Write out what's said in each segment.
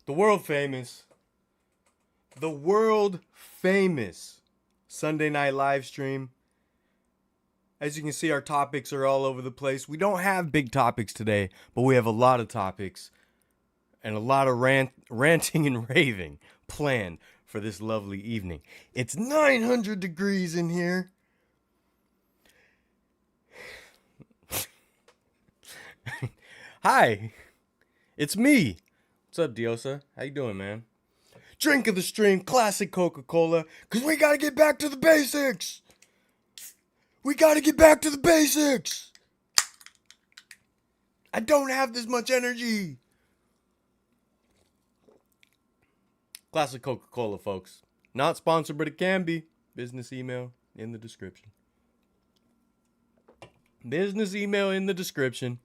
The world famous, the world famous Sunday night live stream. As you can see, our topics are all over the place. We don't have big topics today, but we have a lot of topics and a lot of ranting and raving planned for this lovely evening. It's 900 degrees in here. Hi, it's me. What's up, Diosa? How you doing, man? Drink of the stream, classic Coca-Cola, because we got to get back to the basics. We got to get back to the basics. I don't have this much energy. Classic Coca-Cola, folks. Not sponsored, but it can be. Business email in the description. Business email in the description.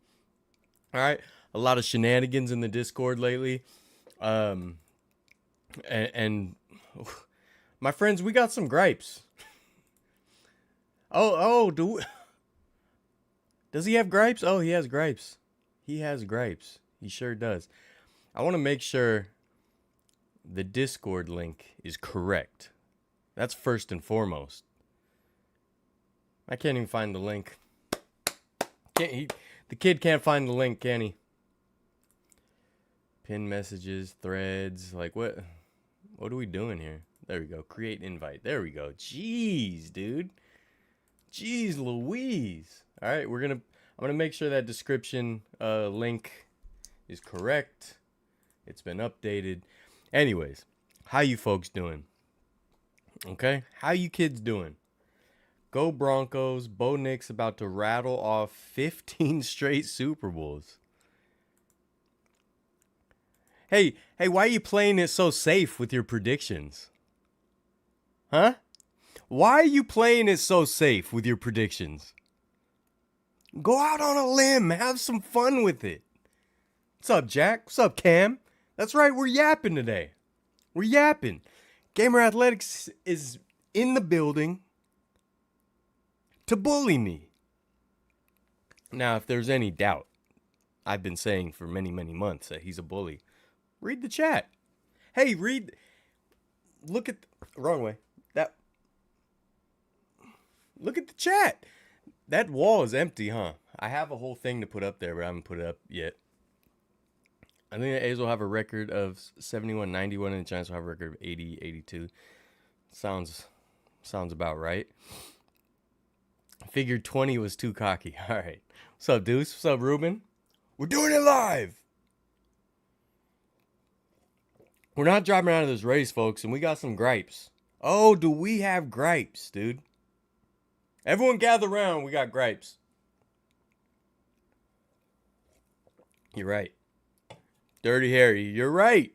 All right. A lot of shenanigans in the Discord lately. And my friends, we got some gripes. Does he have gripes? Oh, he has gripes. He has gripes. He sure does. I want to make sure the Discord link is correct. That's first and foremost. I can't even find the link. The kid can't find the link, can he? Pin messages, threads, like what are we doing here? There we go. Create invite. There we go. Jeez, dude. Jeez Louise. All right, I'm gonna make sure that description link is correct. It's been updated. Anyways, how you folks doing? Okay, how you kids doing? Go Broncos. Bo Nix about to rattle off 15 straight Super Bowls. Hey, why are you playing it so safe with your predictions? Huh? Why are you playing it so safe with your predictions? Go out on a limb. Have some fun with it. What's up, Jack? What's up, Cam? That's right, we're yapping today. We're yapping. Gamer Athletics is in the building to bully me. Now, if there's any doubt, I've been saying for many, many months that he's a bully. Read the chat. Hey, look at, wrong way. Look at the chat. That wall is empty, huh? I have a whole thing to put up there, but I haven't put it up yet. I think the A's will have a record of 71, 91, and the Giants will have a record of 80, 82. Sounds about right. Figured 20 was too cocky. All right. What's up, Deuce? What's up, Ruben? We're doing it live. We're not driving out of this race, folks, and we got some gripes. Oh, do we have gripes, dude? Everyone gather around. We got gripes. You're right. Dirty Harry, you're right.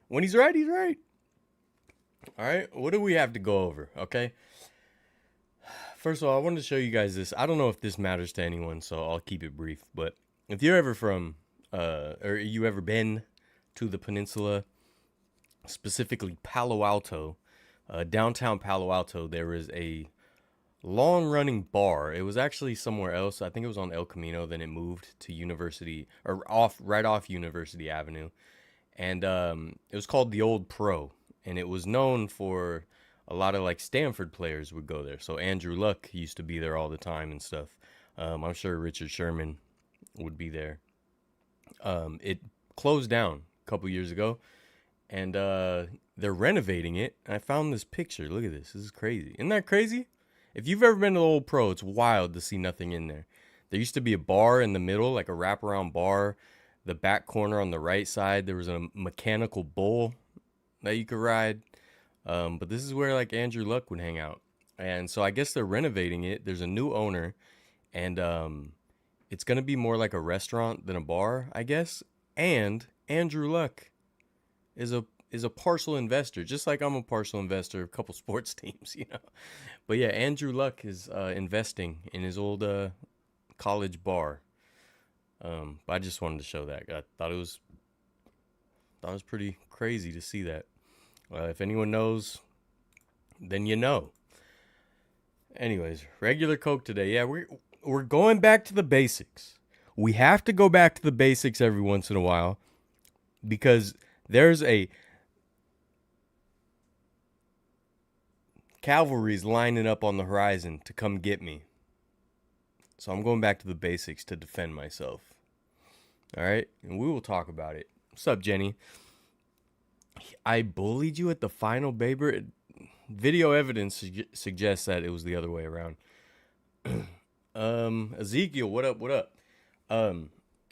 When he's right, he's right. All right, what do we have to go over, okay? First of all, I wanted to show you guys this. I don't know if this matters to anyone, so I'll keep it brief. But if you're ever from, or you ever been to the peninsula, specifically Palo Alto, downtown Palo Alto, there is a long-running bar. It was actually somewhere else. I think it was on El Camino. Then it moved to University, or right off University Avenue, and it was called the Old Pro, and it was known for a lot of like Stanford players would go there. So Andrew Luck used to be there all the time and stuff. I'm sure Richard Sherman would be there. It closed down a couple years ago, and they're renovating it. And I found this picture. Look at this. This is crazy. Isn't that crazy? If you've ever been to the Old Pro, it's wild to see nothing in there. There used to be a bar in the middle, like a wraparound bar. The back corner on the right side, there was a mechanical bull that you could ride. But this is where like Andrew Luck would hang out. And so I guess they're renovating it. There's a new owner, and it's going to be more like a restaurant than a bar, I guess. And Andrew Luck is a partial investor, just like I'm a partial investor of a couple sports teams, you know. But yeah, Andrew Luck is investing in his old college bar. But I just wanted to show that. I thought it was pretty crazy to see that. If anyone knows, then you know. Anyways, regular Coke today. Yeah, we're going back to the basics. We have to go back to the basics every once in a while. because there's a cavalry's lining up on the horizon to come get me. So I'm going back to the basics to defend myself. All right? And we will talk about it. What's up, Jenny? I bullied you at the final, Baber. Video evidence suggests that it was the other way around. Ezekiel, what up? What up?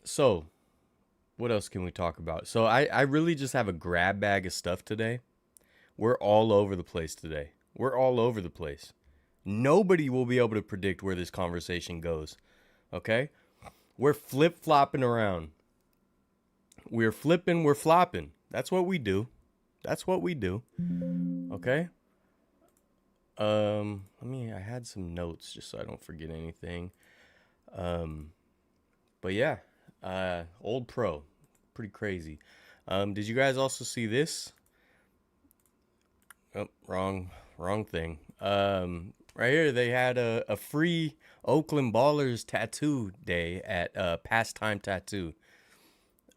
So what else can we talk about? So I really just have a grab bag of stuff today. We're all over the place today. We're all over the place. Nobody will be able to predict where this conversation goes. Okay? We're flip-flopping around. We're flipping, we're flopping. That's what we do. That's what we do. Okay? I had some notes just so I don't forget anything. But yeah, Old Pro. Pretty crazy. Did you guys also see this? Oh, wrong thing. Right here, they had a free Oakland Ballers tattoo day at Pastime Tattoo.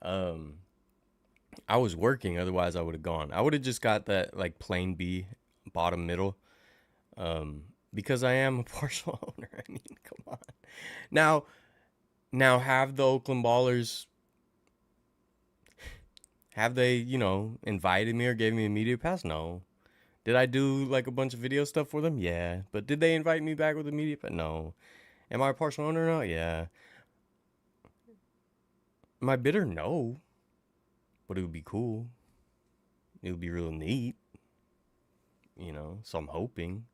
I was working, otherwise I would have gone. I would have just got that like plain B, bottom middle. Because I am a partial owner. I mean, come on. Now have the Oakland Ballers, have they, invited me or gave me a media pass? No. Did I do like a bunch of video stuff for them? Yeah. But did they invite me back with a media pass? No. Am I a partial owner now? Yeah. Am I bitter? No. But it would be cool. It would be real neat. So I'm hoping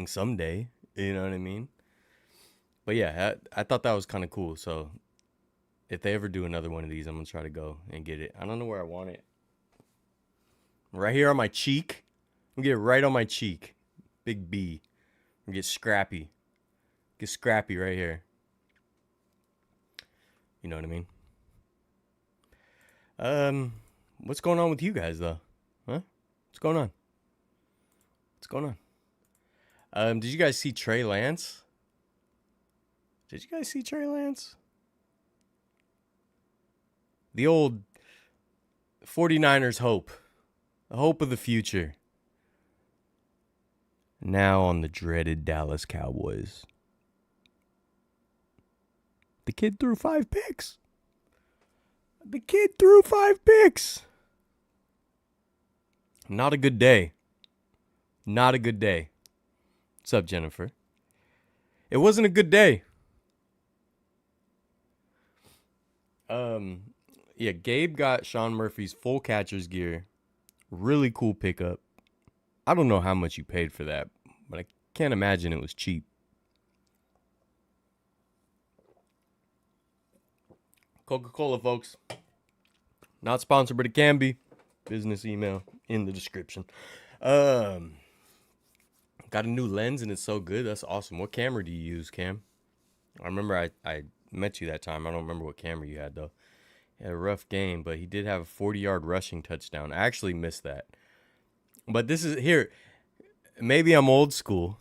someday, you know what I mean? But yeah, I thought that was kind of cool. So if they ever do another one of these, I'm going to try to go and get it. I don't know where I want it. Right here on my cheek. I'm going to get it right on my cheek. Big B. I'm going to get scrappy. Get scrappy right here. You know what I mean? What's going on with you guys, though? Huh? What's going on? Did you guys see Trey Lance? The old 49ers hope. The hope of the future. Now on the dreaded Dallas Cowboys. The kid threw 5 picks. Not a good day. What's up, Jennifer? It wasn't a good day. Yeah, Gabe got Sean Murphy's full catcher's gear. Really cool pickup. I don't know how much you paid for that, but I can't imagine it was cheap. Coca-Cola, folks. Not sponsored, but it can be. Business email in the description. Got a new lens and it's so good. That's awesome. What camera do you use, Cam? I remember I met you that time. I don't remember what camera you had, though. He had a rough game, but he did have a 40-yard rushing touchdown. I actually missed that. But this is here. Maybe I'm old school.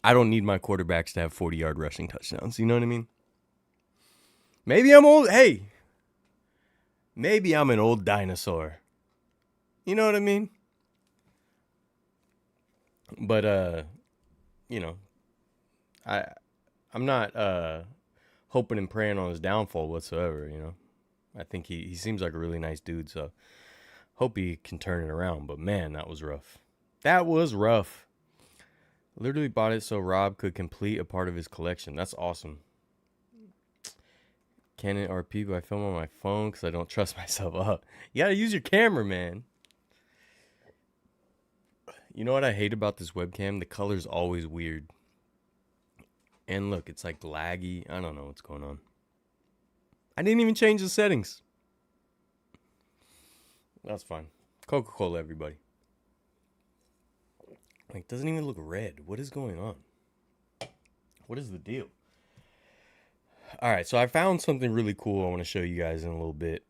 I don't need my quarterbacks to have 40-yard rushing touchdowns. You know what I mean? Maybe I'm old. Hey, maybe I'm an old dinosaur. You know what I mean? But I'm not hoping and praying on his downfall whatsoever. I think he seems like a really nice dude. So hope he can turn it around. But man, that was rough. Literally bought it so Rob could complete a part of his collection. That's awesome. Canon RP, but I film on my phone because I don't trust myself up. You gotta use your camera, man. You know what I hate about this webcam? The color's always weird. And look, it's like laggy. I don't know what's going on. I didn't even change the settings. That's fine. Coca-Cola, everybody. Like, doesn't even look red. What is going on? What is the deal? All right, so I found something really cool I want to show you guys in a little bit.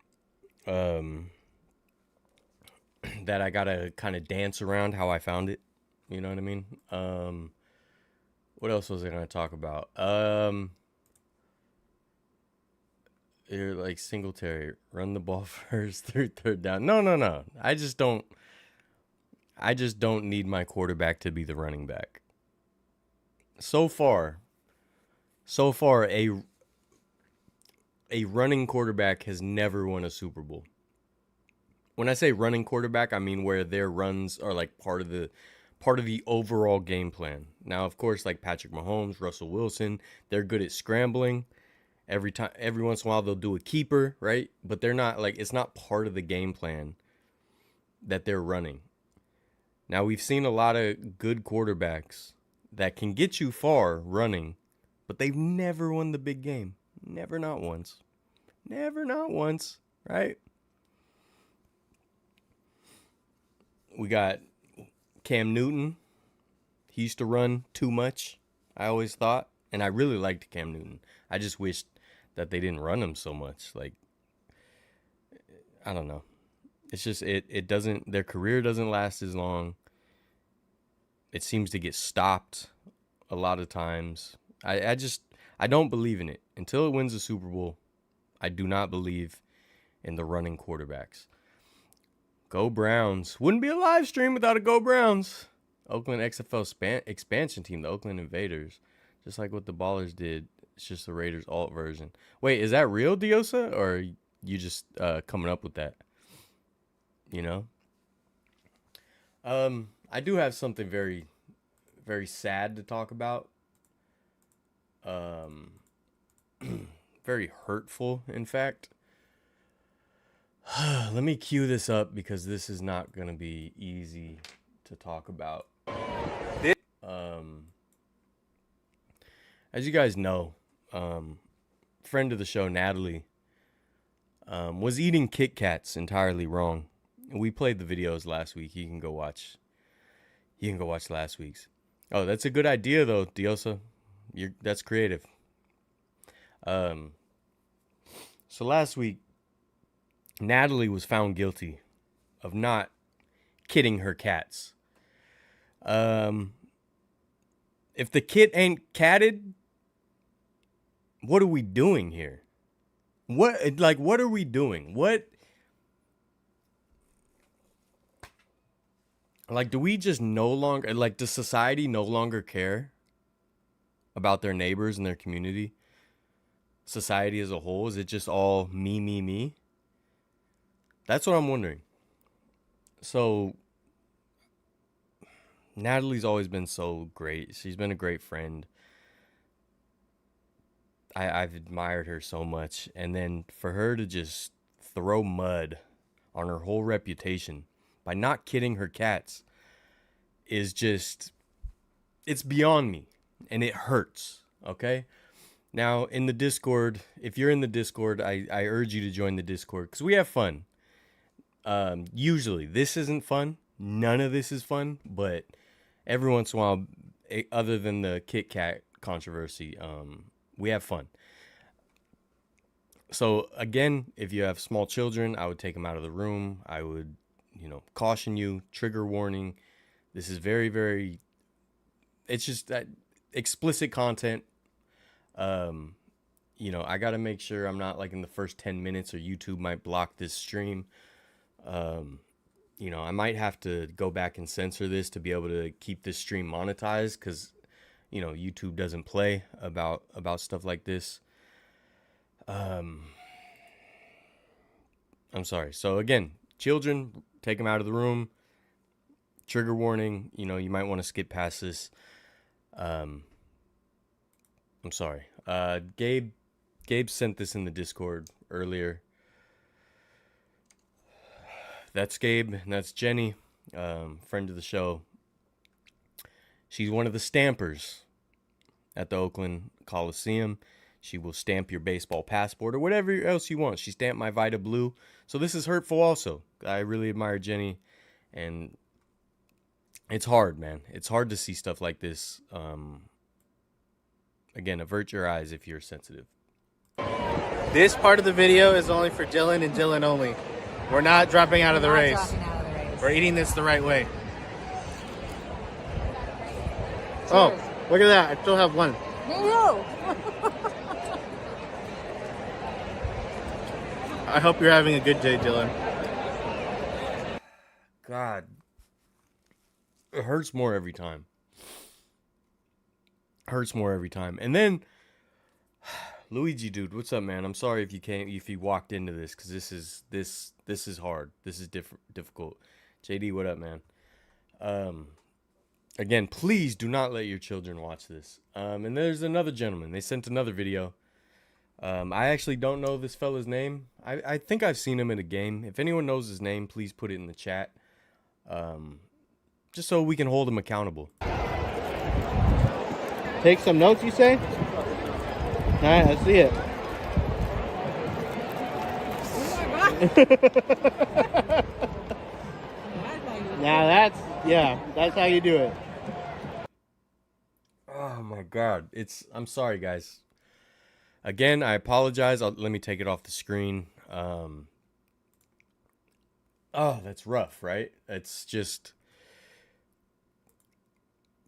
That I gotta kind of dance around how I found it. You know what I mean? What else was I gonna talk about? You're like Singletary, run the ball first through third down. No. I just don't need my quarterback to be the running back. So far, a running quarterback has never won a Super Bowl. When I say running quarterback, I mean where their runs are like part of the overall game plan. Now, of course, like Patrick Mahomes, Russell Wilson, they're good at scrambling. Every once in a while they'll do a keeper, right? But they're not like, it's not part of the game plan that they're running. Now, we've seen a lot of good quarterbacks that can get you far running, but they've never won the big game. Never, not once. Never, not once, right? We got Cam Newton. He used to run too much, I always thought. And I really liked Cam Newton. I just wished that they didn't run him so much. Like, I don't know. It's just, it doesn't, their career doesn't last as long. It seems to get stopped a lot of times. I don't believe in it. Until it wins the Super Bowl, I do not believe in the running quarterbacks. Go Browns. Wouldn't be a live stream without a Go Browns. Oakland XFL expansion team, the Oakland Invaders. Just like what the Ballers did. It's just the Raiders alt version. Wait, is that real, Diosa? Or are you just coming up with that? You know? I do have something very, very sad to talk about. Very hurtful, in fact. Let me cue this up because this is not going to be easy to talk about. As you guys know, friend of the show, Natalie, was eating Kit Kats entirely wrong. We played the videos last week. You can go watch last week's. Oh, that's a good idea, though, Diosa. That's creative. So last week, Natalie was found guilty of not kitting her cats. If the kit ain't catted, what are we doing here? What are we doing? Do we just no longer, does society no longer care about their neighbors and their community? Society as a whole? Is it just all me? That's what I'm wondering. So, Natalie's always been so great. She's been a great friend. I've admired her so much. And then for her to just throw mud on her whole reputation by not kidding her cats is just, it's beyond me. And it hurts, okay? Now, in the Discord, if you're in the Discord, I urge you to join the Discord because we have fun. Usually, this isn't fun. None of this is fun, but every once in a while, other than the Kit Kat controversy, we have fun. So, again, if you have small children, I would take them out of the room. I would, caution you, trigger warning. This is very, very, it's just that explicit content. I got to make sure I'm not in the first 10 minutes or YouTube might block this stream. I might have to go back and censor this to be able to keep this stream monetized because, YouTube doesn't play about stuff like this. I'm sorry. So again, children, take them out of the room. Trigger warning. You might want to skip past this. I'm sorry. Gabe sent this in the Discord earlier. That's Gabe, and that's Jenny, friend of the show. She's one of the stampers at the Oakland Coliseum. She will stamp your baseball passport or whatever else you want. She stamped my Vita Blue. So this is hurtful also. I really admire Jenny, and it's hard, man. It's hard to see stuff like this. Again, avert your eyes if you're sensitive. This part of the video is only for Dylan and Dylan only. We're not dropping out of the race. We're eating this the right way. Oh, look at that. I still have one. Me too. I hope you're having a good day, Dylan. God. It hurts more every time. Hurts more every time. And then Luigi, dude, what's up, man? I'm sorry if you walked into this, because this is hard. This is difficult. JD, what up, man? Again, please do not let your children watch this. And there's another gentleman. They sent another video. I actually don't know this fella's name. I think I've seen him in a game. If anyone knows his name, please put it in the chat. Just so we can hold him accountable. Take some notes, you say? All right, let's see it. Now that's how you do it. Oh my God. I'm sorry, guys. Again, I apologize. Let me take it off the screen. Oh, that's rough, right? It's just,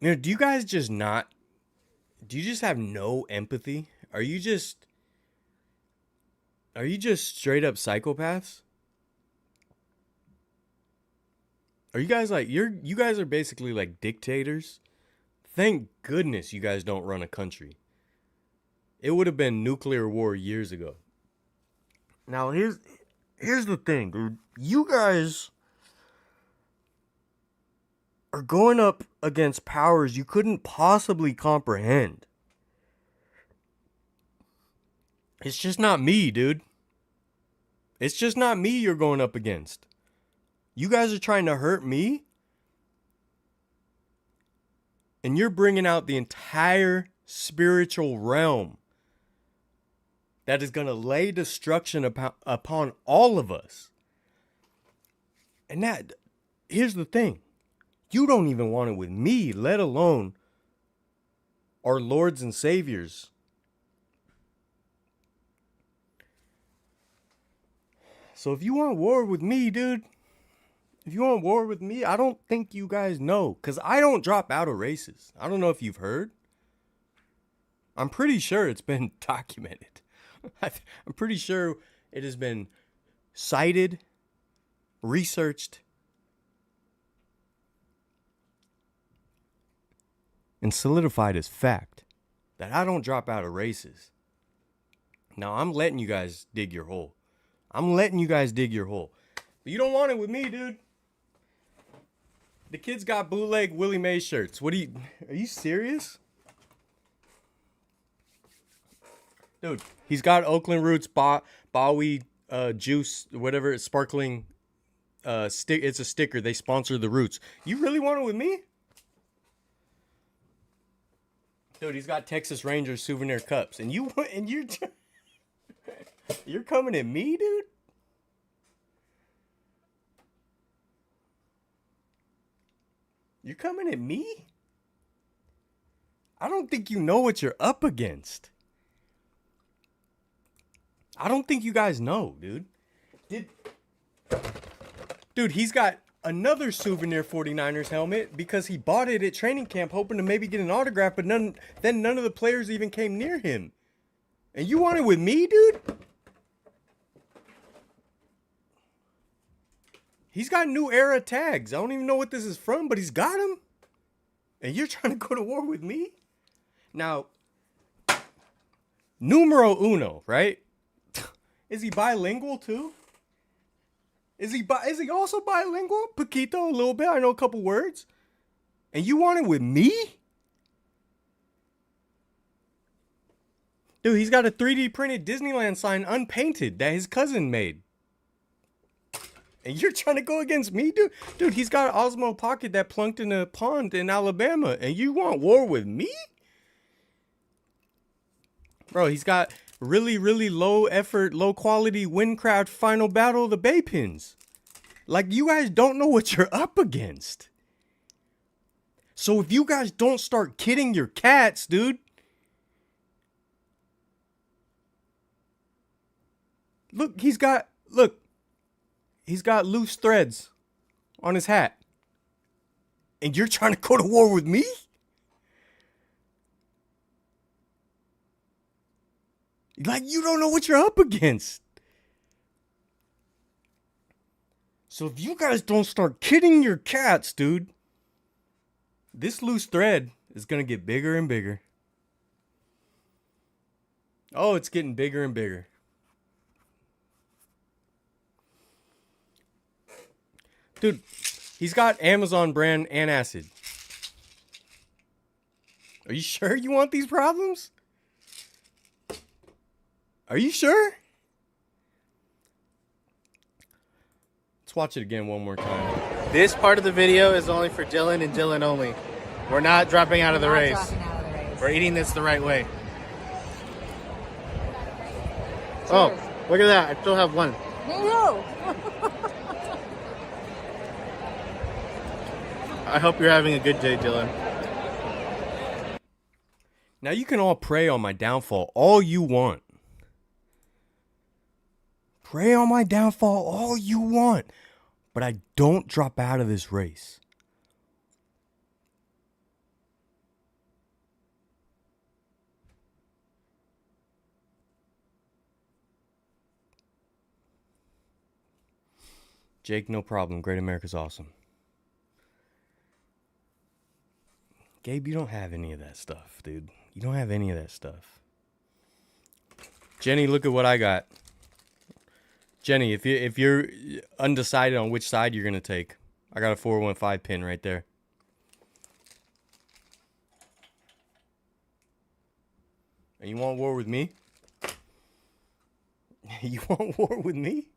do you guys just do you just have no empathy? Are you just straight up psychopaths? Are you guys like, you guys are basically like dictators? Thank goodness you guys don't run a country. It would have been nuclear war years ago. Now, here's the thing, dude. You guys are going up against powers you couldn't possibly comprehend. It's just not me, dude. It's just not me you're going up against. You guys are trying to hurt me, and you're bringing out the entire spiritual realm that is going to lay destruction upon all of us. And here's the thing. You don't even want it with me, let alone our lords and saviors. So if you want war with me, dude, if you want war with me, I don't think you guys know. Because I don't drop out of races. I don't know if you've heard. I'm pretty sure it's been documented. I'm pretty sure it has been cited, researched, and solidified as fact that I don't drop out of races. Now, I'm letting you guys dig your hole. But you don't want it with me, dude. The kid's got bootleg Willie Mays shirts. Are you serious? Dude, he's got Oakland Roots Bowie juice, whatever, sparkling stick. It's a sticker. They sponsor the Roots. You really want it with me? Dude, he's got Texas Rangers souvenir cups, and you're coming at me, dude? You're coming at me? I don't think you know what you're up against. I don't think you guys know, dude. Dude, he's got another souvenir 49ers helmet because he bought it at training camp hoping to maybe get an autograph, but none of the players even came near him. And you want it with me, dude? He's got New Era tags. I don't even know what this is from, but he's got them. And you're trying to go to war with me? Now, numero uno, right? Is he bilingual too? Is he also bilingual? Poquito, a little bit. I know a couple words. And you want it with me? Dude, he's got a 3D printed Disneyland sign unpainted that his cousin made. And you're trying to go against me, dude? Dude, he's got an Osmo Pocket that plunked in a pond in Alabama. And you want war with me? Bro, he's got really, really low effort, low quality Windcraft Final Battle of the Bay pins. Like, you guys don't know what you're up against. So if you guys don't start kidding your cats, dude. Look, he's got loose threads on his hat. And you're trying to go to war with me? Like, you don't know what you're up against. So if you guys don't start kidding your cats, dude, this loose thread is going to get bigger and bigger. Oh, it's getting bigger and bigger. Dude, he's got Amazon brand antacid. Are you sure you want these problems? Are you sure? Let's watch it again one more time. This part of the video is only for Dylan and Dylan only. We're not dropping out of the race. We're eating this the right way. Oh, look at that. I still have one. Me too. I hope you're having a good day, Dylan. Now you can all pray on my downfall all you want. Pray on my downfall all you want. But I don't drop out of this race. Jake, no problem. Great America's awesome. Gabe, you don't have any of that stuff, dude. You don't have any of that stuff. Jenny, look at what I got. Jenny, if you're undecided on which side you're gonna take, I got a 415 pin right there. And you want war with me? You want war with me?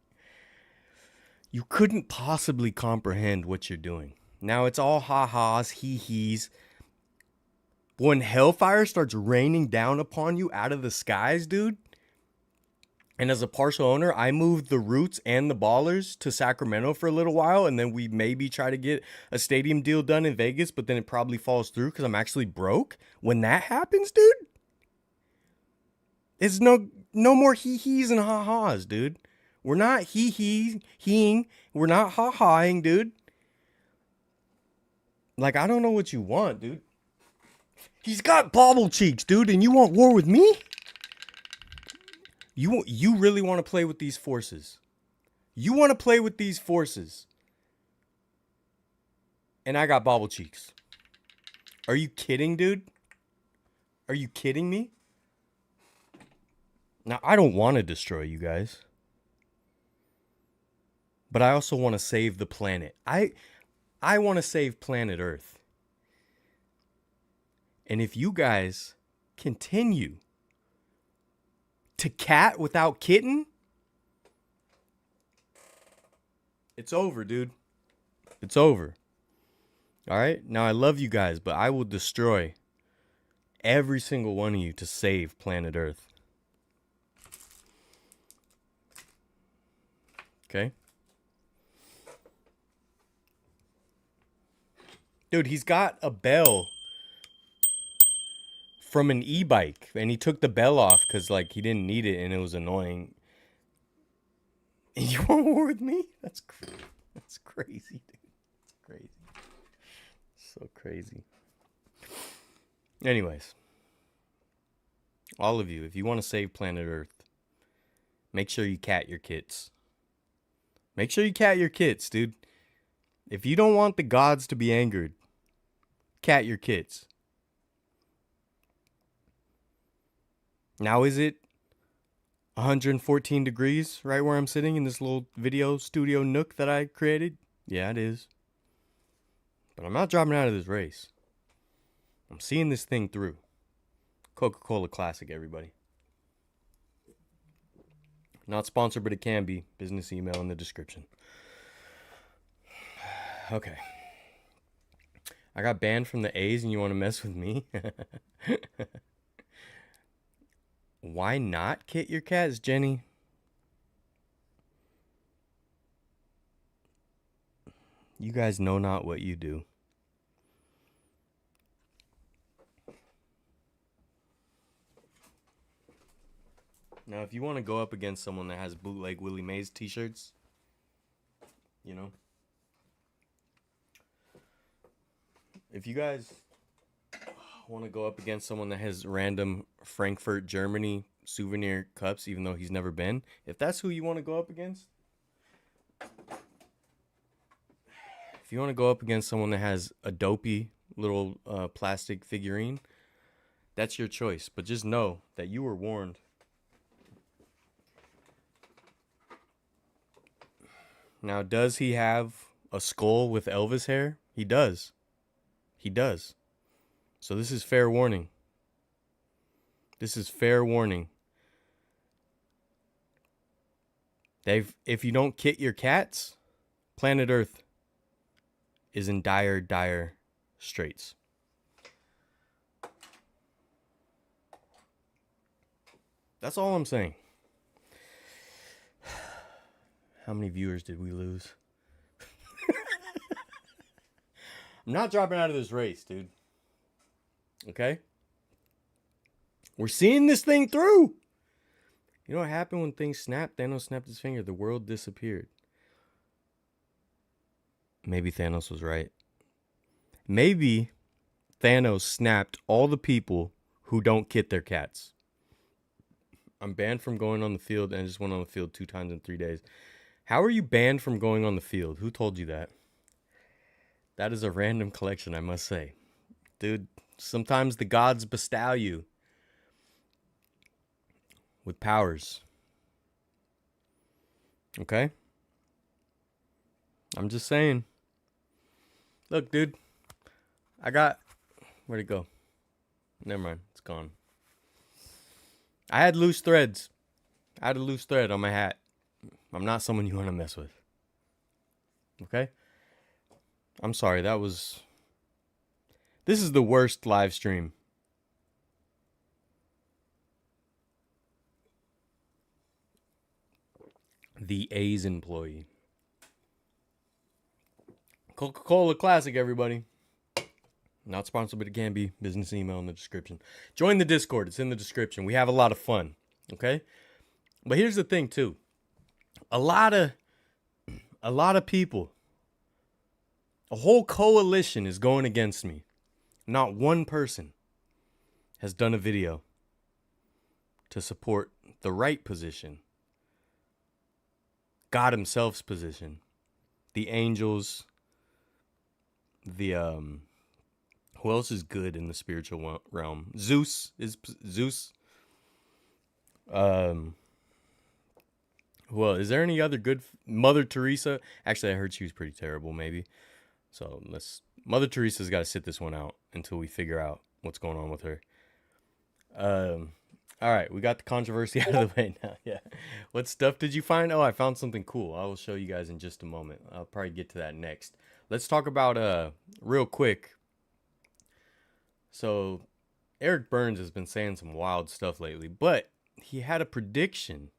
You couldn't possibly comprehend what you're doing. Now it's all ha-has, hee-hees. When hellfire starts raining down upon you out of the skies, dude, and as a partial owner, I moved the Roots and the Ballers to Sacramento for a little while, and then we maybe try to get a stadium deal done in Vegas, but then it probably falls through because I'm actually broke. When that happens, dude, it's no more hee-hees and ha-has, dude. We're not hee-heeing. We're not ha-haing, dude. Like, I don't know what you want, dude. He's got bobble cheeks, dude, and you want war with me? You really want to play with these forces. You want to play with these forces. And I got bobble cheeks. Are you kidding, dude? Are you kidding me? Now, I don't want to destroy you guys. But I also want to save the planet. I want to save planet Earth. And if you guys continue to cat without kitten, it's over, dude. It's over. All right? Now, I love you guys, but I will destroy every single one of you to save planet Earth. Okay? Dude, he's got a bell from an e-bike, and he took the bell off because, like, he didn't need it, and it was annoying. And you want war with me? That's crazy, dude. It's crazy. So crazy. Anyways, all of you, if you want to save planet Earth, make sure you cat your kits. Make sure you cat your kits, dude. If you don't want the gods to be angered, cat your kits. Now, is it 114 degrees right where I'm sitting in this little video studio nook that I created? Yeah, it is. But I'm not dropping out of this race. I'm seeing this thing through. Coca-Cola Classic, everybody. Not sponsored, but it can be. Business email in the description. Okay. I got banned from the A's and you want to mess with me? Why not kit your cats, Jenny? You guys know not what you do. Now, if you want to go up against someone that has bootleg Willie Mays t-shirts, you know, if you guys want to go up against someone that has random Frankfurt, Germany souvenir cups, even though he's never been, if that's who you want to go up against, you want to go up against someone that has a dopey little plastic figurine, that's your choice. But just know that you were warned. Now, does he have a skull with Elvis hair? He does. He does. So this is fair warning. This is fair warning. If you don't kit your cats, planet Earth is in dire, dire straits. That's all I'm saying. How many viewers did we lose? I'm not dropping out of this race, dude. Okay? We're seeing this thing through. You know what happened when things snapped? Thanos snapped his finger. The world disappeared. Maybe Thanos was right. Maybe Thanos snapped all the people who don't kit their cats. I'm banned from going on the field and I just went on the field 2 times in 3 days. How are you banned from going on the field? Who told you that? That is a random collection, I must say. Dude, sometimes the gods bestow you with powers. Okay? I'm just saying. Look, dude. Where'd it go? Never mind. It's gone. I had loose threads. I had a loose thread on my hat. I'm not someone you want to mess with. Okay? I'm sorry. This is the worst live stream. The A's employee. Coca-Cola Classic, everybody. Not sponsored, but it can be. Business email in the description. Join the Discord. It's in the description. We have a lot of fun. Okay? But here's the thing, too. A lot of people, a whole coalition is going against me. Not one person has done a video to support the right position. God himself's position. The angels. Who else is good in the spiritual realm? Zeus. Well, is there any other good? Mother Teresa? Actually, I heard she was pretty terrible, maybe. So Mother Teresa's got to sit this one out until we figure out what's going on with her. All right, we got the controversy out of the way now. Yeah. What stuff did you find? Oh, I found something cool. I will show you guys in just a moment. I'll probably get to that next. Let's talk about real quick. So Eric Burns has been saying some wild stuff lately, but he had a prediction.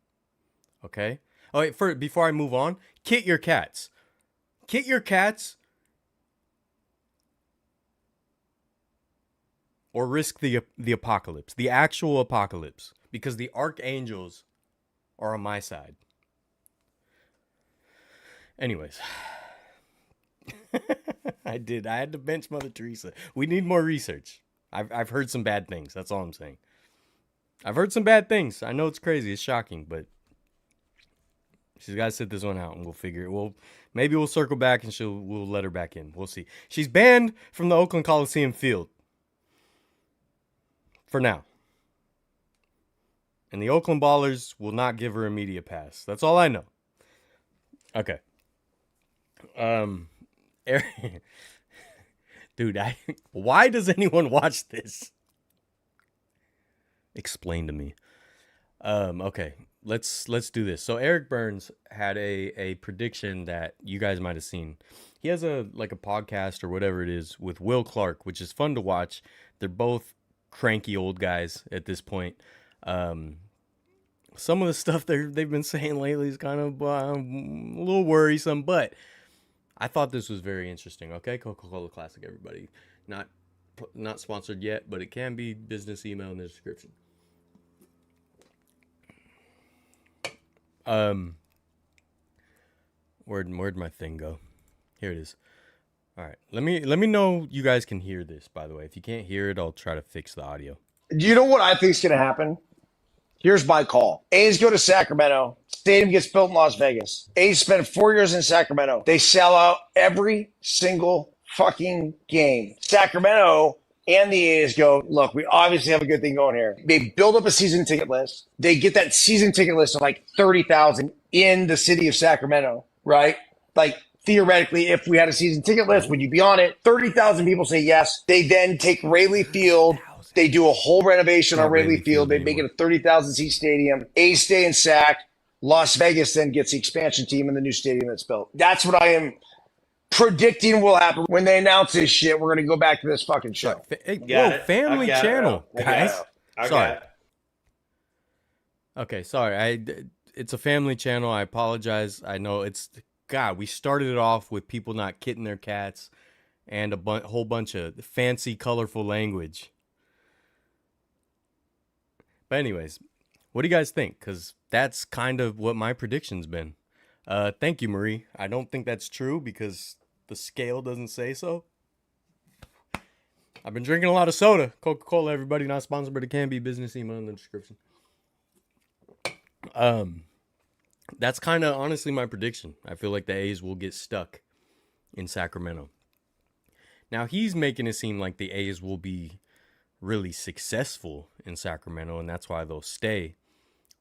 Okay. Oh, wait, before I move on, kit your cats. Kit your cats. Or risk the apocalypse, the actual apocalypse, because the archangels are on my side. Anyways, I had to bench Mother Teresa. We need more research. I've heard some bad things. That's all I'm saying. I've heard some bad things. I know it's crazy. It's shocking, but she's got to sit this one out, and we'll figure it. Maybe we'll circle back, and we'll let her back in. We'll see. She's banned from the Oakland Coliseum field. For now. And the Oakland Ballers will not give her a media pass. That's all I know. Okay. Dude, why does anyone watch this? Explain to me. Okay. Let's do this. So Eric Burns had a prediction that you guys might have seen. He has a podcast or whatever it is with Will Clark, which is fun to watch. They're both cranky old guys at this point. Some of the stuff they've been saying lately is kind of a little worrisome, but I thought this was very interesting. Okay, Coca-Cola Classic, everybody. Not sponsored yet, but it can be. Business email in the description. Where'd my thing go? Here it is. All right, let me know you guys can hear this, by the way. If you can't hear it, I'll try to fix the audio. Do you know what I think is going to happen? Here's my call. A's go to Sacramento. Stadium gets built in Las Vegas. A's spend 4 years in Sacramento. They sell out every single fucking game. Sacramento and the A's go, look, we obviously have a good thing going here. They build up a season ticket list. They get that season ticket list of like 30,000 in the city of Sacramento, right? Like, theoretically, if we had a season ticket list, would you be on it? 30,000 people say yes. They then take Rayleigh Field. They do a whole renovation on Rayleigh Field. They make it a 30,000 seat stadium. A's stay in Sac. Las Vegas then gets the expansion team in the new stadium that's built. That's what I am predicting will happen when they announce this shit. We're going to go back to this fucking show. Hey, whoa, family channel, guys. Sorry. Okay, sorry. It's a family channel. I apologize. I know it's God. We started it off with people not kitting their cats and a whole bunch of fancy, colorful language. But anyways, what do you guys think? Because that's kind of what my prediction's been. Thank you, Marie. I don't think that's true because the scale doesn't say so. I've been drinking a lot of soda. Coca-Cola, everybody, not sponsored, but it can be. Business email in the description. That's kind of honestly my prediction. I feel like the A's will get stuck in Sacramento. Now, he's making it seem like the A's will be really successful in Sacramento, and that's why they'll stay.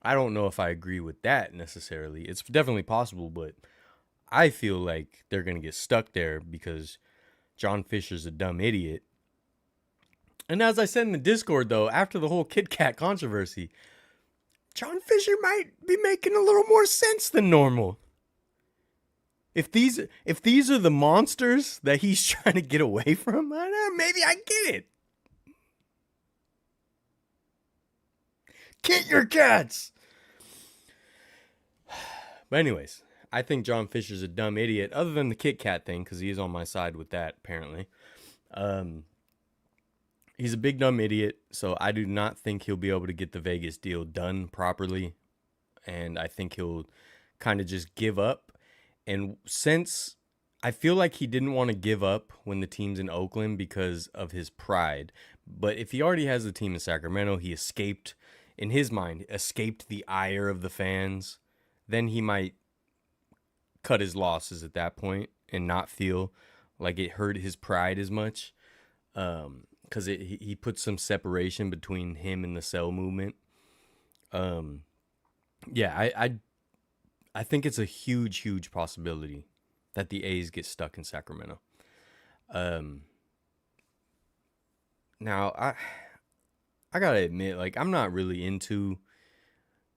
I don't know if I agree with that necessarily. It's definitely possible, but I feel like they're going to get stuck there because John Fisher's a dumb idiot. And as I said in the Discord, though, after the whole Kit Kat controversy, John Fisher might be making a little more sense than normal. If these are the monsters that he's trying to get away from, maybe I get it. Kit your cats. But anyways, I think John Fisher's a dumb idiot, other than the Kit Kat thing, because he is on my side with that, apparently. He's a big dumb idiot, so I do not think he'll be able to get the Vegas deal done properly. And I think he'll kind of just give up. And since I feel like he didn't want to give up when the team's in Oakland because of his pride. But if he already has the team in Sacramento, he escaped, in his mind, escaped the ire of the fans, then he might cut his losses at that point and not feel like it hurt his pride as much. Because he put some separation between him and the Cell movement. Yeah, I think it's a huge possibility that the A's get stuck in Sacramento. Now, I gotta admit, like, I'm not really into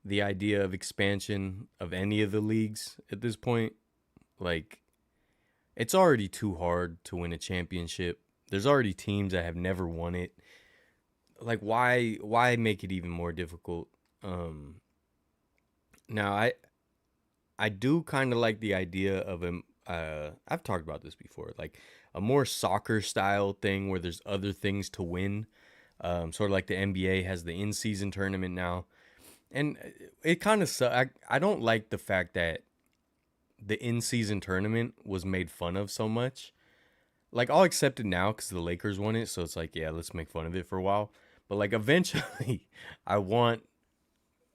the idea of expansion of any of the leagues at this point. Like, it's already too hard to win a championship. There's already teams that have never won it. Like, why make it even more difficult? Now, I do kind of like the idea of I've talked about this before, like a more soccer style thing where there's other things to win. Sort of like the NBA has the in-season tournament now. And it kind of sucks. I don't like the fact that the in-season tournament was made fun of so much. Like, I'll accept it now because the Lakers won it, so it's like, yeah, let's make fun of it for a while. But, like, eventually, I want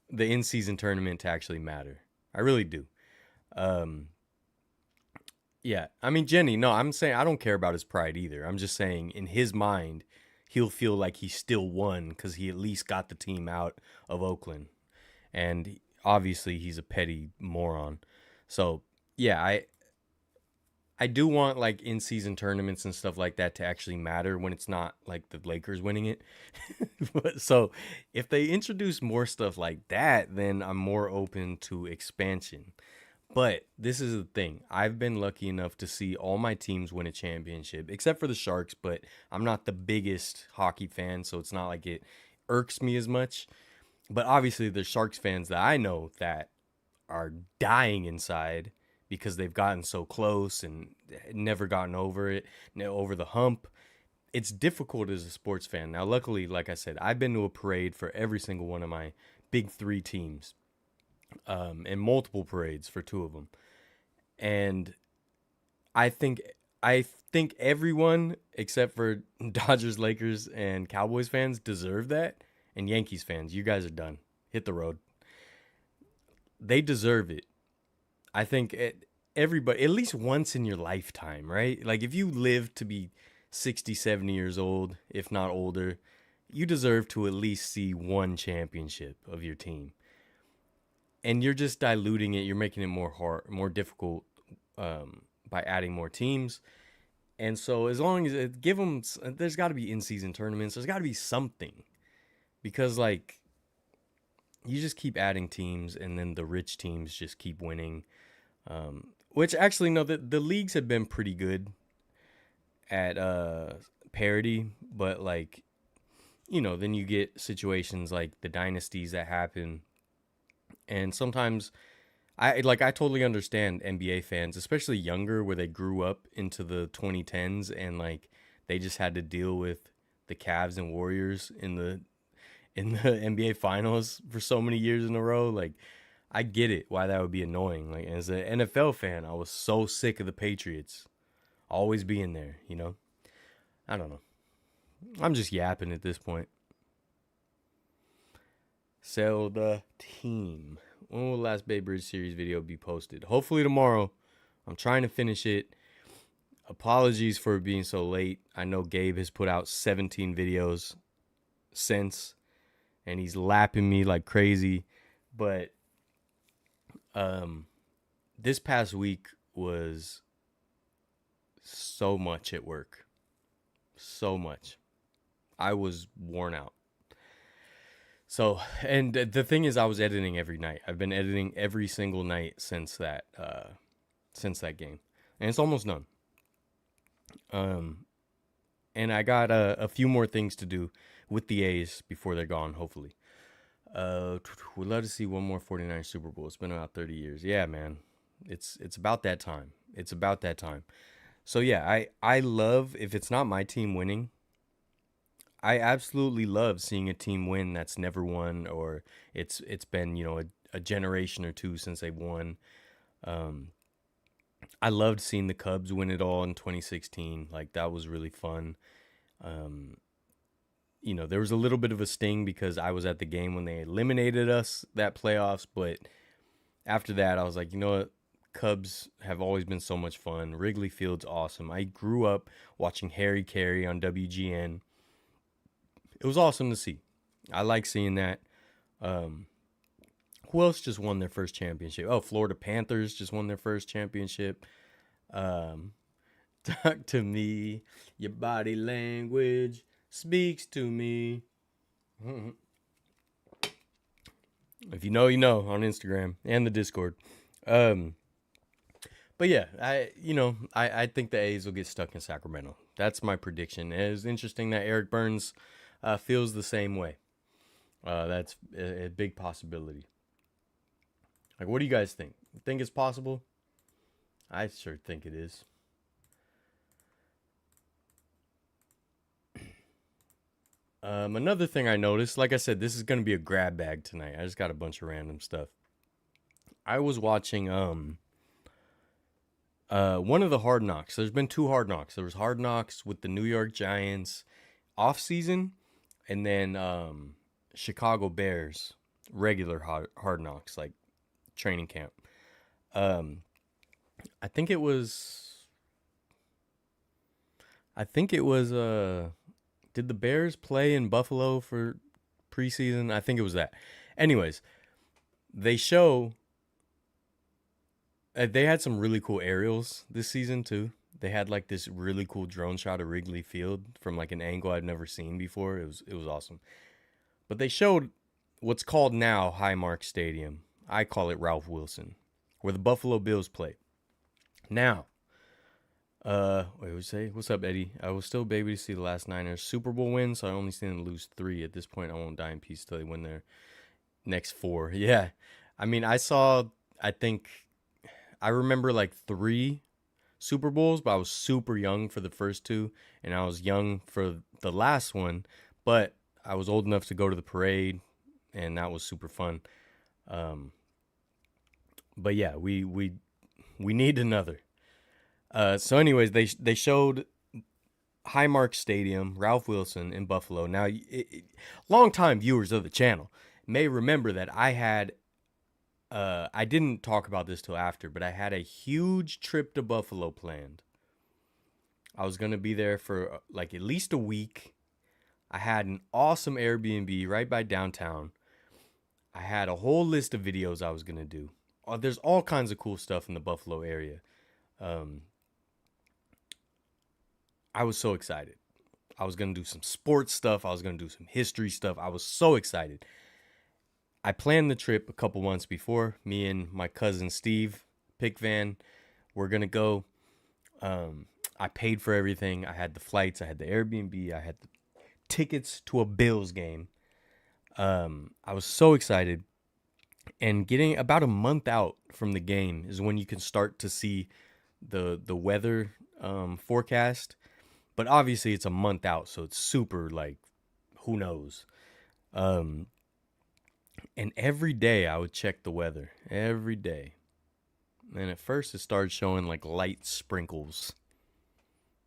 the in-season tournament to actually matter. I really do. Yeah, I mean, Jenny, no, I'm saying I don't care about his pride either. I'm just saying, in his mind, he'll feel like he still won because he at least got the team out of Oakland. And obviously, he's a petty moron. So, yeah, I do want, like, in-season tournaments and stuff like that to actually matter when it's not, like, the Lakers winning it. So, if they introduce more stuff like that, then I'm more open to expansion. But this is the thing. I've been lucky enough to see all my teams win a championship, except for the Sharks, but I'm not the biggest hockey fan, so it's not like it irks me as much. But obviously, there's Sharks fans that I know that are dying inside because they've gotten so close and never gotten over it, over the hump. It's difficult as a sports fan. Now, luckily, like I said, I've been to a parade for every single one of my big three teams, and multiple parades for two of them. And I think everyone except for Dodgers, Lakers, and Cowboys fans deserve that. And Yankees fans, you guys are done. hit the road. They deserve it. I think everybody, at least once in your lifetime, right? Like if you live to be 60, 70 years old, if not older, you deserve to at least see one championship of your team. And you're just diluting it. You're making it more difficult by adding more teams. And so as long as give them, there's got to be in-season tournaments. There's got to be something, because like you just keep adding teams, and then the rich teams just keep winning. Which actually, no, the leagues have been pretty good at parity, but like, you know, then you get situations like the dynasties that happen, and sometimes I totally understand NBA fans, especially younger, where they grew up into the 2010s and like they just had to deal with the Cavs and Warriors in the NBA finals for so many years in a row. Like, I get it why that would be annoying. Like, as an NFL fan, I was so sick of the Patriots always being there, you know? I don't know. I'm just yapping at this point. Sell the team. When will the last Bay Bridge series video be posted? Hopefully tomorrow. I'm trying to finish it. Apologies for being so late. I know Gabe has put out 17 videos since, and he's lapping me like crazy. But this past week was so much at work. So much. I was worn out. So, and the thing is, I was editing every night. I've been editing every single night since that game, and it's almost done. And I got a few more things to do with the A's before they're gone, hopefully. We'd love to see one more 49 Super Bowl. It's been about 30 years. Yeah, man. It's about that time. It's about that time. So yeah, I love, if it's not my team winning, I absolutely love seeing a team win that's never won, or it's been, you know, a generation or two since they won. I loved seeing the Cubs win it all in 2016. Like, that was really fun. You know, there was a little bit of a sting because I was at the game when they eliminated us that playoffs, but after that, I was like, you know what? Cubs have always been so much fun. Wrigley Field's awesome. I grew up watching Harry Carey on WGN. It was awesome to see. I like seeing that. Who else just won their first championship? Oh, Florida Panthers just won their first championship. Talk to me. Your body language speaks to me. If you know, you know, on Instagram and the Discord. But yeah, I think the A's will get stuck in Sacramento. That's my prediction. It is interesting that Eric Burns feels the same way. That's a big possibility. Like, what do you guys think? You think it's possible? I sure think it is. Another thing I noticed, like I said, this is going to be a grab bag tonight. I just got a bunch of random stuff. I was watching one of the Hard Knocks. There's been two Hard Knocks. There was Hard Knocks with the New York Giants off season, and then Chicago Bears regular Hard Knocks, like training camp. I think it was did the Bears play in Buffalo for preseason? I think it was that. Anyways, they had some really cool aerials this season too. They had like this really cool drone shot of Wrigley Field from like an angle I've never seen before. It was awesome. But they showed what's called now Highmark Stadium. I call it Ralph Wilson, where the Buffalo Bills play. Now, what's up, Eddie? I was still baby to see the last Niners Super Bowl win, so I only seen them lose 3. At this point, I won't die in peace till they win their next 4. Yeah. I mean, I remember like 3 Super Bowls, but I was super young for the first 2, and I was young for the last one, but I was old enough to go to the parade, and that was super fun. But yeah, we need another. So anyways, they showed Highmark Stadium, Ralph Wilson in Buffalo. Now, long-time viewers of the channel, may remember that I didn't talk about this till after, but I had a huge trip to Buffalo planned. I was going to be there for like at least a week. I had an awesome Airbnb right by downtown. I had a whole list of videos I was going to do. There's all kinds of cool stuff in the Buffalo area. I was so excited. I was going to do some sports stuff. I was going to do some history stuff. I was so excited. I planned the trip a couple months before. Me and my cousin Steve Pickvan were going to go. I paid for everything. I had the flights. I had the Airbnb. I had the tickets to a Bills game. I was so excited. And getting about a month out from the game is when you can start to see the weather forecast. But obviously it's a month out, so it's super like, who knows? And every day I would check the weather. Every day. And at first it started showing like light sprinkles.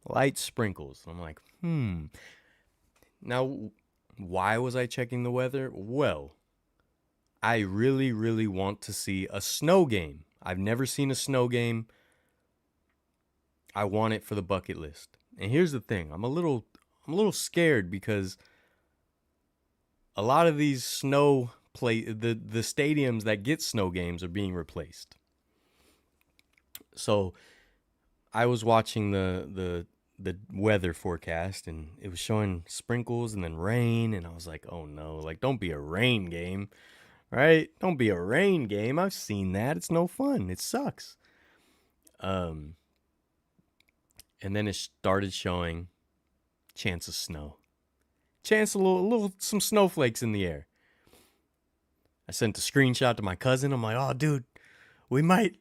Light sprinkles. I'm like, Now, why was I checking the weather? Well, I really, really want to see a snow game. I've never seen a snow game. I want it for the bucket list. And here's the thing. I'm a little scared because a lot of these the stadiums that get snow games are being replaced. So I was watching the weather forecast and it was showing sprinkles and then rain, and I was like, oh no, like don't be a rain game, right? Don't be a rain game. I've seen that. It's no fun. It sucks. And then it started showing chance of snow. Chance some snowflakes in the air. I sent a screenshot to my cousin. I'm like, oh dude, it might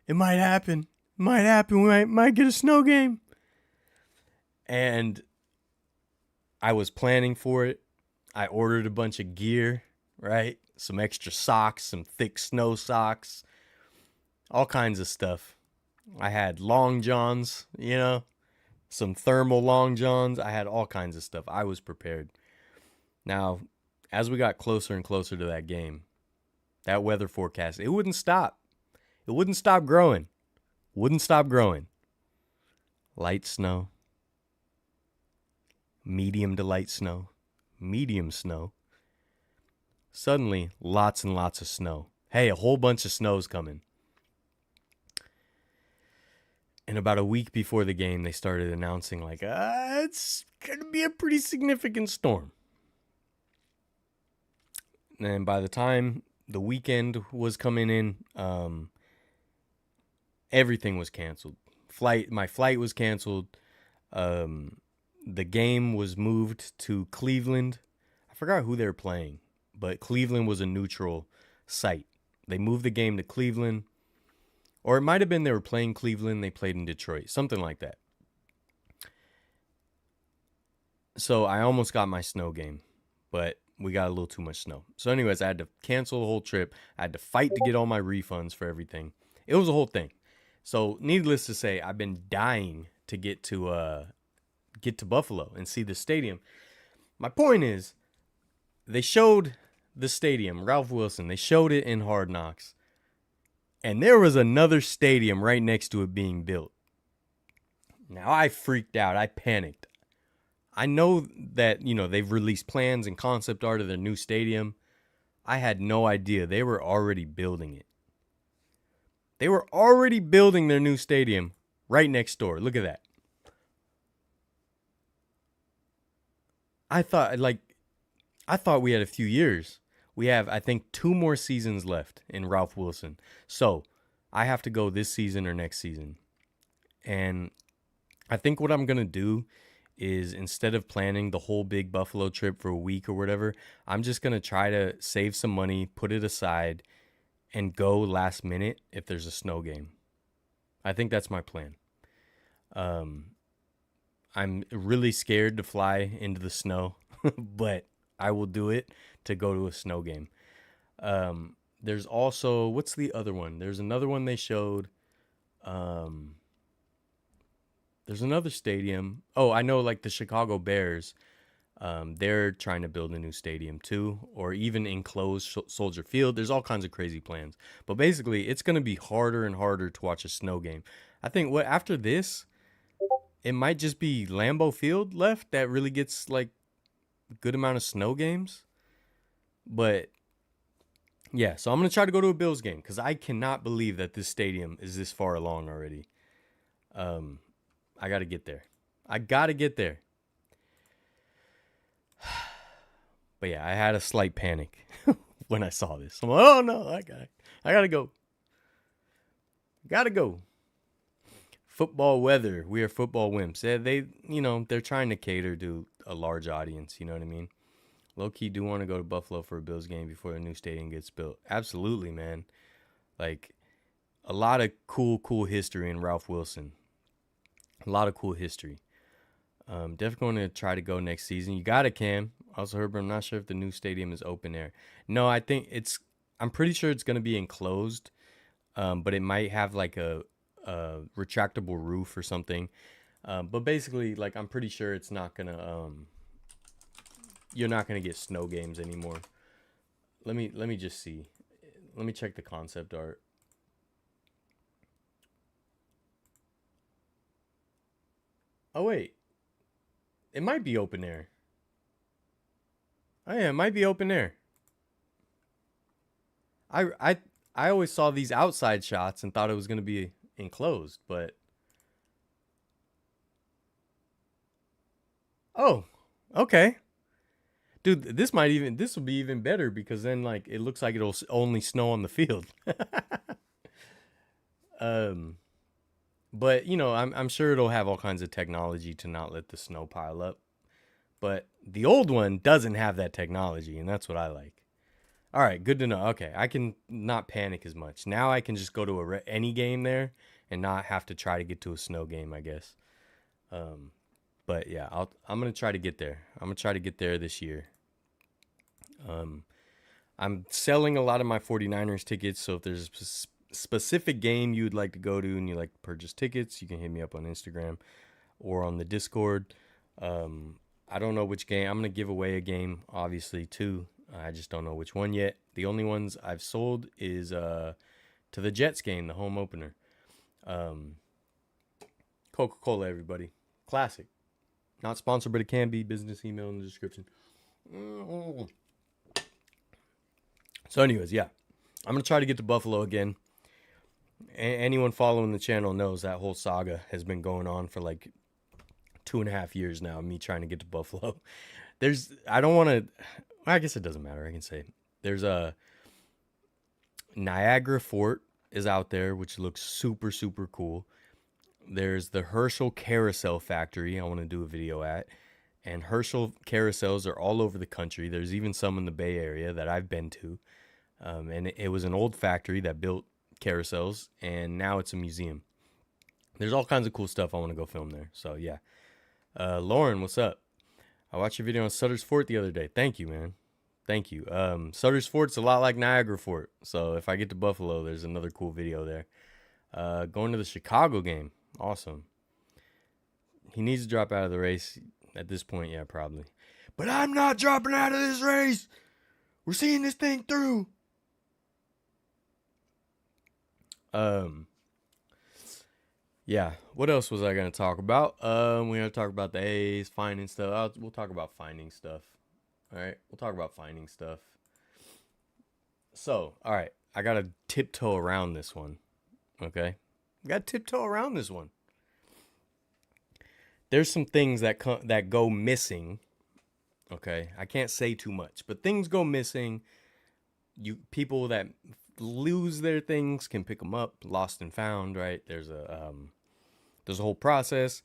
happen. Might happen. We might get a snow game. And I was planning for it. I ordered a bunch of gear, right? Some extra socks, some thick snow socks, all kinds of stuff. I had long johns, some thermal long johns. I had all kinds of stuff. I was prepared. Now, as we got closer and closer to that game, that weather forecast, it wouldn't stop. It wouldn't stop growing. Wouldn't stop growing. Light snow. Medium to light snow. Medium snow. Suddenly, lots and lots of snow. Hey, a whole bunch of snow's coming. And about a week before the game, they started announcing, like, it's going to be a pretty significant storm. And by the time the weekend was coming in, everything was canceled. My flight was canceled. The game was moved to Cleveland. I forgot who they were playing, but Cleveland was a neutral site. They moved the game to Cleveland. Or it might have been they were playing Cleveland, they played in Detroit. Something like that. So I almost got my snow game, but we got a little too much snow. So anyways, I had to cancel the whole trip. I had to fight to get all my refunds for everything. It was a whole thing. So needless to say, I've been dying to get to Buffalo and see the stadium. My point is, they showed the stadium, Ralph Wilson. They showed it in Hard Knocks. And there was another stadium right next to it being built. Now, I freaked out. I panicked. I know that, they've released plans and concept art of their new stadium. I had no idea. They were already building it. They were already building their new stadium right next door. Look at that. I thought we had a few years. We have, I think, 2 more seasons left in Ralph Wilson. So I have to go this season or next season. And I think what I'm going to do is, instead of planning the whole big Buffalo trip for a week or whatever, I'm just going to try to save some money, put it aside, and go last minute if there's a snow game. I think that's my plan. I'm really scared to fly into the snow, but I will do it to go to a snow game. There's also, what's the other one? There's another one they showed. There's another stadium. Oh, I know, like the Chicago Bears. They're trying to build a new stadium too, or even enclosed Soldier Field. There's all kinds of crazy plans. But basically, it's going to be harder and harder to watch a snow game. I think after this, it might just be Lambeau Field left that really gets like a good amount of snow games. But yeah, so I'm going to try to go to a Bills game because I cannot believe that this stadium is this far along already. I got to get there. I got to get there. But yeah, I had a slight panic when I saw this. I'm like, oh no, I gotta go. Gotta go. Football weather. We are football wimps. They're trying to cater to a large audience. You know what I mean? Low key do want to go to Buffalo for a Bills game before the new stadium gets built. Absolutely, man. Like a lot of cool history in Ralph Wilson. A lot of cool history. Definitely going to try to go next season. You got it, Cam. Also heard, but I'm not sure if the new stadium is open air. No, I'm pretty sure it's going to be enclosed, but it might have like a retractable roof or something. But basically, like, I'm pretty sure it's not going to, you're not going to get snow games anymore. Let me just see. Let me check the concept art. Oh, wait. It might be open air. Oh yeah, it might be open air. I always saw these outside shots and thought it was gonna be enclosed, but oh, okay, dude, this will be even better because then like it looks like it'll only snow on the field. But I'm sure it'll have all kinds of technology to not let the snow pile up. But the old one doesn't have that technology, and that's what I like. All right, good to know. Okay, I can not panic as much. Now I can just go to any game there and not have to try to get to a snow game, I guess. But yeah, I'm going to try to get there. I'm going to try to get there this year. I'm selling a lot of my 49ers tickets, so if there's a specific game you'd like to go to and you like to purchase tickets, you can hit me up on Instagram or on the Discord. I don't know which game. I'm going to give away a game, obviously, too. I just don't know which one yet. The only ones I've sold is to the Jets game, the home opener. Coca-Cola, everybody. Classic. Not sponsored, but it can be. Business email in the description. So anyways, yeah. I'm going to try to get to Buffalo again. Anyone following the channel knows that whole saga has been going on for like 2.5 years now, me trying to get to Buffalo. I guess it doesn't matter. I can say there's a Niagara Fort is out there, which looks super, super cool. There's the Herschel Carousel Factory I want to do a video at. And Herschel carousels are all over the country. There's even some in the Bay Area that I've been to. And it was an old factory that built carousels, and now it's a museum. There's all kinds of cool stuff I want to go film there. So, yeah. Lauren, what's up? I watched your video on Sutter's Fort the other day. Thank you, man. Thank you. Sutter's Fort's a lot like Niagara Fort. So if I get to Buffalo, there's another cool video there. Going to the Chicago game. Awesome. He needs to drop out of the race at this point. Yeah, probably. But I'm not dropping out of this race. We're seeing this thing through. Yeah, what else was I going to talk about? We're going to talk about the A's, finding stuff. We'll talk about finding stuff. All right, we'll talk about finding stuff. So, all right, I got to tiptoe around this one. Okay? I got to tiptoe around this one. There's some things that go missing. Okay? I can't say too much, but things go missing. People that lose their things can pick them up, lost and found, right? There's a whole process.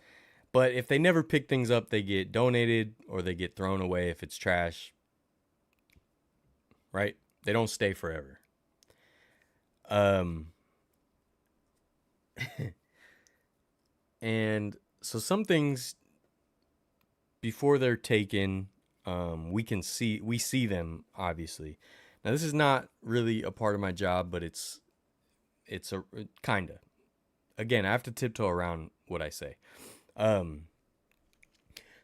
But if they never pick things up, they get donated or they get thrown away if it's trash. Right? They don't stay forever. And so some things, before they're taken, we see them, obviously. Now, this is not really a part of my job, but it's a kind of. Again, I have to tiptoe around what I say.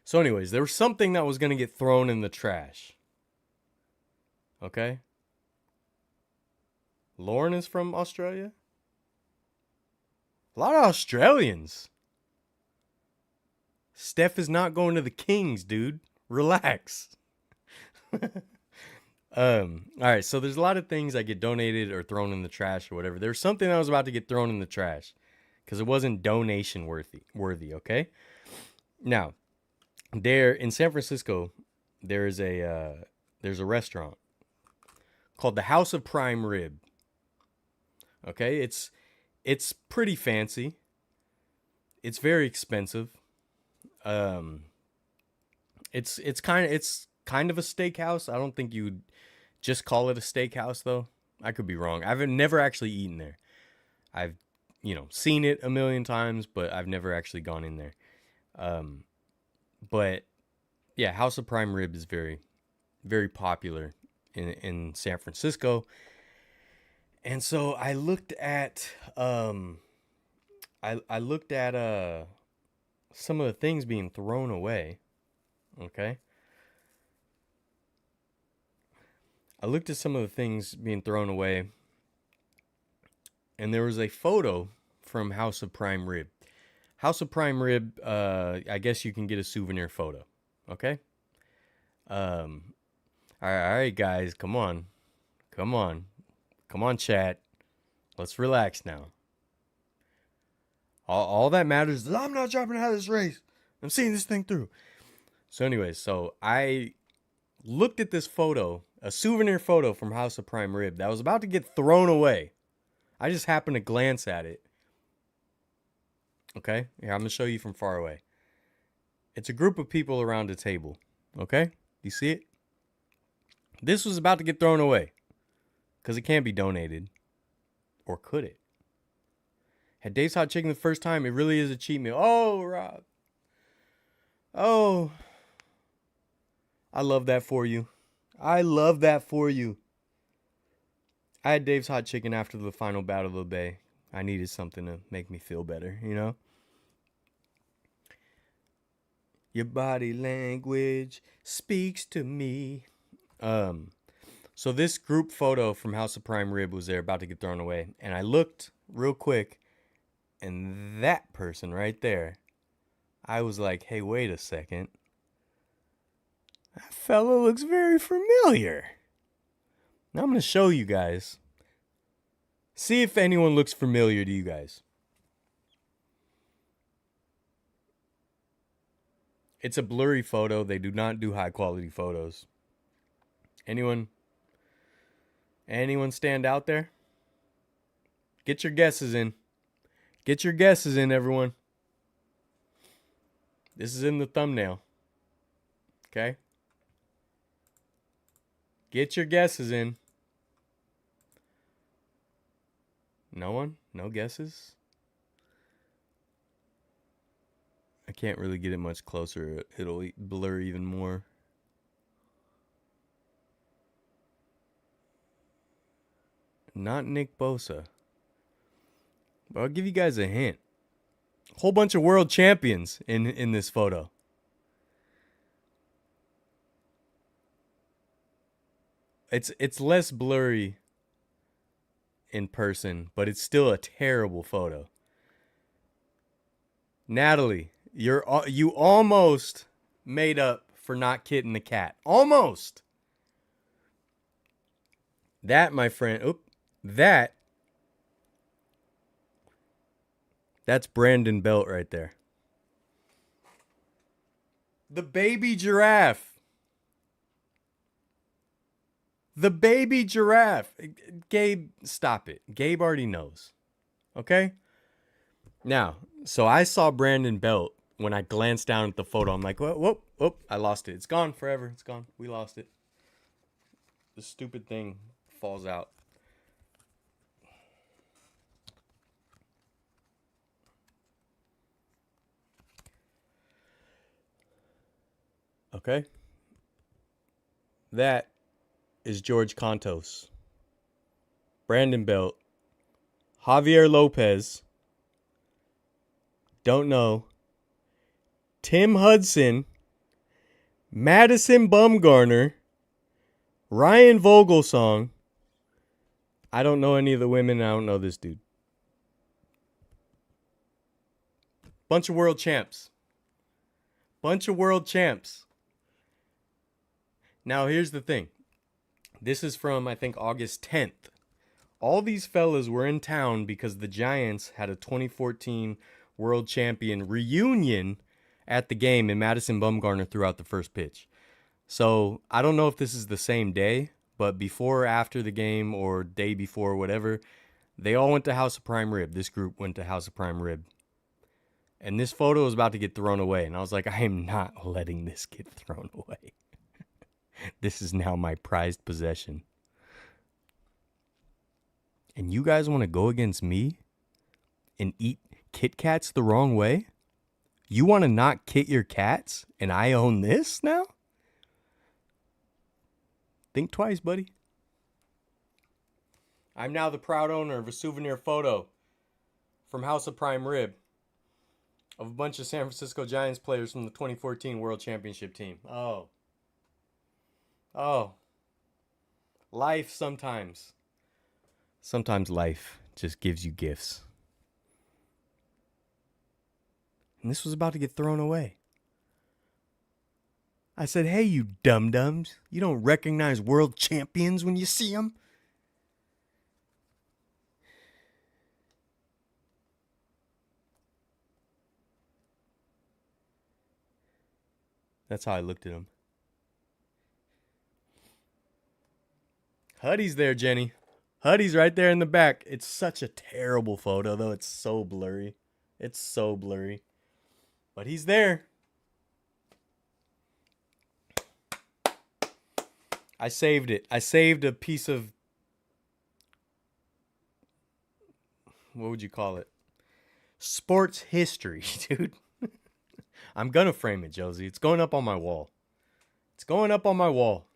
So anyways, there was something that was going to get thrown in the trash. Okay? Lauren is from Australia? A lot of Australians. Steph is not going to the Kings, dude. Relax. All right, so there's a lot of things that get donated or thrown in the trash or whatever. There's something that was about to get thrown in the trash because it wasn't donation worthy, okay? Now, there in San Francisco, there's a restaurant called the House of Prime Rib. Okay, it's pretty fancy. It's very expensive. It's kind of a steakhouse. I don't think you'd just call it a steakhouse though. I could be wrong. I've never actually eaten there. I've seen it a million times, but I've never actually gone in there. But yeah, House of Prime Rib is very, very popular in San Francisco. And so I looked at I looked at some of the things being thrown away. Okay. I looked at some of the things being thrown away, and there was a photo from House of Prime Rib. House of Prime Rib, I guess you can get a souvenir photo. Okay? All right, guys, come on. Come on, chat. Let's relax now. All that matters is I'm not dropping out of this race. I'm seeing this thing through. So anyways, so I looked at this photo, a souvenir photo from House of Prime Rib that was about to get thrown away. I just happened to glance at it. Okay? Here, I'm going to show you from far away. It's a group of people around a table. Okay? You see it? This was about to get thrown away because it can't be donated. Or could it? Had Dave's Hot Chicken the first time, it really is a cheat meal. Oh, Rob. Oh. I love that for you. I love that for you. I had Dave's Hot Chicken after the final Battle of the Bay. I needed something to make me feel better, you know? Your body language speaks to me. So this group photo from House of Prime Rib was there about to get thrown away. And I looked real quick, and that person right there, I was like, hey, wait a second. That fella looks very familiar. Now I'm going to show you guys. See if anyone looks familiar to you guys. It's a blurry photo. They do not do high quality photos. Anyone stand out there? Get your guesses in. Get your guesses in, everyone. This is in the thumbnail. Okay? Get your guesses in. No one? No guesses? I can't really get it much closer. It'll blur even more. Not Nick Bosa. But I'll give you guys a hint. Whole bunch of world champions in this photo. It's less blurry in person, but it's still a terrible photo. Natalie, you almost made up for not kidding the cat. Almost. That, my friend, that's Brandon Belt right there. The baby giraffe. The baby giraffe. Gabe, stop it. Gabe already knows. Okay? Now, so I saw Brandon Belt when I glanced down at the photo. I'm like, whoop, I lost it. It's gone forever. It's gone. We lost it. The stupid thing falls out. Okay? That is George Contos, Brandon Belt, Javier Lopez, don't know, Tim Hudson, Madison Bumgarner, Ryan Vogelsong. I don't know any of the women. I don't know this dude. Bunch of world champs. Bunch of world champs. Now, here's the thing. This is from, I think, August 10th. All these fellas were in town because the Giants had a 2014 world champion reunion at the game, and Madison Bumgarner threw out the first pitch. So, I don't know if this is the same day, but before or after the game or day before, whatever, they all went to House of Prime Rib. This group went to House of Prime Rib. And this photo was about to get thrown away. And I was like, I am not letting this get thrown away. This is now my prized possession. And you guys want to go against me and eat Kit Kats the wrong way? You want to not kit your cats and I own this now? Think twice, buddy. I'm now the proud owner of a souvenir photo from House of Prime Rib of a bunch of San Francisco Giants players from the 2014 World Championship team. Oh. Life sometimes. Sometimes life just gives you gifts. And this was about to get thrown away. I said, hey, you dum-dums. You don't recognize world champions when you see them? That's how I looked at him. Huddy's there, Jenny. Huddy's right there in the back. It's such a terrible photo, though. It's so blurry. It's so blurry. But he's there. I saved it. I saved a piece of... what would you call it? Sports history, dude. I'm going to frame it, Josie. It's going up on my wall. It's going up on my wall.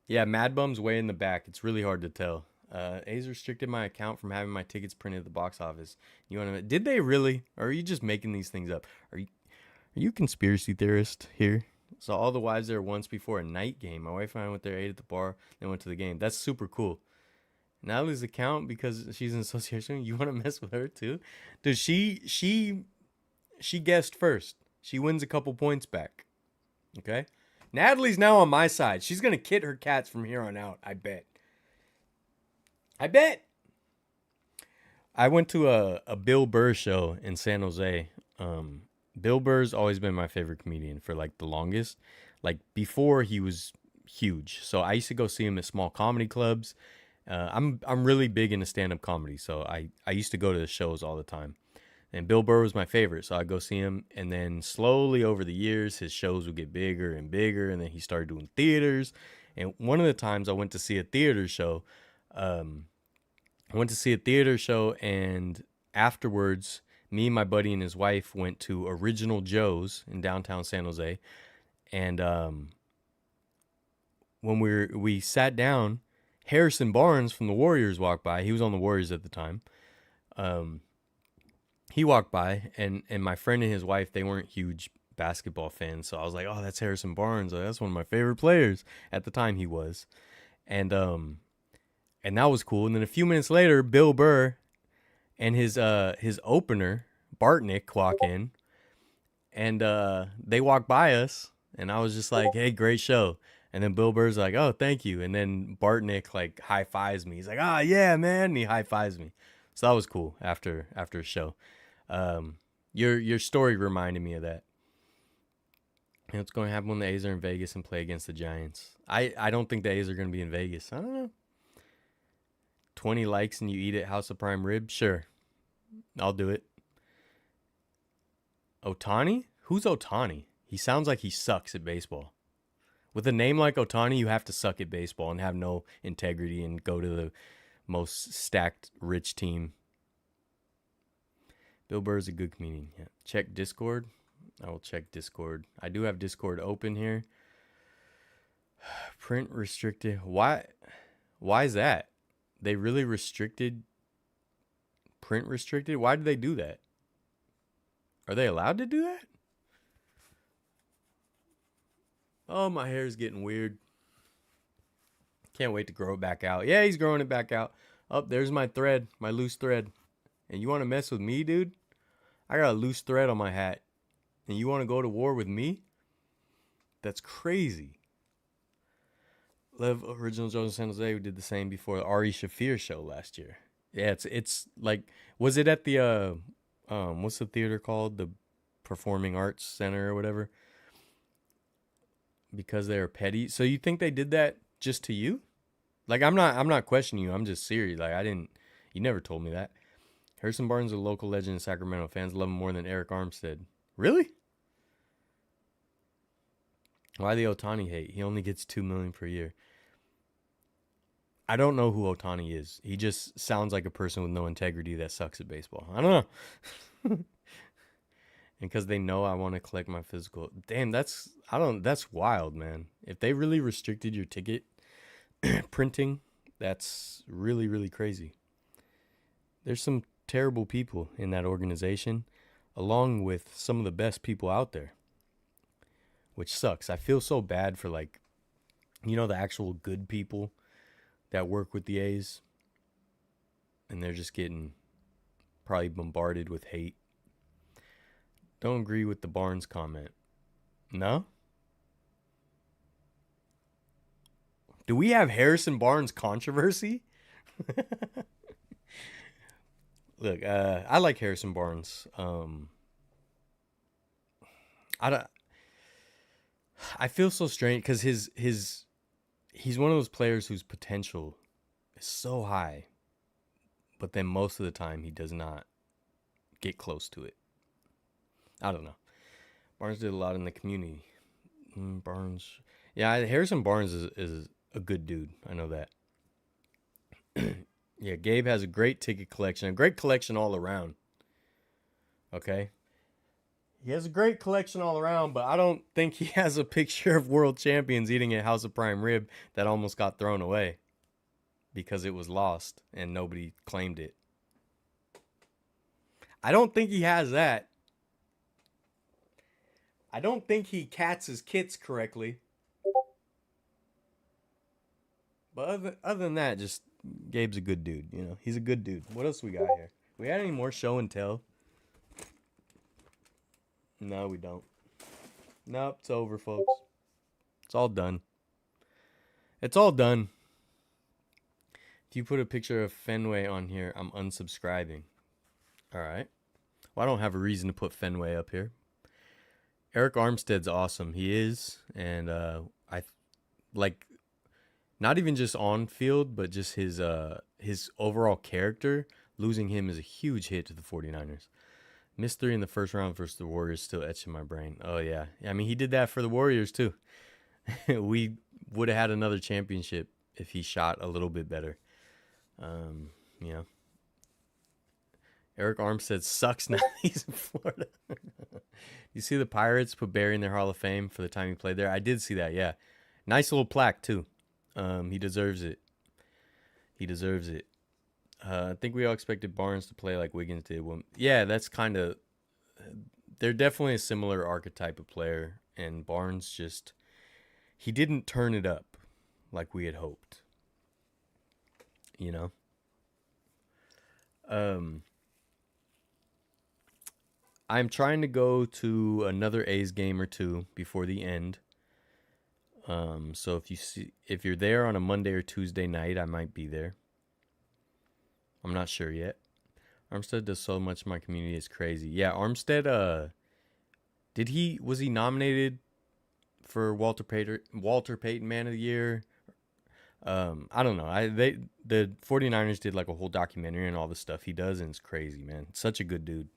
Yeah, Mad Bum's way in the back. It's really hard to tell. A's restricted my account from having my tickets printed at the box office. You want to? Did they really? Or are you just making these things up? Are you a conspiracy theorist here? So all the wives there once before a night game. My wife and I went there, ate at the bar, then went to the game. That's super cool. Natalie's account because she's in association. You want to mess with her too? Dude, she guessed first. She wins a couple points back. Okay? Natalie's now on my side. She's going to kit her cats from here on out, I bet. I went to a Bill Burr show in San Jose. Bill Burr's always been my favorite comedian for like the longest. Like before he was huge. So I used to go see him at small comedy clubs. I'm really big into stand-up comedy. So I used to go to the shows all the time. And Bill Burr was my favorite, so I'd go see him. And then slowly over the years, his shows would get bigger and bigger. And then he started doing theaters. And one of the times I went to see a theater show, and afterwards, me and my buddy and his wife went to Original Joe's in downtown San Jose. And when we sat down, Harrison Barnes from the Warriors walked by. He was on the Warriors at the time. He walked by, and my friend and his wife, they weren't huge basketball fans. So I was like, oh, that's Harrison Barnes. That's one of my favorite players. At the time, he was. And that was cool. And then a few minutes later, Bill Burr and his opener, Bartnick, walk in. And they walk by us, and I was just like, hey, great show. And then Bill Burr's like, oh, thank you. And then Bartnick, like, high-fives me. He's like, ah, yeah, man. And he high-fives me. So that was cool after a show. Your story reminded me of that. And what's going to happen when the A's are in Vegas and play against the Giants? I don't think the A's are going to be in Vegas. I don't know. 20 likes and you eat at House of Prime Rib? Sure. I'll do it. Ohtani? Who's Ohtani? He sounds like he sucks at baseball. With a name like Ohtani, you have to suck at baseball and have no integrity and go to the most stacked, rich team. Bill Burr is a good comedian. Yeah. Check Discord. I will check Discord. I do have Discord open here. Print restricted. Why is that? They really restricted print restricted? Why did they do that? Are they allowed to do that? Oh, my hair's getting weird. Can't wait to grow it back out. Yeah, he's growing it back out. Oh, there's my thread, my loose thread. And you want to mess with me, dude? I got a loose thread on my hat. And you want to go to war with me? That's crazy. Lev Original Jones San Jose, who did the same before the Ari Shafir show last year. Yeah, it's like, was it at the what's the theater called? The Performing Arts Center or whatever? Because they were petty. So you think they did that just to you? Like, I'm not questioning you. I'm just serious. Like, you never told me that. Harrison Barnes is a local legend in Sacramento. Fans love him more than Eric Armstead. Really? Why the Otani hate? He only gets $2 million per year. I don't know who Otani is. He just sounds like a person with no integrity that sucks at baseball. I don't know. And because they know I want to collect my physical. Damn, that's wild, man. If they really restricted your ticket printing, that's really, really crazy. There's some terrible people in that organization, along with some of the best people out there, which sucks. I feel so bad for, like, the actual good people that work with the A's, and they're just getting probably bombarded with hate. Don't agree with the Barnes comment. No? Do we have Harrison Barnes controversy? Look, I like Harrison Barnes. I feel so strange because he's one of those players whose potential is so high, but then most of the time he does not get close to it. I don't know. Barnes did a lot in the community. Barnes, yeah, Harrison Barnes is a good dude. I know that. Yeah, Gabe has a great ticket collection, a great collection all around. Okay. He has a great collection all around, but I don't think he has a picture of world champions eating at House of Prime Rib that almost got thrown away because it was lost and nobody claimed it. I don't think he has that. I don't think he cats his kits correctly. But other than that, just Gabe's a good dude. He's a good dude. What else we got here? We had any more show and tell? No, we don't. Nope, it's over, folks. It's all done. It's all done. If you put a picture of Fenway on here, I'm unsubscribing. All right. Well, I don't have a reason to put Fenway up here. Eric Armstead's awesome. He is. And I like, not even just on field, but just his overall character. Losing him is a huge hit to the 49ers. Missed 3 in the first round versus the Warriors, still etched in my brain. Oh, yeah. I mean, he did that for the Warriors, too. We would have had another championship if he shot a little bit better. Eric Armstead sucks now he's in Florida. You see the Pirates put Barry in their Hall of Fame for the time he played there? I did see that, yeah. Nice little plaque, too. He deserves it. He deserves it. I think we all expected Barnes to play like Wiggins did. Well, yeah, that's kind of... They're definitely a similar archetype of player. And Barnes just... He didn't turn it up like we had hoped. I'm trying to go to another A's game or two before the end. So if you're there on a Monday or Tuesday night, I might be there. I'm not sure yet. Armstead does so much in my community, it's crazy. Yeah, Armstead, was he nominated for Walter Payton Man of the Year? I don't know. The 49ers did like a whole documentary and all the stuff he does, and it's crazy, man. Such a good dude.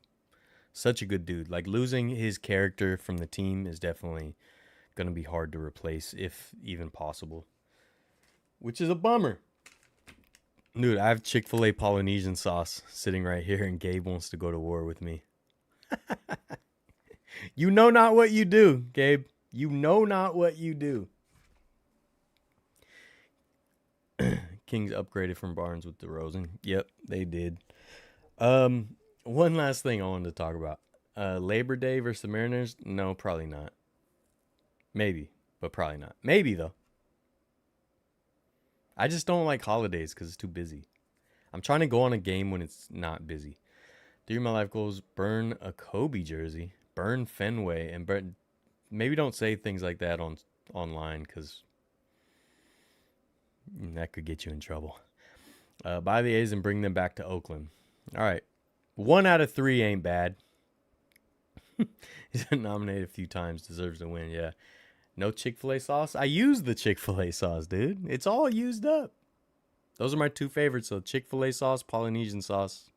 Such a good dude. Like, losing his character from the team is definitely going to be hard to replace, if even possible. Which is a bummer. Dude, I have Chick-fil-A Polynesian sauce sitting right here, and Gabe wants to go to war with me. You know not what you do, Gabe. You know not what you do. Kings upgraded from Barnes with DeRozan. Yep, they did. One last thing I wanted to talk about. Labor Day versus the Mariners? No, probably not. Maybe. but probably not. Maybe, though. I just don't like holidays because it's too busy. I'm trying to go on a game when it's not busy. 3 of my life goals: burn a Kobe jersey, burn Fenway, and burn. Maybe don't say things like that online because that could get you in trouble. Buy the A's and bring them back to Oakland. All right. 1 out of 3 ain't bad. He's been nominated a few times. Deserves to win, yeah. No Chick-fil-A sauce? I use the Chick-fil-A sauce, dude. It's all used up. Those are my 2 favorites. So Chick-fil-A sauce, Polynesian sauce.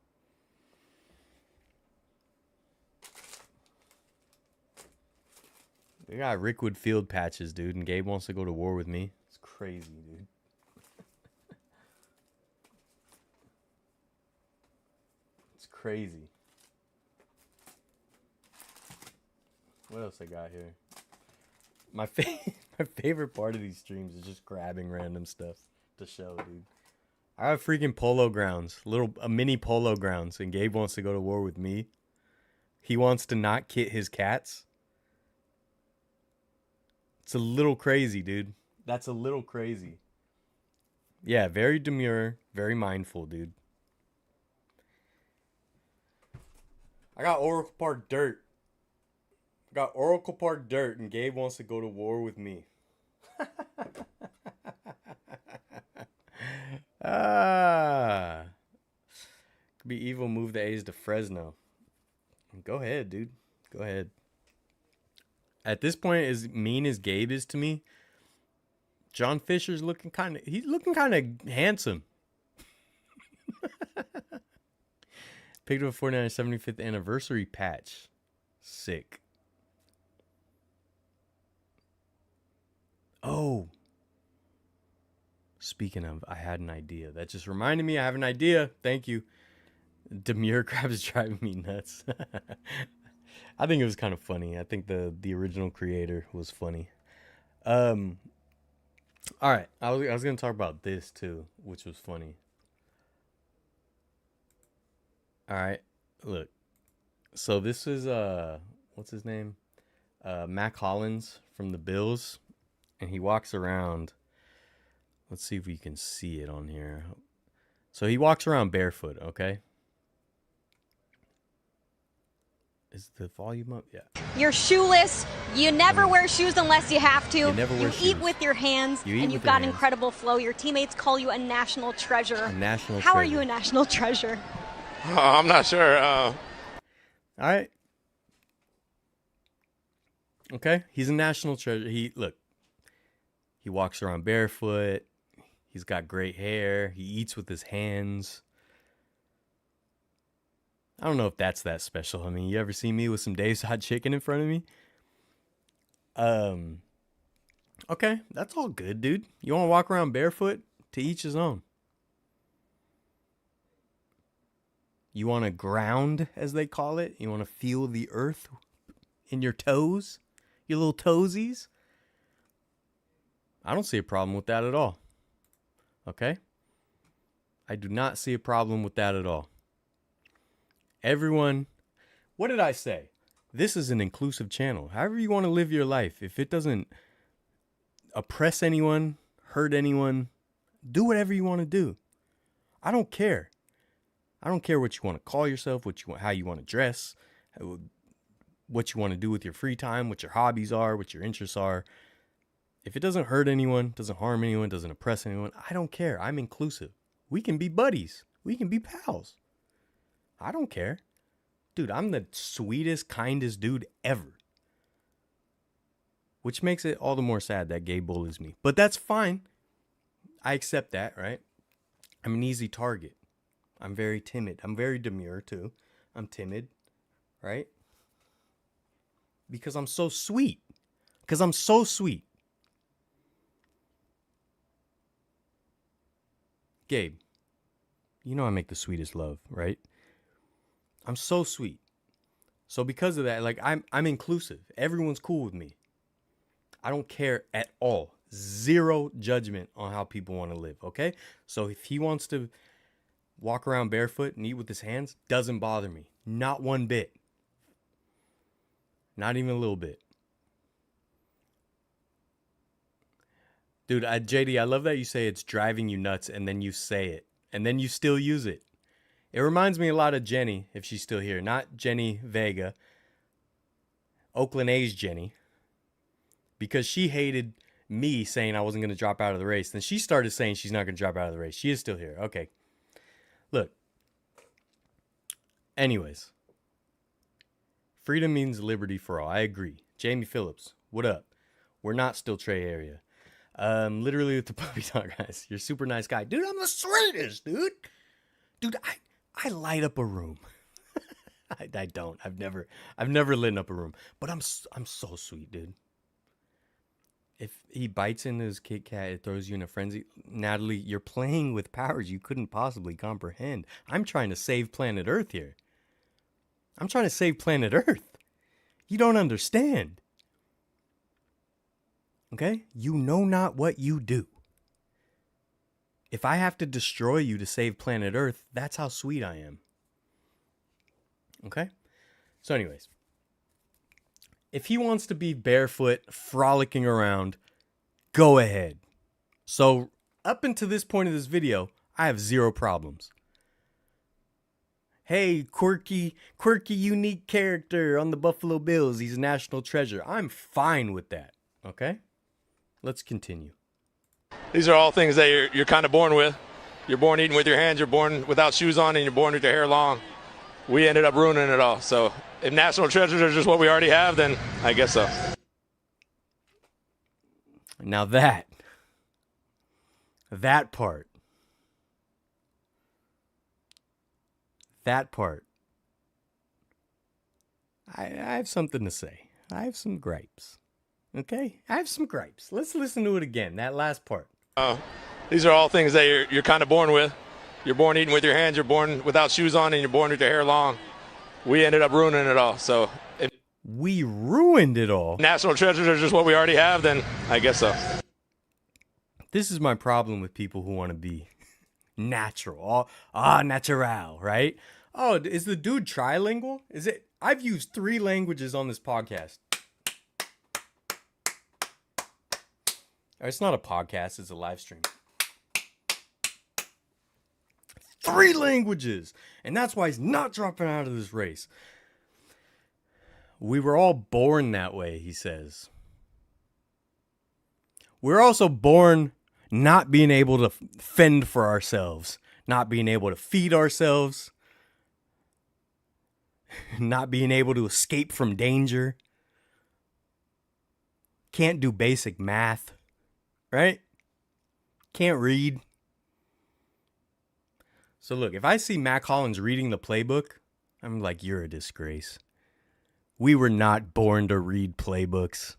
We got Rickwood Field patches, dude. And Gabe wants to go to war with me. It's crazy, dude. It's crazy. What else I got here? My favorite part of these streams is just grabbing random stuff to show, dude. I have freaking polo grounds, a mini polo grounds, and Gabe wants to go to war with me. He wants to not kit his cats. It's a little crazy, dude. That's a little crazy. Yeah, very demure, very mindful, dude. I got Oracle Park dirt. Got Oracle Park dirt, and Gabe wants to go to war with me. Could be evil. Move the A's to Fresno. Go ahead, dude. Go ahead. At this point, as mean as Gabe is to me, John Fisher's looking kind of handsome. Picked up a 49ers 75th anniversary patch. Sick. Oh. Speaking of, I had an idea. That just reminded me I have an idea. Thank you. Demure Crab is driving me nuts. I think it was kind of funny. I think the original creator was funny. All right. I was going to talk about this too, which was funny. All right. Look. So this is what's his name? Mac Hollins from the Bills, and he walks around. Let's see if we can see it on here. So he walks around barefoot, okay? Is the volume up? Yeah. You're shoeless. You never wear shoes unless you have to. You never wear shoes. Eat with your hands, and you've got incredible flow. Your teammates call you a national treasure. A national treasure. How are treasure. you a national treasure? I'm not sure. All right. Okay, he's a national treasure. He walks around barefoot. He's got great hair. He eats with his hands. I don't know if that's that special. I mean, you ever see me with some Dave's Hot Chicken in front of me? Okay, that's all good, dude. You want to walk around barefoot? To each his own. You want to ground, as they call it? You want to feel the earth in your toes? Your little toesies? I don't see a problem with that at all. Okay? I do not see a problem with that at all. Everyone, what did I say? This is an inclusive channel. However you want to live your life, if it doesn't oppress anyone, hurt anyone, do whatever you want to do. I don't care. I don't care what you want to call yourself, how you want to dress, what you want to do with your free time, what your hobbies are, what your interests are. If it doesn't hurt anyone, doesn't harm anyone, doesn't oppress anyone, I don't care. I'm inclusive. We can be buddies. We can be pals. I don't care. Dude, I'm the sweetest, kindest dude ever. Which makes it all the more sad that Gabe bullies me. But that's fine. I accept that, right? I'm an easy target. I'm very timid. I'm very demure, too. I'm timid, right? Because I'm so sweet. Because I'm so sweet. Gabe, you know I make the sweetest love, right? I'm so sweet. So because of that, like I'm inclusive. Everyone's cool with me. I don't care at all. Zero judgment on how people want to live, okay? So if he wants to walk around barefoot and eat with his hands, doesn't bother me. Not one bit. Not even a little bit. Dude, JD, I love that you say it's driving you nuts and then you say it. And then you still use it. It reminds me a lot of Jenny, if she's still here. Not Jenny Vega. Oakland A's Jenny. Because she hated me saying I wasn't going to drop out of the race. Then she started saying she's not going to drop out of the race. She is still here. Okay. Look. Anyways. Freedom means liberty for all. I agree. Jamie Phillips, what up? We're not still Trey area. Literally with the puppy dog, guys. You're a super nice guy. Dude, I'm the sweetest, dude. Dude, I light up a room. I don't. I've never lit up a room. But I'm so sweet, dude. If he bites into his Kit Kat, it throws you in a frenzy. Natalie, you're playing with powers you couldn't possibly comprehend. I'm trying to save planet Earth here. I'm trying to save planet Earth. You don't understand. Okay? You know not what you do. If I have to destroy you to save planet Earth, that's how sweet I am. Okay? So anyways. If he wants to be barefoot, frolicking around, go ahead. So, up until this point of this video, I have zero problems. Hey, quirky, unique character on the Buffalo Bills. He's a national treasure. I'm fine with that. Okay? Let's continue. These are all things that you're kind of born with. You're born eating with your hands. You're born without shoes on, and you're born with your hair long. We ended up ruining it all. So if national treasures are just what we already have, then I guess so. Now that part, I have something to say. I have some gripes. Okay? I have some gripes. Let's listen to it again, that last part. These are all things that you're kind of born with. You're born eating with your hands. You're born without shoes on, and you're born with your hair long. We ended up ruining it all. So if we ruined it all. National treasures are just what we already have, then I guess so. This is my problem with people who want to be natural. Natural, right? Oh, is the dude trilingual? Is it? I've used 3 languages on this podcast. It's not a podcast, it's a live stream. 3 languages! And that's why he's not dropping out of this race. We were all born that way, he says. We're also born not being able to fend for ourselves, not being able to feed ourselves, not being able to escape from danger. Can't do basic math, right? Can't read. So look, if I see Matt Collins reading the playbook, I'm like, you're a disgrace. We were not born to read playbooks.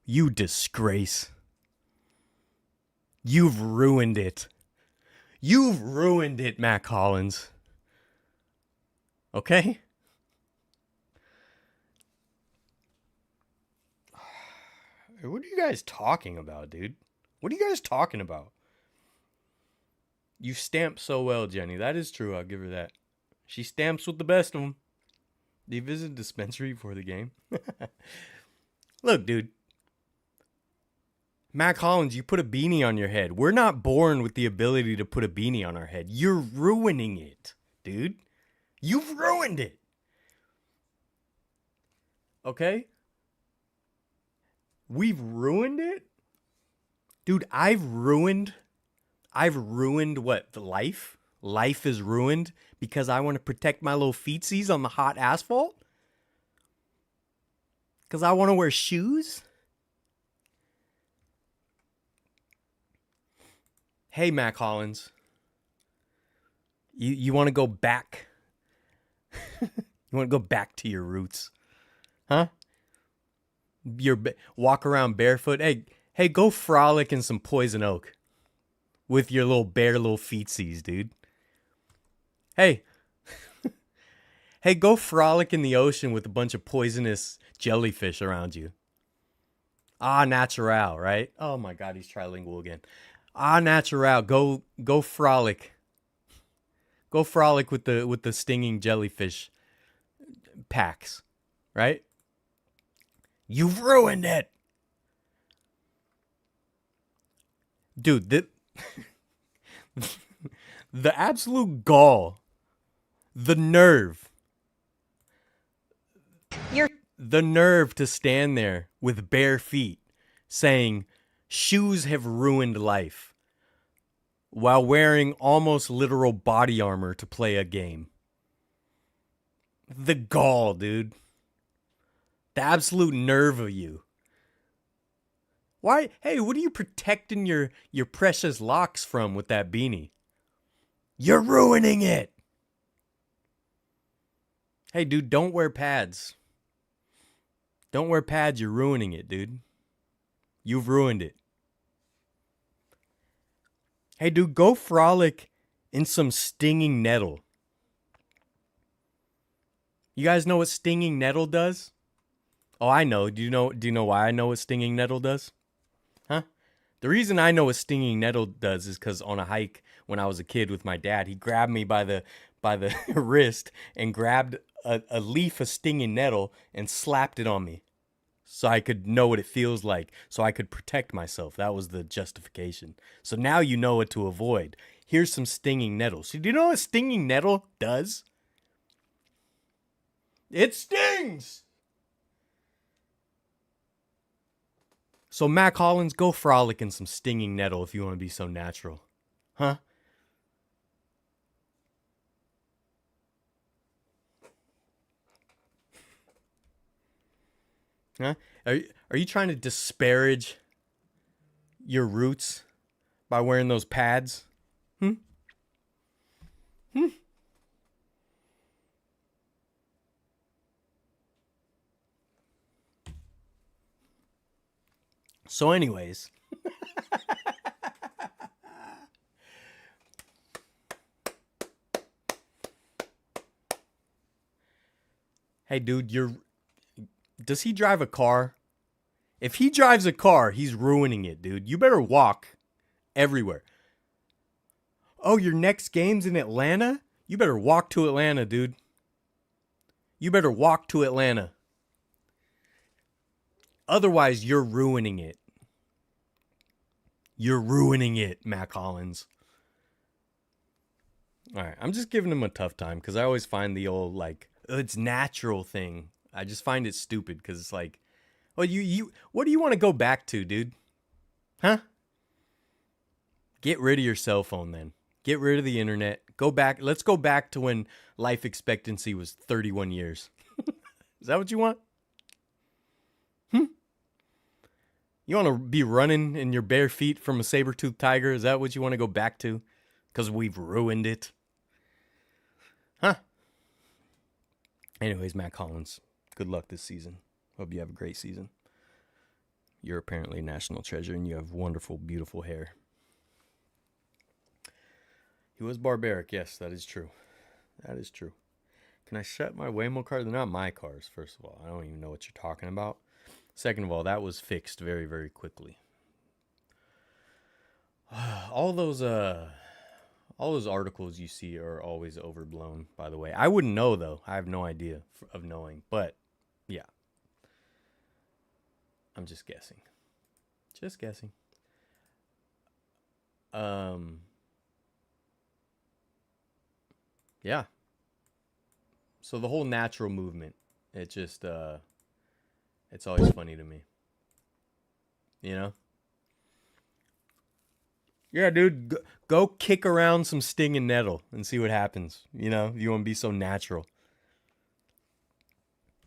You disgrace. You've ruined it. You've ruined it, Matt Collins. Okay? What are you guys talking about, dude? What are you guys talking about? You stamp so well, Jenny. That is true. I'll give her that. She stamps with the best of them. Do you visit a dispensary before the game? Look, dude. Matt Collins, you put a beanie on your head. We're not born with the ability to put a beanie on our head. You're ruining it, dude. You've ruined it. Okay? We've ruined it? Dude, I've ruined what? The life? Life is ruined because I want to protect my little feetsies on the hot asphalt? Because I want to wear shoes? Hey, Matt Collins. You want to go back? You want to go back to your roots? Huh? Walk around barefoot? Hey, go frolic in some poison oak. With your little bare little feetsies, dude. Hey. Hey, go frolic in the ocean with a bunch of poisonous jellyfish around you. Natural, right? Oh my God, he's trilingual again. Natural. Go frolic. Go frolic with the stinging jellyfish packs, right? You've ruined it. Dude, the absolute gall, the nerve, the nerve to stand there with bare feet saying shoes have ruined life while wearing almost literal body armor to play a game. The gall, dude. The absolute nerve of you. Why? Hey, what are you protecting your precious locks from with that beanie? You're ruining it. Hey, dude, don't wear pads. Don't wear pads. You're ruining it, dude. You've ruined it. Hey, dude, go frolic in some stinging nettle. You guys know what stinging nettle does? Oh, I know. Do you know why I know what stinging nettle does? Huh? The reason I know what stinging nettle does is because on a hike when I was a kid with my dad, he grabbed me by the wrist and grabbed a leaf of stinging nettle and slapped it on me so I could know what it feels like, so I could protect myself. That was the justification. So now you know what to avoid. Here's some stinging nettle. So do you know what stinging nettle does? It stings! So Mac Hollins, go frolic in some stinging nettle if you want to be so natural. Huh? Huh? Are you trying to disparage your roots by wearing those pads? So anyways, hey dude, does he drive a car? If he drives a car, he's ruining it, dude. You better walk everywhere. Oh, your next game's in Atlanta? You better walk to Atlanta, dude. You better walk to Atlanta. Otherwise, you're ruining it. You're ruining it, Mac Hollins. All right, I'm just giving him a tough time because I always find the old, like, it's natural thing. I just find it stupid because it's like, well, what do you want to go back to, dude? Huh? Get rid of your cell phone then. Get rid of the internet. Go back. Let's go back to when life expectancy was 31 years. Is that what you want? You want to be running in your bare feet from a saber-toothed tiger? Is that what you want to go back to? Because we've ruined it. Huh? Anyways, Matt Collins, good luck this season. Hope you have a great season. You're apparently a national treasure and you have wonderful, beautiful hair. He was barbaric. Yes, that is true. That is true. Can I shut my Waymo cars? They're not my cars, first of all. I don't even know what you're talking about. Second of all, that was fixed very, very quickly. All those articles you see are always overblown, by the way. I wouldn't know, though. I have no idea of knowing. But, yeah. I'm just guessing. Just guessing. Yeah. So the whole natural movement, it just, it's always funny to me. You know? Yeah, dude, go kick around some stinging nettle and see what happens. You know, you want to be so natural.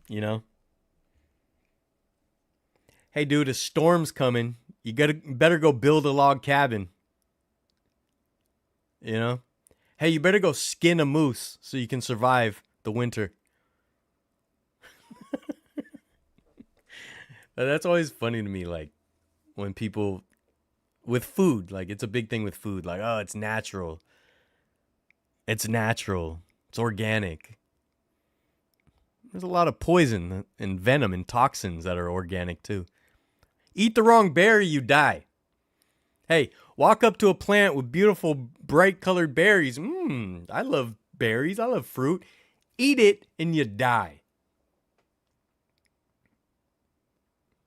You know? Hey, dude, a storm's coming. You better go build a log cabin. You know? Hey, you better go skin a moose so you can survive the winter. That's always funny to me, like, when people, with food, like, it's a big thing with food. Like, oh, it's natural. It's natural. It's organic. There's a lot of poison and venom and toxins that are organic, too. Eat the wrong berry, you die. Hey, walk up to a plant with beautiful, bright-colored berries. I love berries. I love fruit. Eat it, and you die.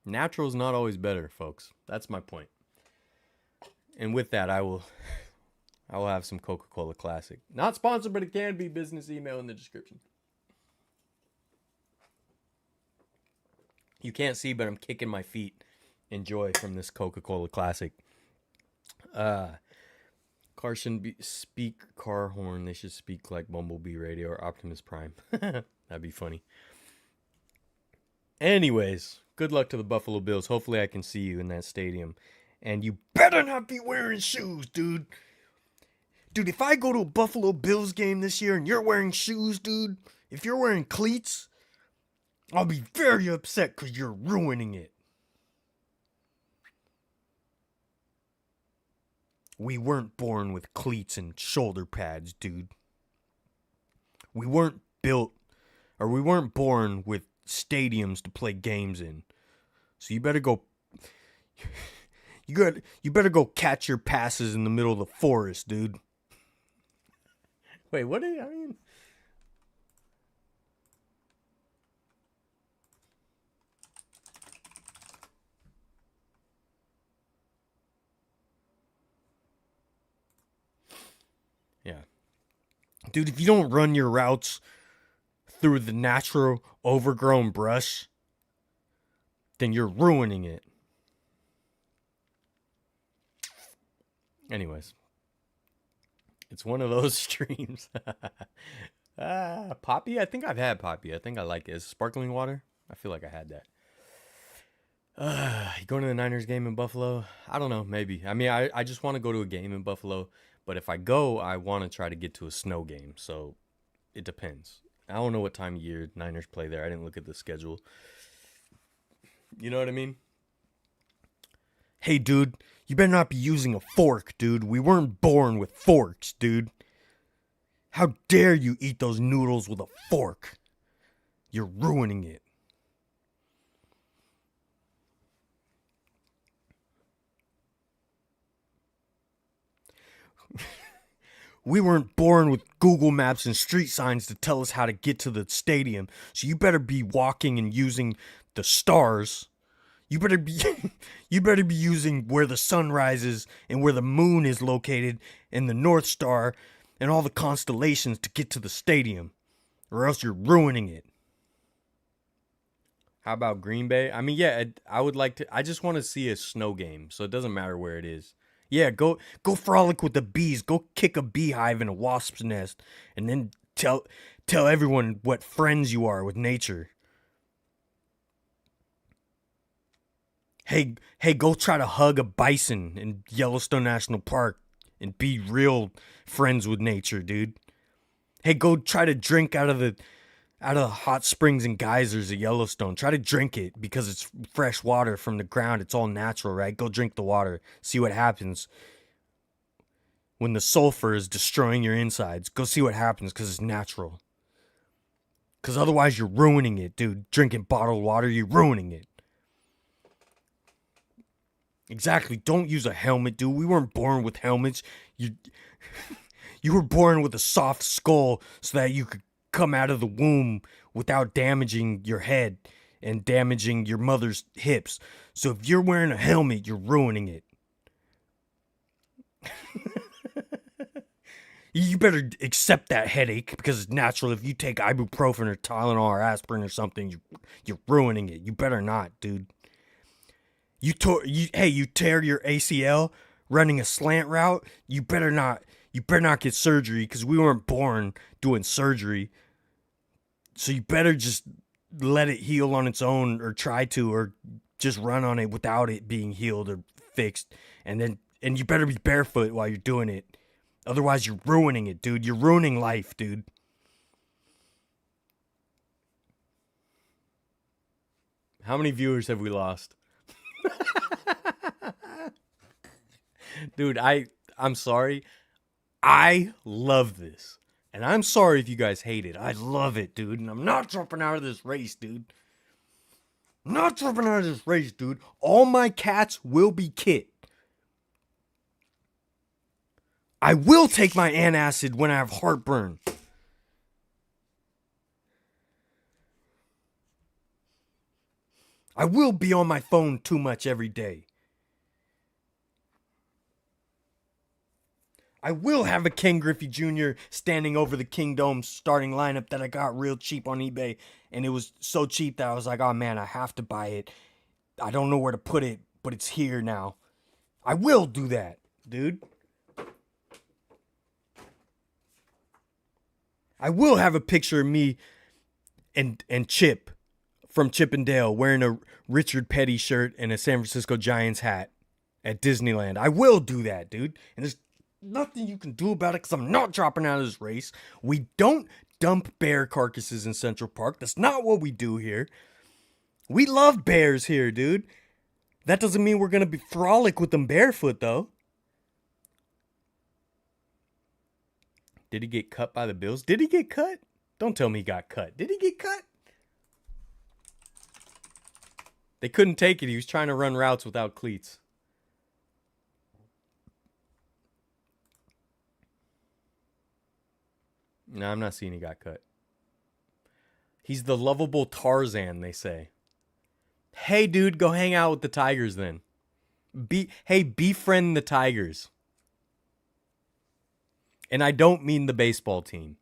Natural is not always better, folks. That's my point. And with that, I will have some Coca-Cola Classic. Not sponsored, but it can be. Business email in the description. You can't see, but I'm kicking my feet in joy from this Coca-Cola Classic. Car shouldn't speak car horn. They should speak like Bumblebee Radio or Optimus Prime. That'd be funny. Anyways, good luck to the Buffalo Bills. Hopefully I can see you in that stadium. And you better not be wearing shoes, dude. Dude, if I go to a Buffalo Bills game this year and you're wearing shoes, dude, if you're wearing cleats, I'll be very upset because you're ruining it. We weren't born with cleats and shoulder pads, dude. We weren't born with stadiums to play games in. So you better go you better go catch your passes in the middle of the forest, dude. Wait, what do I mean? Yeah. Dude, if you don't run your routes through the natural overgrown brush, then you're ruining it. Anyways. It's one of those streams. Poppy? I think I've had Poppy. I think I like it. Is it sparkling water? I feel like I had that. You going to the Niners game in Buffalo? I don't know. Maybe. I mean, I just want to go to a game in Buffalo. But if I go, I want to try to get to a snow game. So it depends. I don't know what time of year Niners play there. I didn't look at the schedule. You know what I mean? Hey, dude, you better not be using a fork, dude. We weren't born with forks, dude. How dare you eat those noodles with a fork? You're ruining it. We weren't born with Google Maps and street signs to tell us how to get to the stadium. So you better be walking and using the stars. You better be using where the sun rises and where the moon is located and the North Star and all the constellations to get to the stadium. Or else you're ruining it. How about Green Bay? I mean, yeah, I would like to. I just want to see a snow game, so it doesn't matter where it is. Yeah, go frolic with the bees. Go kick a beehive in a wasp's nest, and then tell everyone what friends you are with nature. Hey, go try to hug a bison in Yellowstone National Park and be real friends with nature, dude. Hey, go try to drink out of the hot springs and geysers at Yellowstone. Try to drink it because it's fresh water from the ground. It's all natural, right? Go drink the water. See what happens when the sulfur is destroying your insides. Go see what happens because it's natural. Because otherwise you're ruining it, dude. Drinking bottled water, you're ruining it. Exactly. Don't use a helmet, dude. We weren't born with helmets. You were born with a soft skull so that you could come out of the womb without damaging your head and damaging your mother's hips. So if you're wearing a helmet, you're ruining it. You better accept that headache because it's natural. If you take ibuprofen or Tylenol or aspirin or something, you're ruining it. You better not, dude. You tear your ACL running a slant route. You better not get surgery because we weren't born doing surgery. So you better just let it heal on its own or try to, or just run on it without it being healed or fixed. And you better be barefoot while you're doing it. Otherwise you're ruining it, dude. You're ruining life, dude. How many viewers have we lost? Dude, I'm sorry. I love this. And I'm sorry if you guys hate it. I love it, dude. And I'm not dropping out of this race, dude. I'm not dropping out of this race, dude. All my cats will be kit. I will take my antacid when I have heartburn. I will be on my phone too much every day. I will have a Ken Griffey Jr. standing over the Kingdom starting lineup that I got real cheap on eBay. And it was so cheap that I was like, oh man, I have to buy it. I don't know where to put it, but it's here now. I will do that, dude. I will have a picture of me and Chip from Chip and Dale wearing a Richard Petty shirt and a San Francisco Giants hat at Disneyland. I will do that, dude. And there's nothing you can do about it because I'm not dropping out of this race. We don't dump bear carcasses in Central Park. That's not what we do here. We love bears here, dude. That doesn't mean we're going to be frolic with them barefoot, though. Did he get cut by the Bills? Did he get cut? Don't tell me he got cut. Did he get cut? They couldn't take it. He was trying to run routes without cleats. No, I'm not seeing he got cut. He's the lovable Tarzan, they say. Hey, dude, go hang out with the Tigers then. Befriend the Tigers. And I don't mean the baseball team.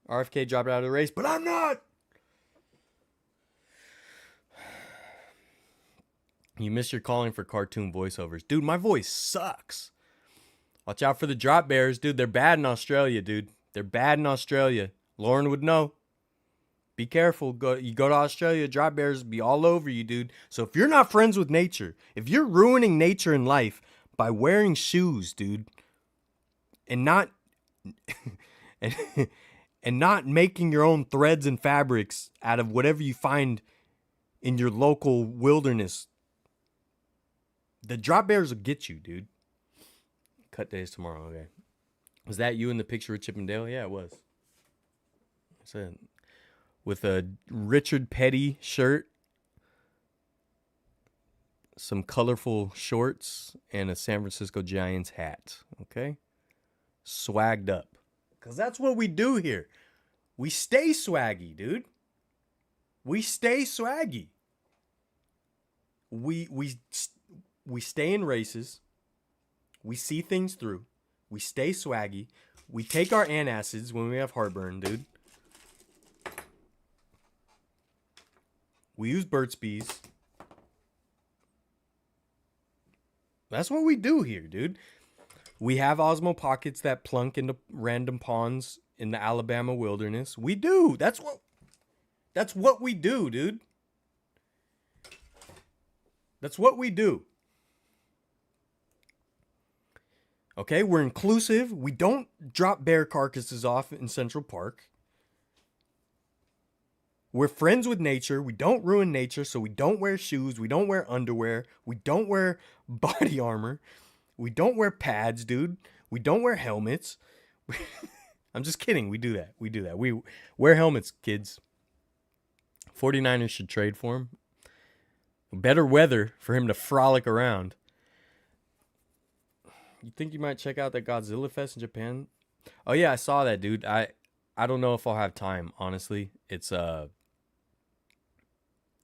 RFK dropped out of the race, but I'm not. You missed your calling for cartoon voiceovers. Dude, my voice sucks. Watch out for the drop bears, dude. They're bad in Australia, dude. They're bad in Australia. Lauren would know. Be careful. You go to Australia, drop bears be all over you, dude. So if you're not friends with nature, if you're ruining nature and life by wearing shoes, dude, and not and not making your own threads and fabrics out of whatever you find in your local wilderness, the drop bears will get you, dude. Cut days tomorrow, okay. Was that you in the picture of Chip and Dale? Yeah, it was. That's it. With a Richard Petty shirt, some colorful shorts, and a San Francisco Giants hat, okay? Swagged up. Because that's what we do here. We stay swaggy, dude. We stay swaggy. We stay in races. We see things through. We stay swaggy. We take our antacids when we have heartburn, dude. We use Burt's Bees. That's what we do here, dude. We have Osmo Pockets that plunk into random ponds in the Alabama wilderness. We do. That's what we do, dude. That's what we do. Okay, we're inclusive. We don't drop bear carcasses off in Central Park. We're friends with nature. We don't ruin nature, so we don't wear shoes. We don't wear underwear. We don't wear body armor. We don't wear pads, dude. We don't wear helmets. I'm just kidding. We do that. We do that. We wear helmets, kids. 49ers should trade for him. Better weather for him to frolic around. You think you might check out that Godzilla Fest in Japan? Oh yeah, I saw that, dude. I don't know if I'll have time, honestly. It's the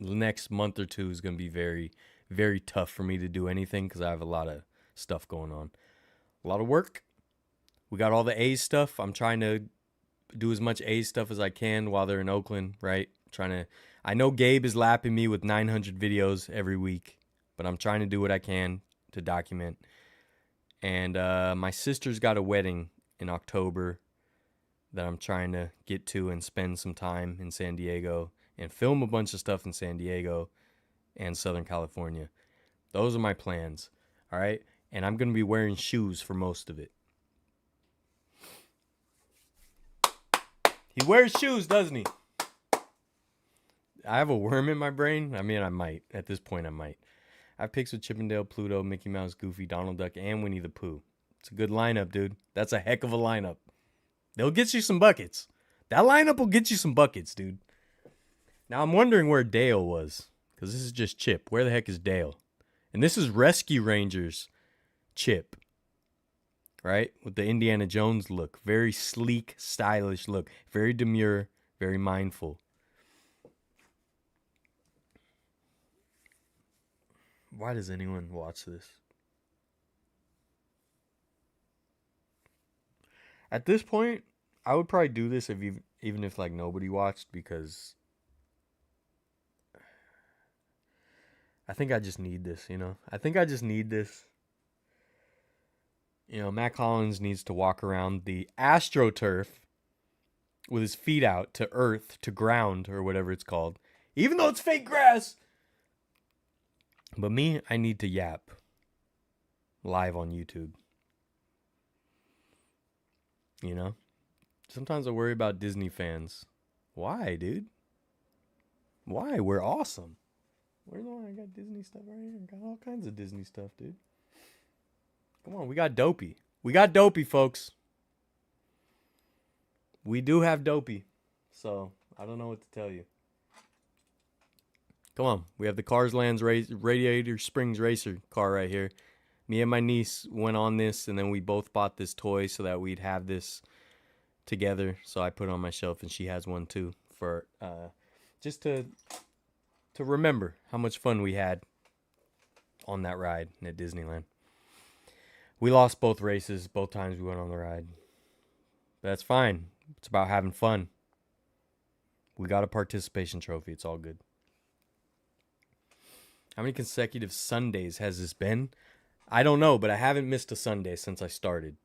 next month or two is going to be very, very tough for me to do anything because I have a lot of stuff going on. A lot of work. We got all the A's stuff. I'm trying to do as much A's stuff as I can while they're in Oakland, right? I know Gabe is lapping me with 900 videos every week, but I'm trying to do what I can to document. And my sister's got a wedding in October that I'm trying to get to and spend some time in San Diego and film a bunch of stuff in San Diego and Southern California. Those are my plans, all right? And I'm going to be wearing shoes for most of it. He wears shoes, doesn't he? I have a worm in my brain. I mean, I might. At this point, I might. I have pics with Chip and Dale, Pluto, Mickey Mouse, Goofy, Donald Duck, and Winnie the Pooh. It's a good lineup, dude. That's a heck of a lineup. They'll get you some buckets. That lineup will get you some buckets, dude. Now, I'm wondering where Dale was, because this is just Chip. Where the heck is Dale? And this is Rescue Rangers Chip, right? With the Indiana Jones look. Very sleek, stylish look. Very demure, very mindful. Why does anyone watch this? At this point, I would probably do this even if like nobody watched, because I think I just need this, you know? I think I just need this. You know, Matt Collins needs to walk around the AstroTurf with his feet out to earth, to ground, or whatever it's called. Even though it's fake grass. But me, I need to yap live on YouTube. You know? Sometimes I worry about Disney fans. Why, dude? Why? We're awesome. Where's the one? I got Disney stuff right here. I got all kinds of Disney stuff, dude. Come on, we got Dopey. We got Dopey, folks. We do have Dopey. So, I don't know what to tell you. Come on. We have the Cars Lands Radiator Springs Racer car right here. Me and my niece went on this, and then we both bought this toy so that we'd have this together. So I put it on my shelf, and she has one too, for just to remember how much fun we had on that ride at Disneyland. We lost both races, both times we went on the ride. But that's fine. It's about having fun. We got a participation trophy. It's all good. How many consecutive Sundays has this been? I don't know, but I haven't missed a Sunday since I started.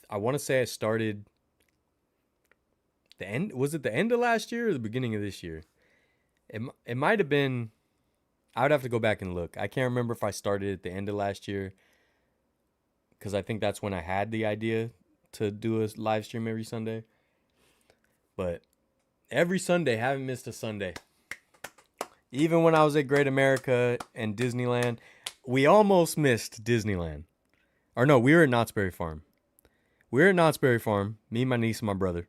I want to say I started the end. Was it the end of last year or the beginning of this year? It might have been. I would have to go back and look. I can't remember if I started at the end of last year, because I think that's when I had the idea to do a live stream every Sunday. But every Sunday, haven't missed a Sunday. Even when I was at Great America and Disneyland, we almost missed Disneyland. Or no, we were at Knott's Berry Farm. We were at Knott's Berry Farm, me, my niece, and my brother.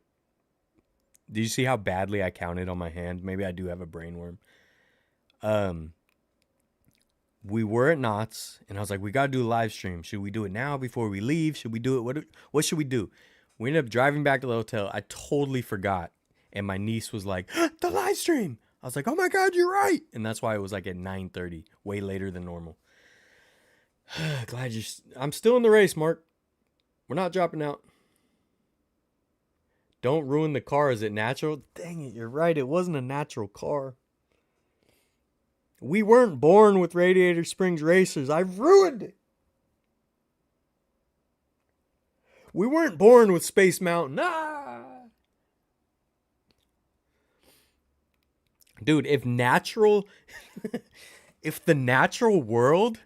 Did you see how badly I counted on my hand? Maybe I do have a brain worm. We were at Knott's, and I was like, we got to do a live stream. Should we do it now before we leave? Should we do it? What should we do? We ended up driving back to the hotel. I totally forgot. And my niece was like, the live stream. I was like, oh my God, you're right. And that's why it was like at 9:30, way later than normal. I'm still in the race, Mark. We're not dropping out. Don't ruin the car. Is it natural? Dang it, you're right. It wasn't a natural car. We weren't born with Radiator Springs Racers. I've ruined it. We weren't born with Space Mountain. Dude, if the natural world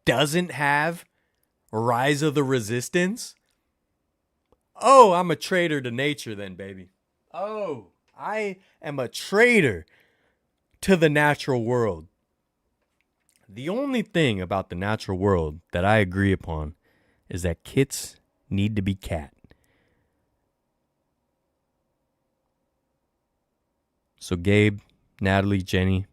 doesn't have Rise of the Resistance, oh, I'm a traitor to nature then, baby. Oh, I am a traitor to the natural world. The only thing about the natural world that I agree upon is that kits need to be cat. So Gabe, Natalie, Jenny,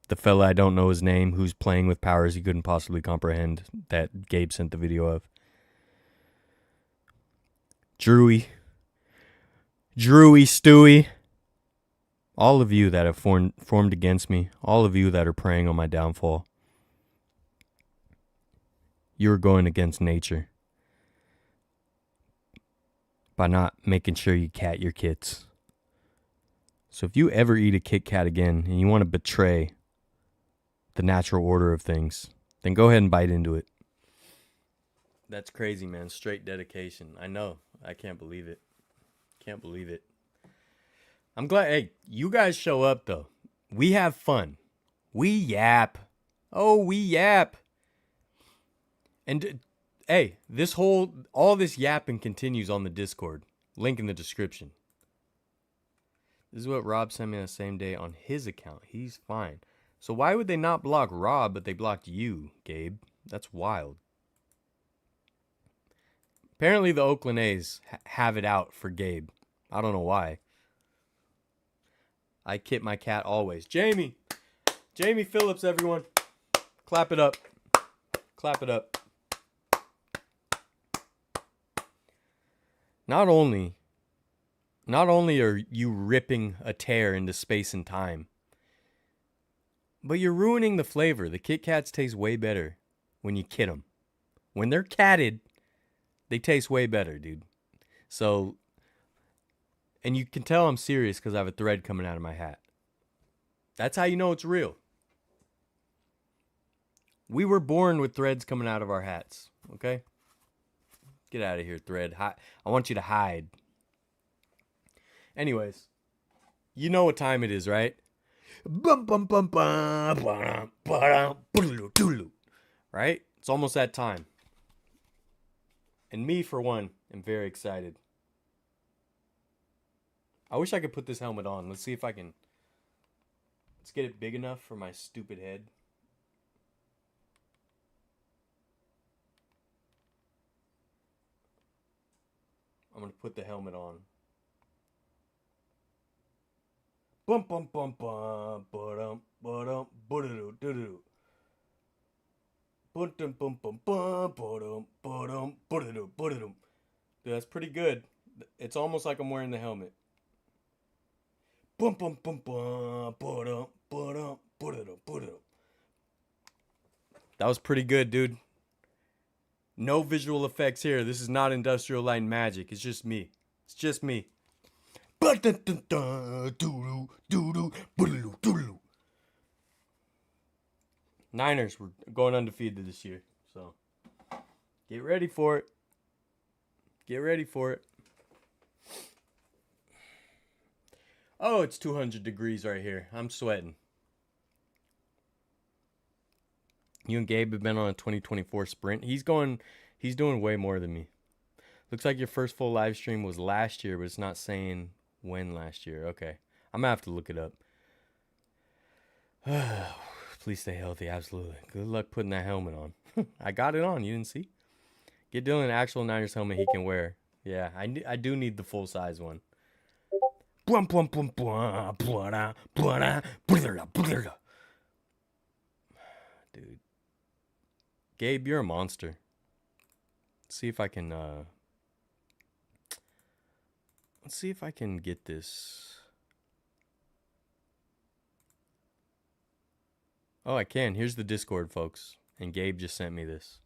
the fella I don't know his name, who's playing with powers he couldn't possibly comprehend, that Gabe sent the video of. Drewy, Stewie, all of you that have formed against me, all of you that are preying on my downfall, you're going against nature by not making sure you cat your kits. So if you ever eat a Kit Kat again and you want to betray the natural order of things, then go ahead and bite into it. That's crazy, man. Straight dedication. I know. I can't believe it. Can't believe it. I'm glad. Hey, you guys show up, though. We have fun. We yap. Oh, we yap. And, hey, all this yapping continues on the Discord. Link in the description. This is what Rob sent me the same day on his account. He's fine. So why would they not block Rob, but they blocked you, Gabe? That's wild. Apparently the Oakland A's have it out for Gabe. I don't know why. I kit my cat always. Jamie Phillips, everyone. Clap it up. Clap it up. Not only are you ripping a tear into space and time, but you're ruining the flavor. The Kit Kats taste way better when you kit them. When they're catted, they taste way better, dude. So, and you can tell I'm serious because I have a thread coming out of my hat. That's how you know it's real. We were born with threads coming out of our hats, okay? Get out of here, thread. I want you to hide. Anyways, you know what time it is, right? Right? It's almost that time. And me, for one, am very excited. I wish I could put this helmet on. Let's see if I can. Let's get it big enough for my stupid head. I'm going to put the helmet on. Bum bum bum bum ba-dum ba-dum ba-da-doo doo-doo. Bum bum bum bum ba-dum ba-dum ba-da-doo ba-da-doo. Dude, that's pretty good. It's almost like I'm wearing the helmet. Bum bum bum bum ba-dum ba-dum ba-da-doo ba-da-doo. That was pretty good, dude. No visual effects here. This is not Industrial Light and Magic. It's just me. It's just me. Niners were going undefeated this year. So get ready for it. Get ready for it. Oh, it's 200 degrees right here. I'm sweating. You and Gabe have been on a 2024 sprint. He's doing way more than me. Looks like your first full live stream was last year, but it's not saying when last year. Okay. I'm going to have to look it up. Please stay healthy. Absolutely. Good luck putting that helmet on. I got it on. You didn't see? Get Dylan an actual Niners helmet he can wear. Yeah, I do need the full-size one. Dude. Gabe, you're a monster. Let's see if I can get this. Oh, I can. Here's the Discord, folks. And Gabe just sent me this.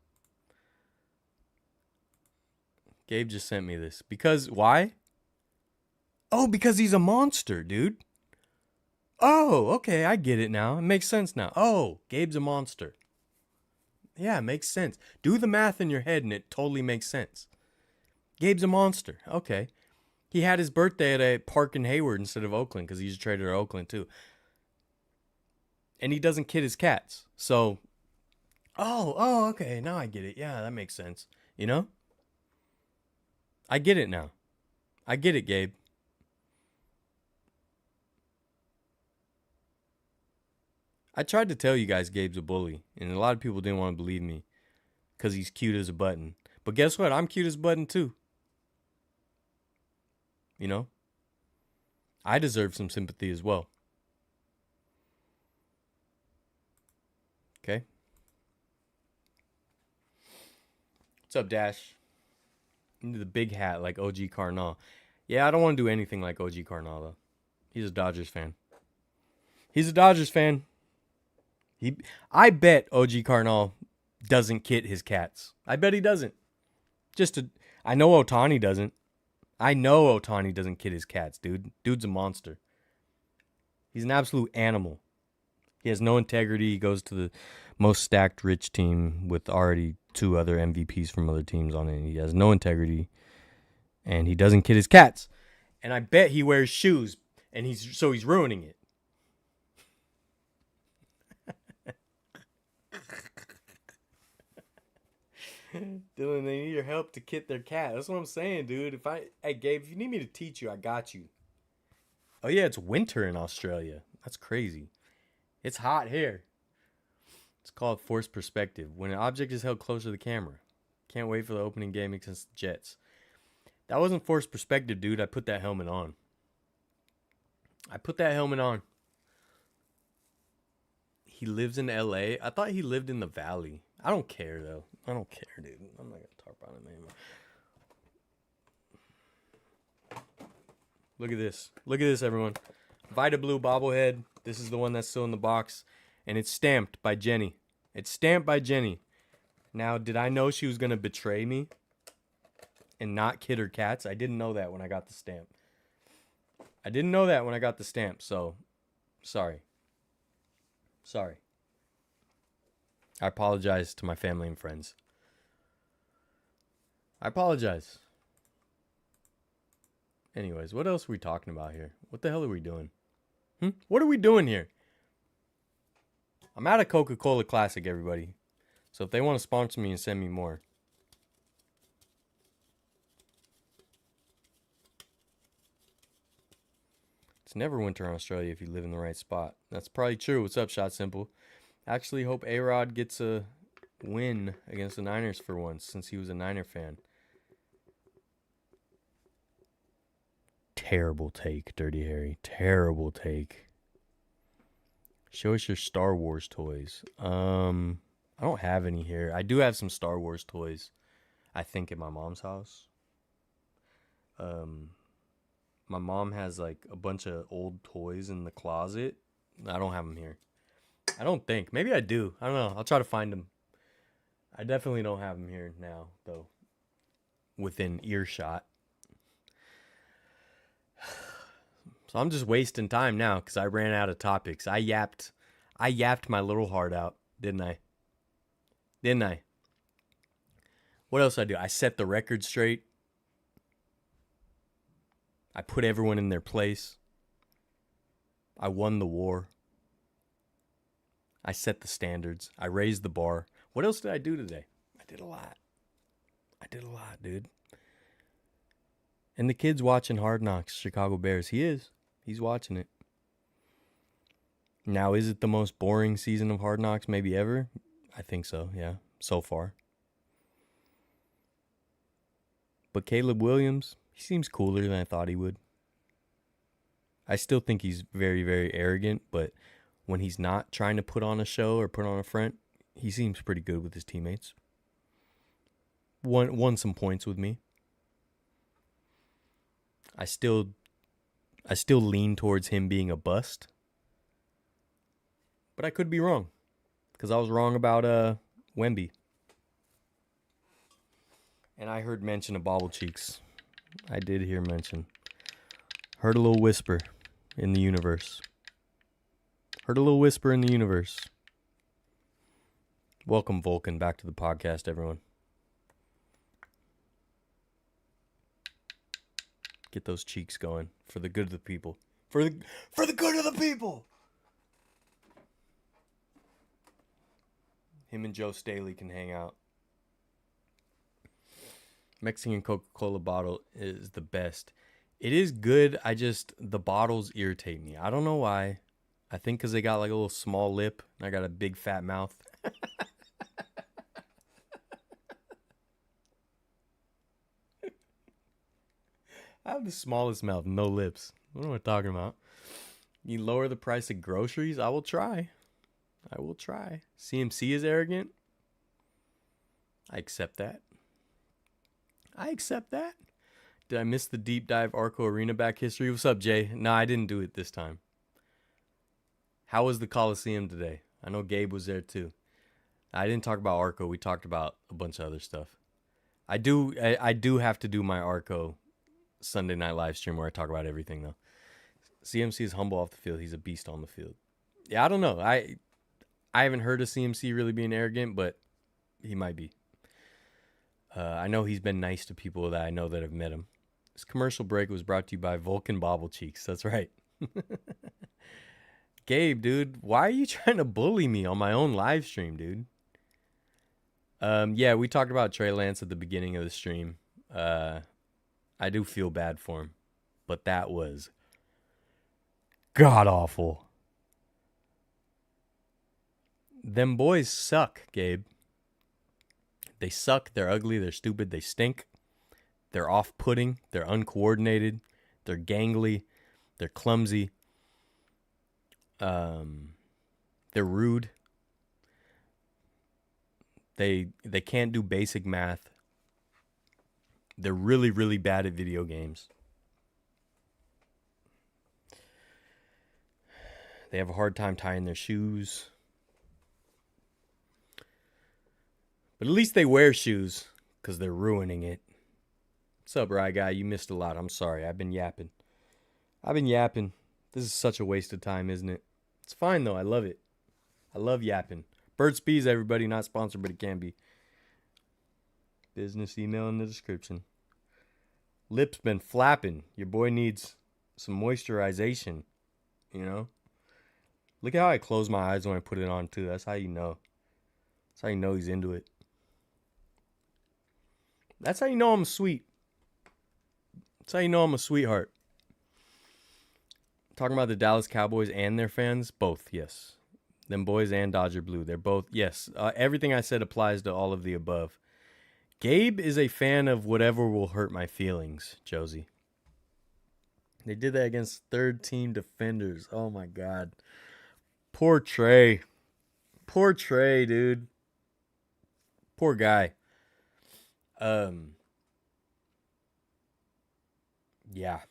Because why? Oh, because he's a monster, dude. Oh, okay, I get it now. It makes sense now. Oh, Gabe's a monster. Yeah, it makes sense. Do the math in your head and it totally makes sense. Gabe's a monster. Okay. He had his birthday at a park in Hayward instead of Oakland because he's traded to Oakland too. And he doesn't kid his cats. So, okay. Now I get it. Yeah, that makes sense. You know? I get it now. I get it, Gabe. I tried to tell you guys Gabe's a bully, and a lot of people didn't want to believe me because he's cute as a button. But guess what? I'm cute as a button too. You know? I deserve some sympathy as well. Okay? What's up, Dash? Into the big hat like OG Carnal. Yeah, I don't want to do anything like OG Carnal, though. He's a Dodgers fan. I bet OG Carnal doesn't kit his cats. I bet he doesn't. I know Ohtani doesn't. I know Ohtani doesn't kid his cats, dude. Dude's a monster. He's an absolute animal. He has no integrity. He goes to the most stacked rich team with already 2 other MVPs from other teams on it. He has no integrity. And he doesn't kid his cats. And I bet he wears shoes. And he's ruining it. Dylan, they need your help to kit their cat. That's what I'm saying, dude. Hey, Gabe, if you need me to teach you, I got you. Oh, yeah, it's winter in Australia. That's crazy. It's hot here. It's called forced perspective. When an object is held closer to the camera. Can't wait for the opening game against the Jets. That wasn't forced perspective, dude. I put that helmet on. He lives in LA. I thought he lived in the Valley. I don't care, though. I don't care, dude. I'm not going to tarp on him anymore. Look at this. Look at this, everyone. Vita Blue bobblehead. This is the one that's still in the box. And it's stamped by Jenny. It's stamped by Jenny. Now, did I know she was going to betray me and not kid her cats? I didn't know that when I got the stamp. So sorry. I apologize to my family and friends. I apologize. Anyways, what else are we talking about here? What the hell are we doing? What are we doing here? I'm at a Coca-Cola Classic, everybody. So if they want to sponsor me and send me more. It's never winter in Australia if you live in the right spot. That's probably true. What's up, Shot Simple? Actually hope A-Rod gets a win against the Niners for once, since he was a Niner fan. Terrible take, Dirty Harry. Terrible take. Show us your Star Wars toys. I don't have any here. I do have some Star Wars toys, I think, at my mom's house. My mom has like a bunch of old toys in the closet. I don't have them here. I don't think. Maybe I do. I don't know. I'll try to find them. I definitely don't have them here now, though. Within earshot. So I'm just wasting time now because I ran out of topics. I yapped my little heart out, didn't I? What else I do? I set the record straight. I put everyone in their place. I won the war. I set the standards. I raised the bar. What else did I do today? I did a lot, dude. And the kid's watching Hard Knocks, Chicago Bears. He's watching it. Now, is it the most boring season of Hard Knocks maybe ever? I think so, yeah, so far. But Caleb Williams, he seems cooler than I thought he would. I still think he's very, very arrogant, but when he's not trying to put on a show or put on a front, he seems pretty good with his teammates. Won some points with me. I still lean towards him being a bust. But I could be wrong. Because I was wrong about Wemby. And I heard mention of Bobble Cheeks. I did hear mention. Heard a little whisper in the universe. Welcome, Vulcan, back to the podcast, everyone. Get those cheeks going for the good of the people. For the good of the people. Him and Joe Staley can hang out. Mexican Coca-Cola bottle is the best. It is good. The bottles irritate me. I don't know why. I think because they got like a little small lip. And I got a big fat mouth. I have the smallest mouth, no lips. What am I talking about? You lower the price of groceries? I will try. CMC is arrogant. I accept that. Did I miss the deep dive Arco Arena back history? What's up, Jay? No, I didn't do it this time. How was the Coliseum today? I know Gabe was there too. I didn't talk about Arco. We talked about a bunch of other stuff. I do have to do my Arco Sunday night live stream where I talk about everything though. CMC is humble off the field. He's a beast on the field. Yeah, I don't know. I haven't heard of CMC really being arrogant, but he might be. I know he's been nice to people that I know that have met him. This commercial break was brought to you by Vulcan Bobble Cheeks. That's right. Gabe, dude, why are you trying to bully me on my own live stream, dude? Yeah, we talked about Trey Lance at the beginning of the stream. I do feel bad for him, but that was god awful. Them boys suck, Gabe. They suck, they're ugly, they're stupid, they stink. They're off-putting, they're uncoordinated, they're gangly, they're clumsy. They're rude. They can't do basic math. They're really, really bad at video games. They have a hard time tying their shoes. But at least they wear shoes because they're ruining it. What's up, Rye Guy? You missed a lot. I'm sorry. I've been yapping. This is such a waste of time, isn't it? It's fine, though. I love it. I love yapping. Burt's Bees, everybody. Not sponsored, but it can be. Business email in the description. Lips been flapping. Your boy needs some moisturization. You know? Look at how I close my eyes when I put it on, too. That's how you know. That's how you know he's into it. That's how you know I'm sweet. That's how you know I'm a sweetheart. Talking about the Dallas Cowboys and their fans? Both, yes. Them boys and Dodger Blue. They're both, yes. Everything I said applies to all of the above. Gabe is a fan of whatever will hurt my feelings, Josie. They did that against third-team defenders. Oh, my God. Poor Trey. Poor Trey, dude. Poor guy. Yeah.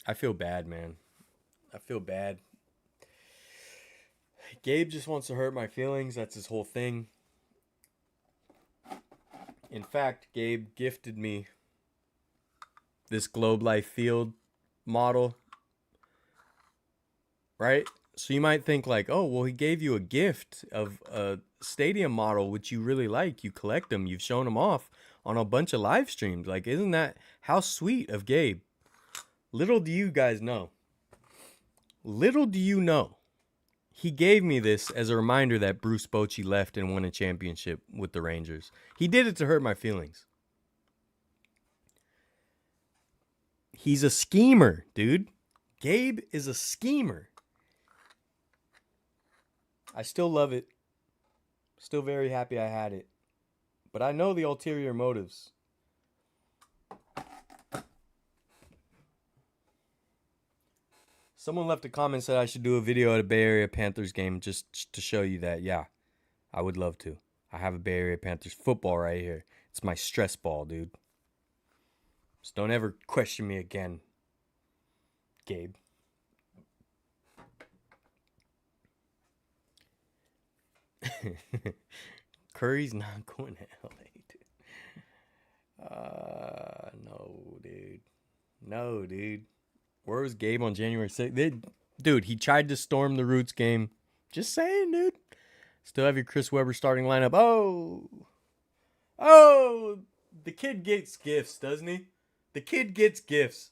I feel bad, man. I feel bad. Gabe just wants to hurt my feelings. That's his whole thing. In fact, Gabe gifted me this Globe Life Field model. Right? So you might think like, oh, well, he gave you a gift of a stadium model, which you really like. You collect them. You've shown them off on a bunch of live streams. Like, isn't that how sweet of Gabe? Little do you guys know. Little do you know. He gave me this as a reminder that Bruce Bochy left and won a championship with the Rangers. He did it to hurt my feelings. He's a schemer, dude. Gabe is a schemer. I still love it. Still very happy I had it. But I know the ulterior motives. Someone left a comment, said I should do a video at a Bay Area Panthers game just to show you that. Yeah, I would love to. I have a Bay Area Panthers football right here. It's my stress ball, dude. Just don't ever question me again, Gabe. Curry's not going to LA, dude. No, dude. No, dude. Where was Gabe on January 6th? Dude, he tried to storm the Roots game. Just saying, dude. Still have your Chris Webber starting lineup. Oh, the kid gets gifts, doesn't he? The kid gets gifts.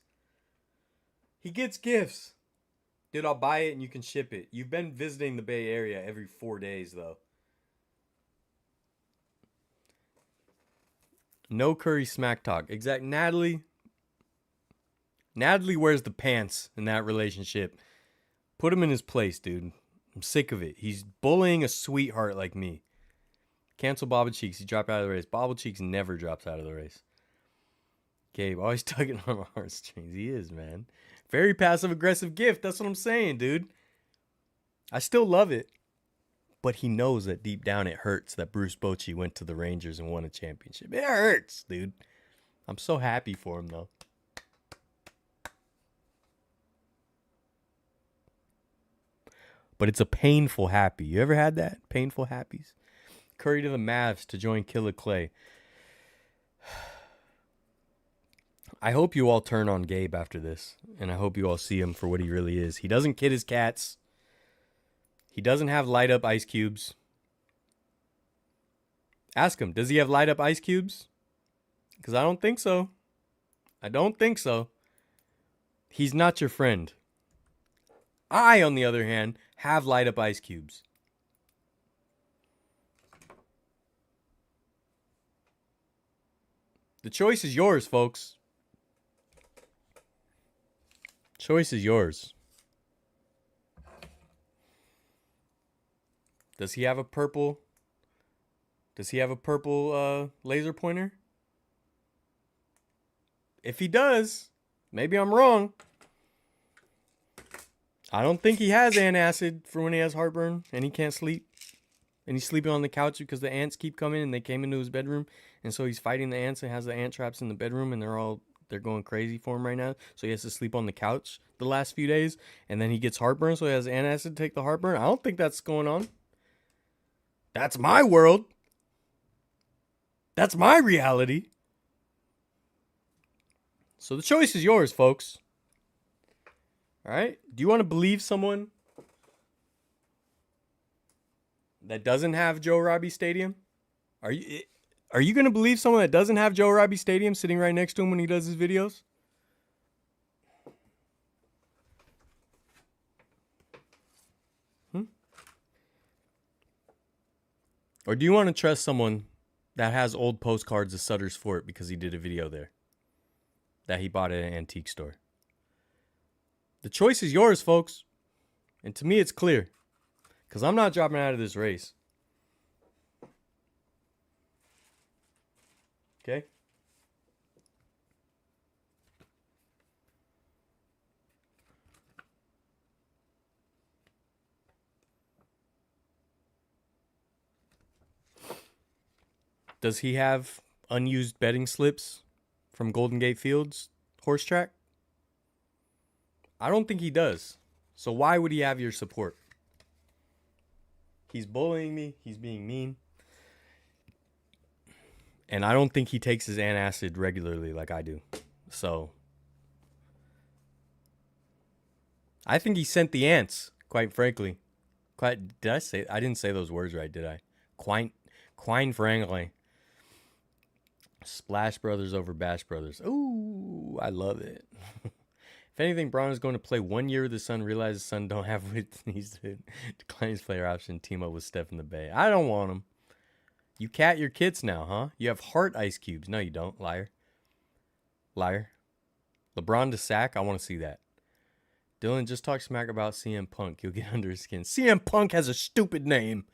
He gets gifts. Dude, I'll buy it and you can ship it. You've been visiting the Bay Area every 4 days, though. No Curry smack talk. Exact. Natalie wears the pants in that relationship. Put him in his place, dude. I'm sick of it. He's bullying a sweetheart like me. Cancel Bobble Cheeks. He dropped out of the race. Bobble Cheeks never drops out of the race. Gabe, always tugging on my heartstrings. He is, man. Very passive-aggressive gift. That's what I'm saying, dude. I still love it. But he knows that deep down it hurts that Bruce Bochy went to the Rangers and won a championship. It hurts, dude. I'm so happy for him, though. But it's a painful happy. You ever had that? Painful happies? Curry to the Mavs to join Killer Clay. I hope you all turn on Gabe after this. And I hope you all see him for what he really is. He doesn't kid his cats. He doesn't have light up ice cubes. Ask him, does he have light up ice cubes? Because I don't think so. I don't think so. He's not your friend. I, on the other hand, have light up ice cubes. The choice is yours, folks. Choice is yours. Does he have a purple? Does he have a purple laser pointer? If he does, maybe I'm wrong. I don't think he has antacid for when he has heartburn and he can't sleep. And he's sleeping on the couch because the ants keep coming and they came into his bedroom. And so he's fighting the ants and has the ant traps in the bedroom and they're going crazy for him right now. So he has to sleep on the couch the last few days. And then he gets heartburn, so he has antacid to take the heartburn. I don't think that's going on. That's my world. That's my reality. So the choice is yours, folks. All right? Do you want to believe someone that doesn't have Joe Robbie Stadium? Are you going to believe someone that doesn't have Joe Robbie Stadium sitting right next to him when he does his videos? Or do you want to trust someone that has old postcards of Sutter's Fort because he did a video there that he bought at an antique store? The choice is yours, folks. And to me, it's clear. Because I'm not dropping out of this race. Okay? Does he have unused betting slips from Golden Gate Fields horse track? I don't think he does. So why would he have your support? He's bullying me. He's being mean. And I don't think he takes his antacid regularly like I do. So I think he sent the ants, quite frankly. Did I say? I didn't say those words right, did I? Quite frankly. Splash Brothers over Bash Brothers. Ooh, I love it. If anything, Braun is going to play 1 year with his son, realize his son don't have what he needs to decline his player option, team up with Steph in the Bay. I don't want him. You cat your kids now, huh? You have heart ice cubes. No, you don't. Liar. Liar. LeBron to sack. I want to see that. Dylan, just talk smack about CM Punk. You'll get under his skin. CM Punk has a stupid name.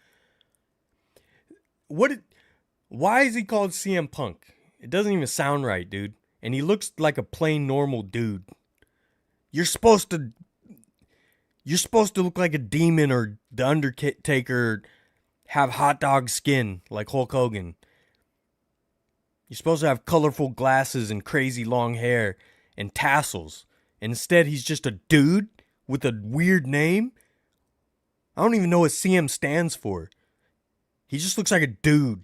Why is he called CM Punk? It doesn't even sound right, dude. And he looks like a plain normal dude. You're supposed to look like a demon or the Undertaker, have hot dog skin like Hulk Hogan. You're supposed to have colorful glasses and crazy long hair and tassels. And instead, he's just a dude with a weird name. I don't even know what CM stands for. He just looks like a dude.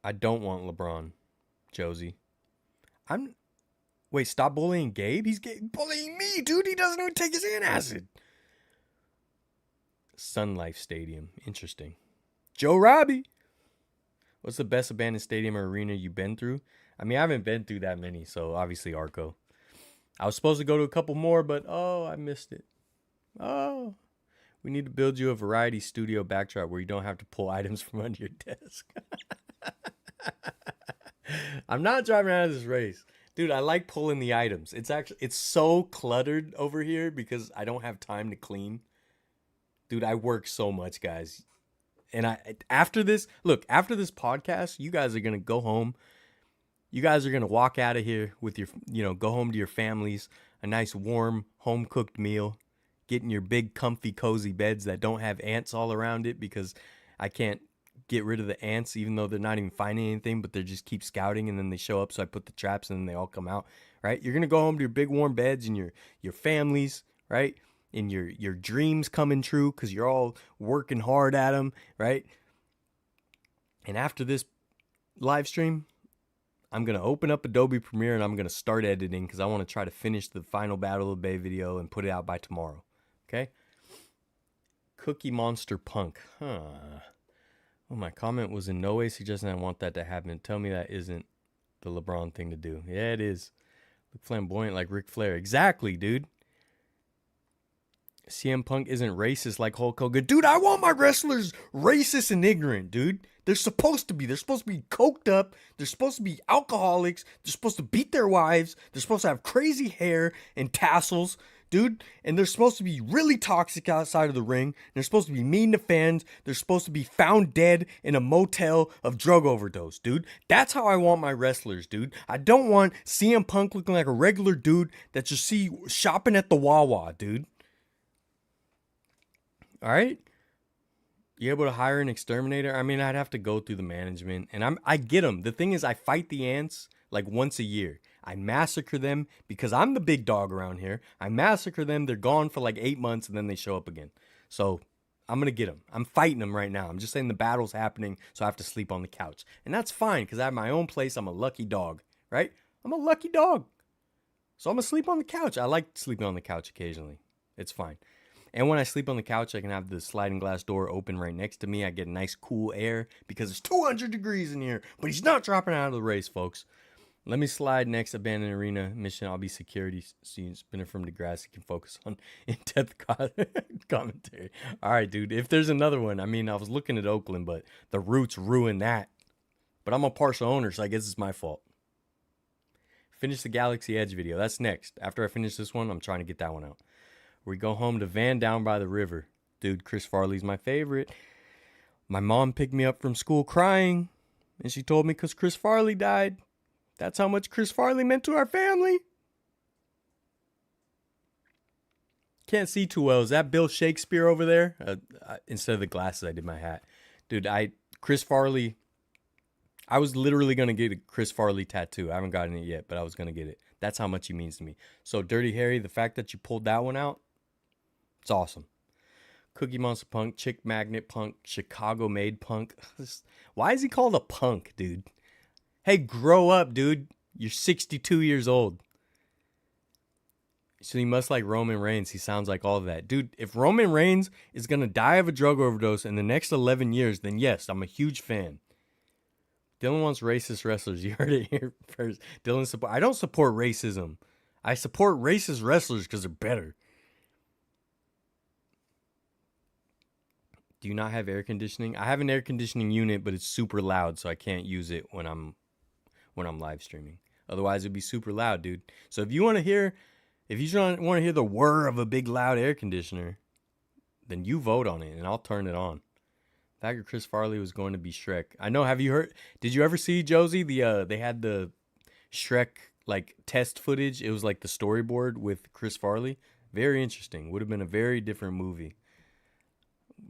I don't want LeBron, Josie. Wait, stop bullying Gabe? He's bullying me, dude. He doesn't even take his antacid. Sun Life Stadium. Interesting. Joe Robbie. What's the best abandoned stadium or arena you've been through? I mean, I haven't been through that many, so obviously Arco. I was supposed to go to a couple more, but I missed it. Oh. We need to build you a variety studio backdrop where you don't have to pull items from under your desk. I'm not driving out of this race. Dude, I like pulling the items. It's so cluttered over here because I don't have time to clean. Dude, I work so much, guys. And after this podcast, you guys are going to go home. You guys are going to walk out of here with your, go home to your families, a nice warm home cooked meal, get in your big comfy cozy beds that don't have ants all around it because I can't get rid of the ants even though they're not even finding anything, but they just keep scouting and then they show up, so I put the traps and then they all come out, right? You're going to go home to your big warm beds and your families, right? And your dreams coming true because you're all working hard at them, right? And after this live stream, I'm going to open up Adobe Premiere and I'm going to start editing because I want to try to finish the final Battle of the Bay video and put it out by tomorrow, okay? Cookie Monster Punk. Oh, my comment was in no way suggesting I want that to happen. Tell me that isn't the LeBron thing to do. Yeah, it is. Look flamboyant like Ric Flair. Exactly, dude. CM Punk isn't racist like Hulk Hogan. Dude, I want my wrestlers racist and ignorant, dude. They're supposed to be. They're supposed to be coked up. They're supposed to be alcoholics. They're supposed to beat their wives. They're supposed to have crazy hair and tassels, dude. And they're supposed to be really toxic outside of the ring. They're supposed to be mean to fans. They're supposed to be found dead in a motel of drug overdose, dude. That's how I want my wrestlers, dude. I don't want CM Punk looking like a regular dude that you see shopping at the Wawa, dude. All right? You able to hire an exterminator? I mean, I'd have to go through the management. And I get them. The thing is, I fight the ants like once a year. I massacre them because I'm the big dog around here. I massacre them. They're gone for like 8 months and then they show up again. So I'm going to get him. I'm fighting him right now. I'm just saying the battle's happening, so I have to sleep on the couch. And that's fine, because I have my own place. I'm a lucky dog, right? I'm a lucky dog. So I'm going to sleep on the couch. I like sleeping on the couch occasionally. It's fine. And when I sleep on the couch, I can have the sliding glass door open right next to me. I get nice cool air because it's 200 degrees in here. But he's not dropping out of the race, folks. Let me slide next abandoned arena mission. I'll be security. Spinner from Degrassi can focus on in-depth commentary. All right, dude. If there's another one, I mean, I was looking at Oakland, but the Roots ruined that. But I'm a partial owner, so I guess it's my fault. Finish the Galaxy Edge video. That's next. After I finish this one, I'm trying to get that one out. We go home to Van down by the river. Dude, Chris Farley's my favorite. My mom picked me up from school crying, and she told me because Chris Farley died. That's how much Chris Farley meant to our family. Can't see too well. Is that Bill Shakespeare over there? Instead of the glasses, I did my hat. Dude, Chris Farley, I was literally going to get a Chris Farley tattoo. I haven't gotten it yet, but I was going to get it. That's how much he means to me. So, Dirty Harry, the fact that you pulled that one out, it's awesome. Cookie Monster Punk, Chick Magnet Punk, Chicago Made Punk. Why is he called a punk, dude? Hey, grow up, dude. You're 62 years old. So he must like Roman Reigns. He sounds like all of that. Dude, if Roman Reigns is going to die of a drug overdose in the next 11 years, then yes, I'm a huge fan. Dylan wants racist wrestlers. You heard it here first. Dylan I don't support racism. I support racist wrestlers because they're better. Do you not have air conditioning? I have an air conditioning unit, but it's super loud, so I can't use it when I'm live streaming. Otherwise, it'd be super loud, dude. So if you want to hear the whir of a big loud air conditioner, then you vote on it, and I'll turn it on. The fact that Chris Farley was going to be Shrek. I know. Have you heard? Did you ever see, Josie? They had the Shrek like test footage. It was like the storyboard with Chris Farley. Very interesting. Would have been a very different movie.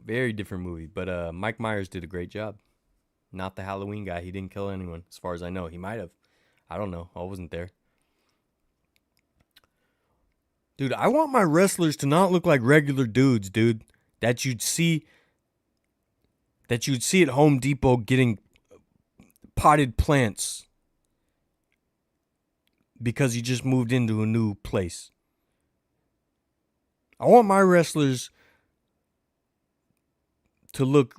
Very different movie. But Mike Myers did a great job. Not the Halloween guy. He didn't kill anyone, as far as I know. He might have. I don't know. I wasn't there. Dude, I want my wrestlers to not look like regular dudes, dude. That you'd see at Home Depot getting potted plants because you just moved into a new place. I want my wrestlers to look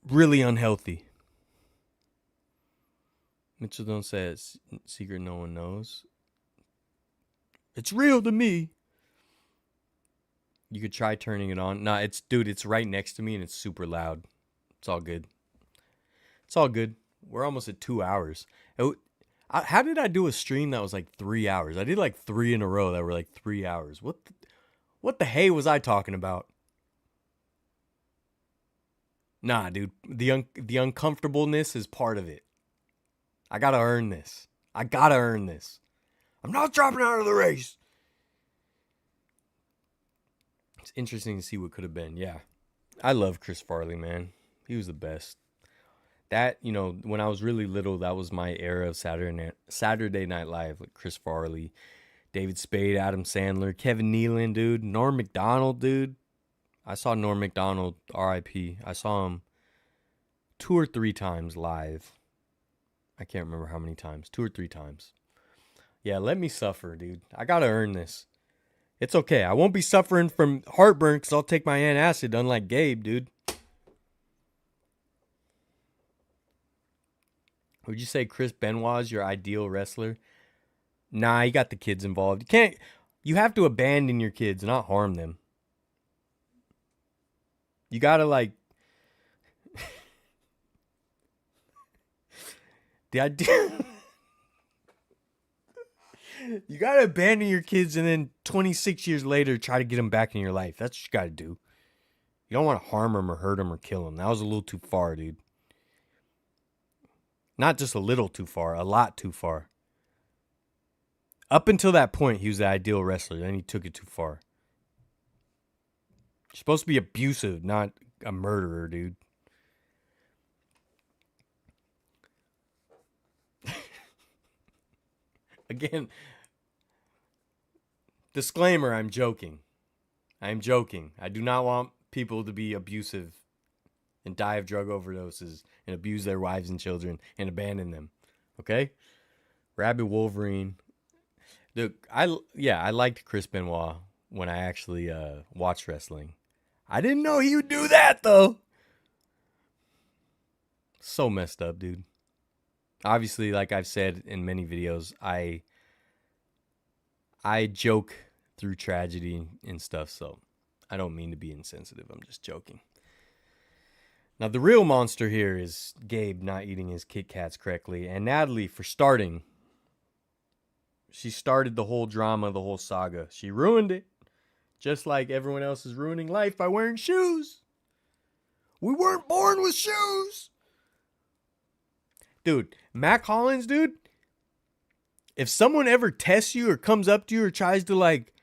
really unhealthy. Mitchell don't say it's secret no one knows. It's real to me. You could try turning it on. Nah, it's right next to me and it's super loud. It's all good. It's all good. We're almost at 2 hours. How did I do a stream that was like 3 hours? I did like 3 in a row that were like 3 hours. What the hey was I talking about? Nah, dude. The uncomfortableness is part of it. I gotta earn this. I'm not dropping out of the race. It's interesting to see what could have been. Yeah. I love Chris Farley, man. He was the best. That, when I was really little, that was my era of Saturday Night Live. Like Chris Farley, David Spade, Adam Sandler, Kevin Nealon, dude. Norm Macdonald, dude. I saw Norm Macdonald, R.I.P. I saw him 2 or 3 times live. I can't remember how many times. 2 or 3 times. Yeah, let me suffer, dude. I gotta earn this. It's okay. I won't be suffering from heartburn because I'll take my antacid, unlike Gabe, dude. Would you say Chris Benoit's your ideal wrestler? Nah, you got the kids involved. You have to abandon your kids, not harm them. You gotta the idea. You gotta abandon your kids and then 26 years later try to get them back in your life. That's what you gotta do. You don't want to harm them or hurt them or kill them. That was a little too far, dude. Not just a little too far, a lot too far. Up until that point, he was the ideal wrestler. Then he took it too far. You're supposed to be abusive, not a murderer, dude. Again, disclaimer, I'm joking. I am joking. I do not want people to be abusive and die of drug overdoses and abuse their wives and children and abandon them. Okay? Rabid Wolverine. Dude, I liked Chris Benoit when I actually watched wrestling. I didn't know he would do that, though. So messed up, dude. Obviously, like I've said in many videos, I joke through tragedy and stuff, so I don't mean to be insensitive. I'm just joking. Now, the real monster here is Gabe not eating his Kit Kats correctly, and Natalie for starting. She started the whole drama, the whole saga. She ruined it, just like everyone else is ruining life by wearing shoes. We weren't born with shoes. Dude, Mac Hollins, dude, if someone ever tests you or comes up to you or tries to, like,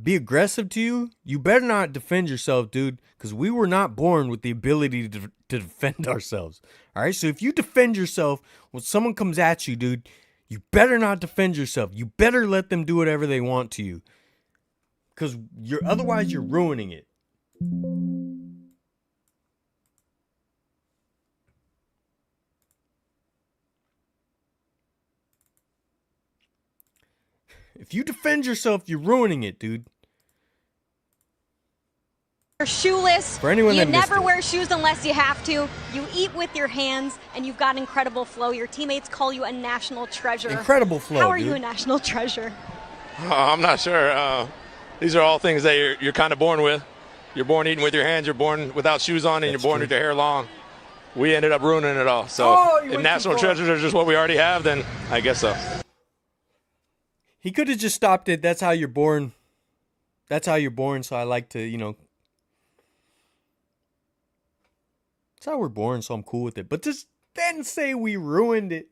be aggressive to you, you better not defend yourself, dude, because we were not born with the ability to defend ourselves. All right? So if you defend yourself when someone comes at you, dude, you better not defend yourself. You better let them do whatever they want to you, because otherwise you're ruining it. If you defend yourself, you're ruining it, dude. You're shoeless. For anyone you that missed never it. wear shoes unless you have to. You eat with your hands, and you've got incredible flow. Your teammates call you a national treasure. Incredible flow, How are dude. you a national treasure? I'm not sure. These are all things that you're kind of born with. You're born eating with your hands. You're born without shoes on, and That's you're born true. with your hair long. We ended up ruining it all. So Oh, you if went national too far. treasures are just what we already have, then I guess so. He could have just stopped it. That's how you're born. That's how you're born. So I like to, that's how we're born. So I'm cool with it. But just then say we ruined it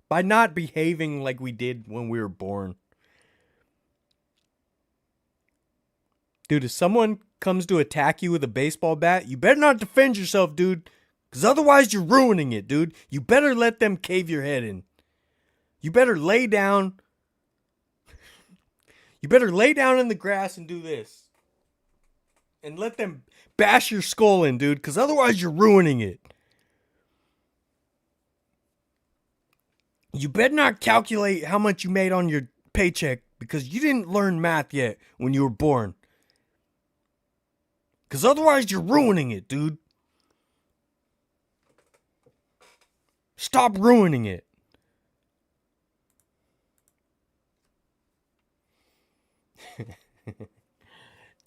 by not behaving like we did when we were born. Dude, if someone comes to attack you with a baseball bat, you better not defend yourself, dude. Because otherwise you're ruining it, dude. You better let them cave your head in. You better lay down. You better lay down in the grass and do this. And let them bash your skull in, dude. Because otherwise you're ruining it. You better not calculate how much you made on your paycheck. Because you didn't learn math yet when you were born. Because otherwise you're ruining it, dude. Stop ruining it.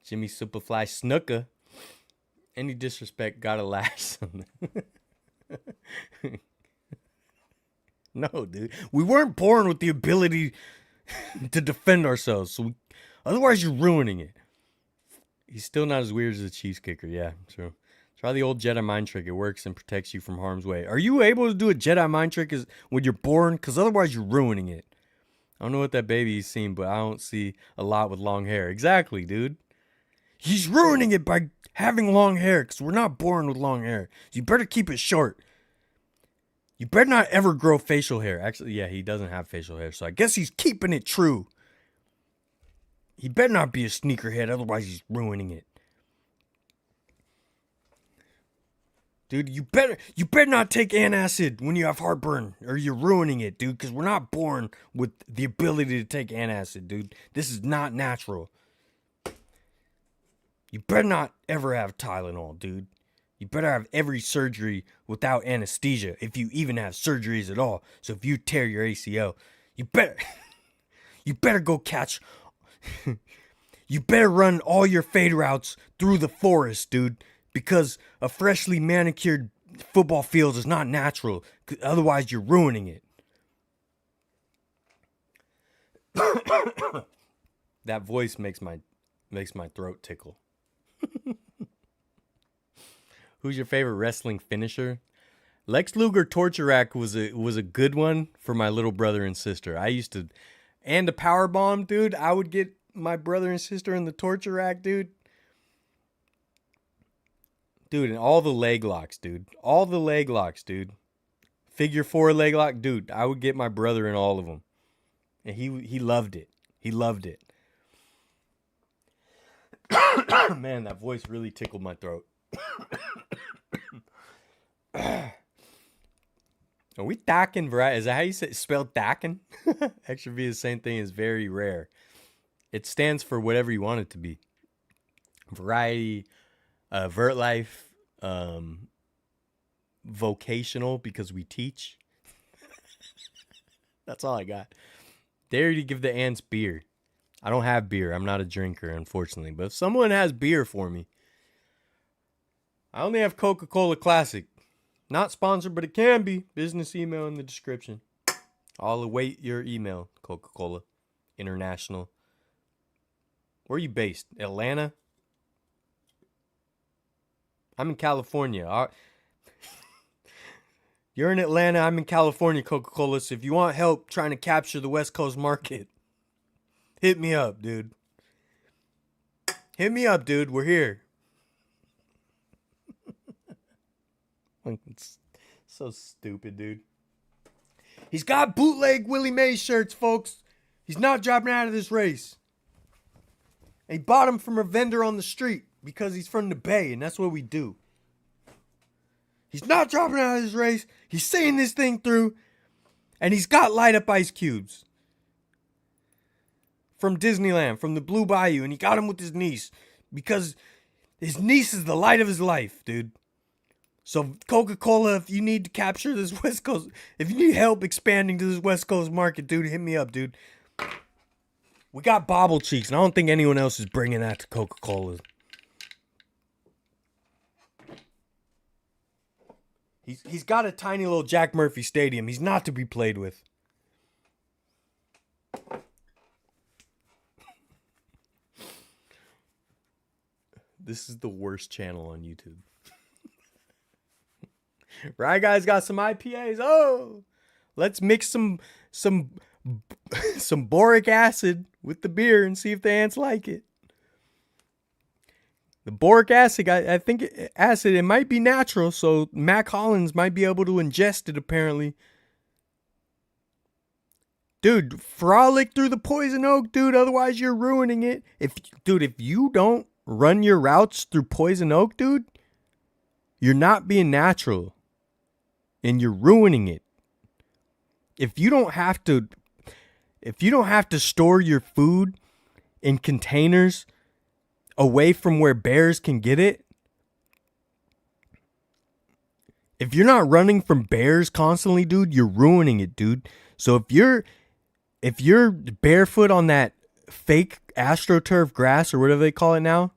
Jimmy Superfly Snooker. Any disrespect got a lash. No, dude. We weren't born with the ability to defend ourselves. So otherwise you're ruining it. He's still not as weird as a Chiefs kicker. Yeah, true. Try the old Jedi mind trick. It works and protects you from harm's way. Are you able to do a Jedi mind trick when you're born? Because otherwise you're ruining it. I don't know what that baby's seen, but I don't see a lot with long hair. Exactly, dude. He's ruining it by having long hair because we're not born with long hair. You better keep it short. You better not ever grow facial hair. Actually, yeah, he doesn't have facial hair, so I guess he's keeping it true. He better not be a sneakerhead, otherwise he's ruining it. Dude, you better not take antacid when you have heartburn, or you're ruining it, dude, because we're not born with the ability to take antacid, dude. This is not natural. You better not ever have Tylenol, dude. You better have every surgery without anesthesia, if you even have surgeries at all. So if you tear your ACL, you better go catch... You better run all your fade routes through the forest, dude, because a freshly manicured football field is not natural. Otherwise, you're ruining it. That voice makes my throat tickle. Who's your favorite wrestling finisher? Lex Luger torture rack was a good one for my little brother and sister. I used to, and a power bomb, dude. I would get my brother and sister in the torture rack, dude. Dude, and all the leg locks, dude. All the leg locks, dude. Figure 4 leg lock, dude. I would get my brother in all of them, and he loved it. He loved it. Man, that voice really tickled my throat. Are we Dakin variety? Is that how you say spell Dakin? Extra V is the same thing as very rare. It stands for whatever you want it to be. Variety, Vertlife, vocational because we teach. That's all I got. Dare to give the ants beer. I don't have beer. I'm not a drinker, unfortunately. But if someone has beer for me, I only have Coca-Cola Classic. Not sponsored, but it can be. Business email in the description. I'll await your email, Coca-Cola International. Where are you based? Atlanta? I'm in California. You're in Atlanta. I'm in California, Coca-Cola. So if you want help trying to capture the West Coast market, hit me up, dude. Hit me up, dude. We're here. It's so stupid, dude. He's got bootleg Willie Mays shirts, folks. He's not dropping out of this race. And he bought them from a vendor on the street because he's from the Bay, and that's what we do. He's not dropping out of this race. He's seeing this thing through, and he's got light up ice cubes from Disneyland, from the Blue Bayou, and he got them with his niece because his niece is the light of his life, dude. So Coca-Cola, if you need to capture this West Coast, if you need help expanding to this West Coast market, dude, hit me up, dude. We got bobble cheeks, and I don't think anyone else is bringing that to Coca-Cola. He's got a tiny little Jack Murphy stadium. He's not to be played with. This is the worst channel on YouTube. Right, guys, got some IPAs. Oh, let's mix some boric acid with the beer and see if the ants like it. The boric acid, I think acid, it might be natural, so Mac Hollins might be able to ingest it, apparently. Dude, frolic through the poison oak, dude, otherwise you're ruining it. If you don't run your routes through poison oak, dude, you're not being natural. And you're ruining it. If you don't have to store your food in containers away from where bears can get it, if you're not running from bears constantly, dude, you're ruining it, dude. So if you're barefoot on that fake AstroTurf grass or whatever they call it now,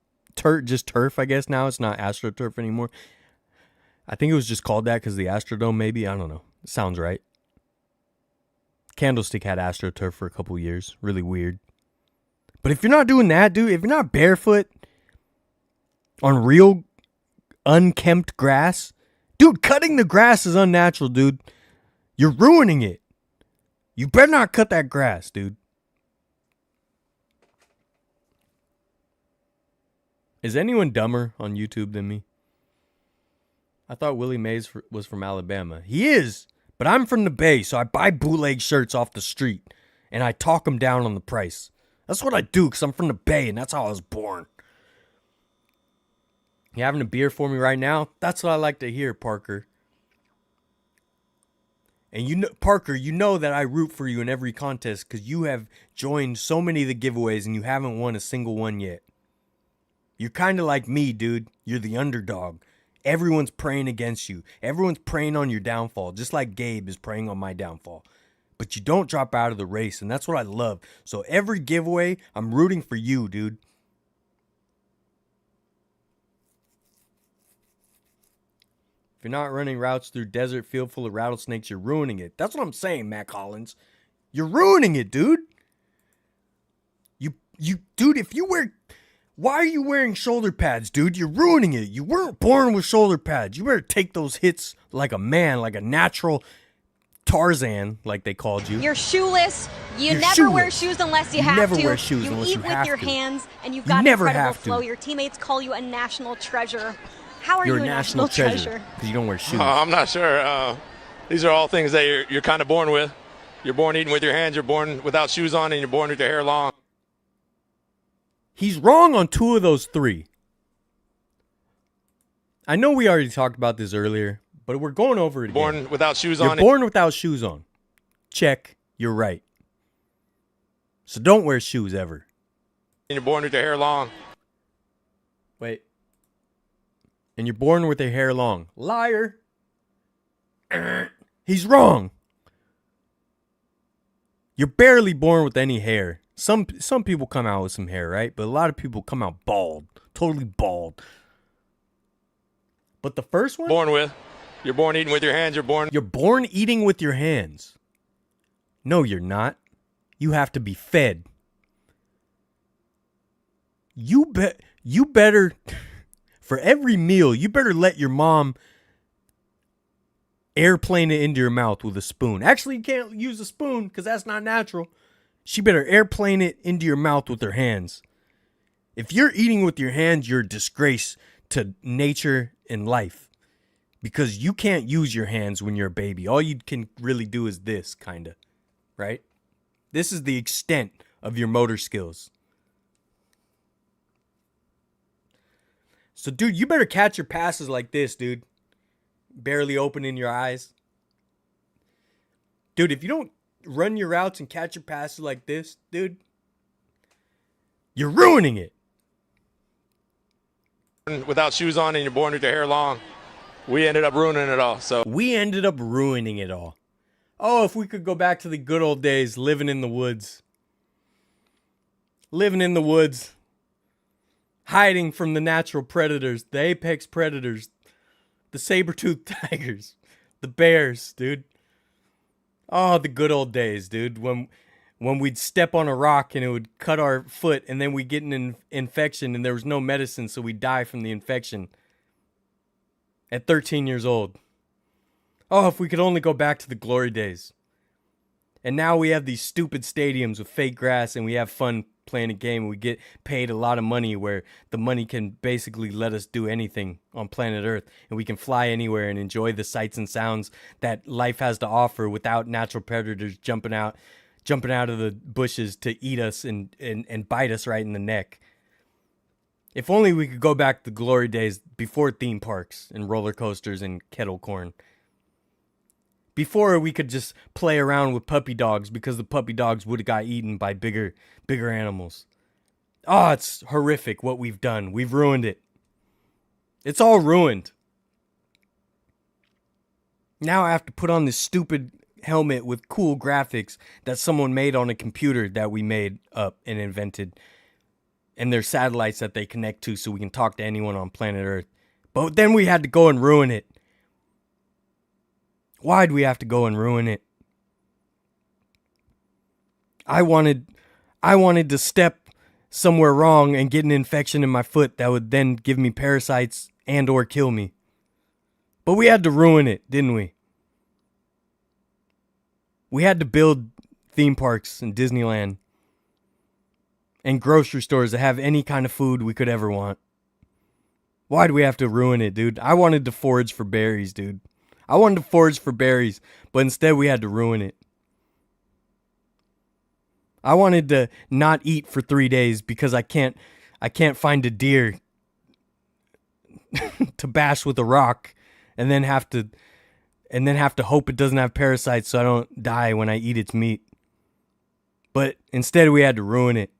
just turf, I guess now, it's not AstroTurf anymore. I think it was just called that because the Astrodome, maybe. I don't know. It sounds right. Candlestick had AstroTurf for a couple years. Really weird. But if you're not doing that, dude, if you're not barefoot on real unkempt grass, dude, cutting the grass is unnatural, dude. You're ruining it. You better not cut that grass, dude. Is anyone dumber on YouTube than me? I thought Willie Mays was from Alabama. He is, but I'm from the Bay, so I buy bootleg shirts off the street, and I talk them down on the price. That's what I do, because I'm from the Bay, and that's how I was born. You having a beer for me right now? That's what I like to hear, Parker. And you know, Parker, you know that I root for you in every contest, because you have joined so many of the giveaways, and you haven't won a single one yet. You're kind of like me, dude. You're the underdog. Everyone's praying against you. Everyone's praying on your downfall, just like Gabe is praying on my downfall. But you don't drop out of the race, and that's what I love. So every giveaway, I'm rooting for you, dude. If you're not running routes through desert field full of rattlesnakes, you're ruining it. That's what I'm saying, Matt Collins. You're ruining it, dude. Dude, if you wear... Why are you wearing shoulder pads, dude? You're ruining it. You weren't born with shoulder pads. You better take those hits like a man, like a natural Tarzan, like they called you. You're shoeless. You're never shoeless. Wear shoes unless you have never to. Wear shoes you unless eat you with have your to. hands, and you've got never incredible have to. flow. Your teammates call you a national treasure. How are You're you a national treasure? Because you don't wear shoes. I'm not sure. These are all things that you're kind of born with. You're born eating with your hands. You're born without shoes on, and you're born with your hair long. He's wrong on 2 of those 3. I know we already talked about this earlier, but we're going over it again. Born without shoes You're on. born without shoes on. Check. You're right. So don't wear shoes ever. And you're born with your hair long. Wait. And you're born with your hair long. Liar. He's wrong. You're barely born with any hair. Some people come out with some hair, right? But a lot of people come out bald. Totally bald. But the first one? Born with. You're born eating with your hands. You're born eating with your hands. No, you're not. You have to be fed. You better, for every meal, you better let your mom airplane it into your mouth with a spoon. Actually, you can't use a spoon because that's not natural. She better airplane it into your mouth with her hands. If you're eating with your hands, you're a disgrace to nature and life. Because you can't use your hands when you're a baby. All you can really do is this, kind of. Right? This is the extent of your motor skills. So, dude, you better catch your passes like this, dude. Barely opening your eyes. Dude, if you don't run your routes and catch your passes like this, dude, you're ruining it. Without shoes on and you're born with your hair long. We ended up ruining it all. So we ended up ruining it all. Oh, if we could go back to the good old days, living in the woods. Living in the woods. Hiding from the natural predators, the apex predators, the saber-toothed tigers, the bears, dude. Oh, the good old days, dude. When we'd step on a rock and it would cut our foot and then we'd get an infection and there was no medicine, so we'd die from the infection. At 13 years old. Oh, if we could only go back to the glory days. And now we have these stupid stadiums with fake grass and we have fun playing a game. We get paid a lot of money where the money can basically let us do anything on planet Earth. And we can fly anywhere and enjoy the sights and sounds that life has to offer without natural predators jumping out of the bushes to eat us and bite us right in the neck. If only we could go back to the glory days before theme parks and roller coasters and kettle corn. Before we could just play around with puppy dogs because the puppy dogs would have got eaten by bigger animals. Oh, it's horrific what we've done. We've ruined it. It's all ruined. Now I have to put on this stupid helmet with cool graphics that someone made on a computer that we made up and invented. And there's satellites that they connect to so we can talk to anyone on planet Earth. But then we had to go and ruin it. Why'd we have to go and ruin it? I wanted to step somewhere wrong and get an infection in my foot that would then give me parasites and or kill me. But we had to ruin it, didn't we? We had to build theme parks and Disneyland and grocery stores that have any kind of food we could ever want. Why'd we have to ruin it, dude? I wanted to forage for berries, dude. I wanted to forage for berries, but instead we had to ruin it. I wanted to not eat for 3 days because I can't find a deer to bash with a rock and then have to hope it doesn't have parasites so I don't die when I eat its meat. But instead we had to ruin it.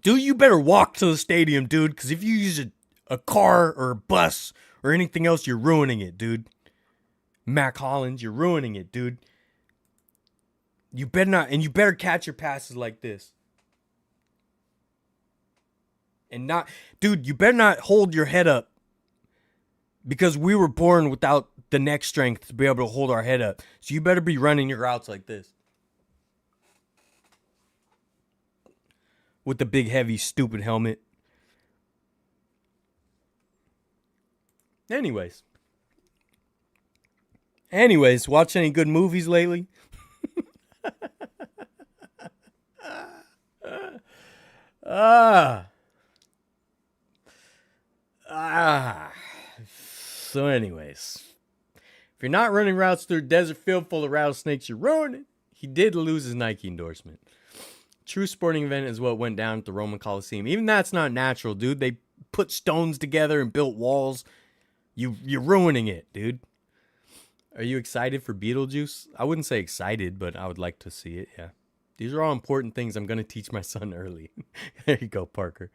Dude, you better walk to the stadium, dude, because if you use a car or a bus or anything else, you're ruining it, dude. Mac Hollins, you're ruining it, dude. You better not, and you better catch your passes like this. And not, dude, you better not hold your head up because we were born without the neck strength to be able to hold our head up. So you better be running your routes like this. With the big, heavy, stupid helmet. Anyways, watch any good movies lately? So anyways, if you're not running routes through a desert field full of rattlesnakes, you're ruining. He did lose his Nike endorsement. True sporting event is what went down at the Roman Coliseum. Even that's not natural, dude. They put stones together and built walls. You're ruining it, dude. Are you excited for Beetlejuice? I wouldn't say excited, but I would like to see it, yeah. These are all important things I'm going to teach my son early. There you go, Parker.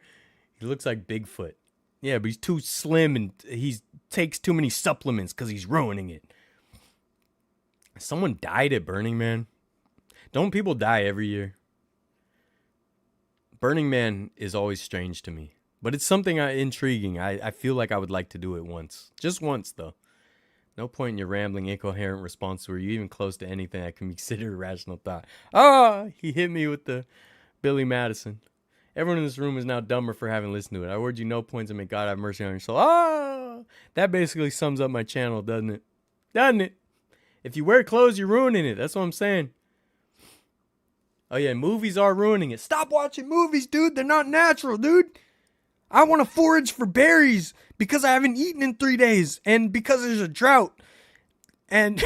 He looks like Bigfoot. Yeah, but he's too slim and he takes too many supplements because he's ruining it. Someone died at Burning Man. Don't people die every year? Burning Man is always strange to me. But it's something intriguing. I feel like I would like to do it once. Just once, though. No point in your rambling, incoherent response where you even close to anything that can be considered a rational thought. Ah, he hit me with the Billy Madison. Everyone in this room is now dumber for having listened to it. I award you no points and may God have mercy on your soul. Ah, that basically sums up my channel, doesn't it? Doesn't it? If you wear clothes, you're ruining it. That's what I'm saying. Oh yeah, movies are ruining it. Stop watching movies, dude. They're not natural, dude. I want to forage for berries because I haven't eaten in 3 days and because there's a drought. And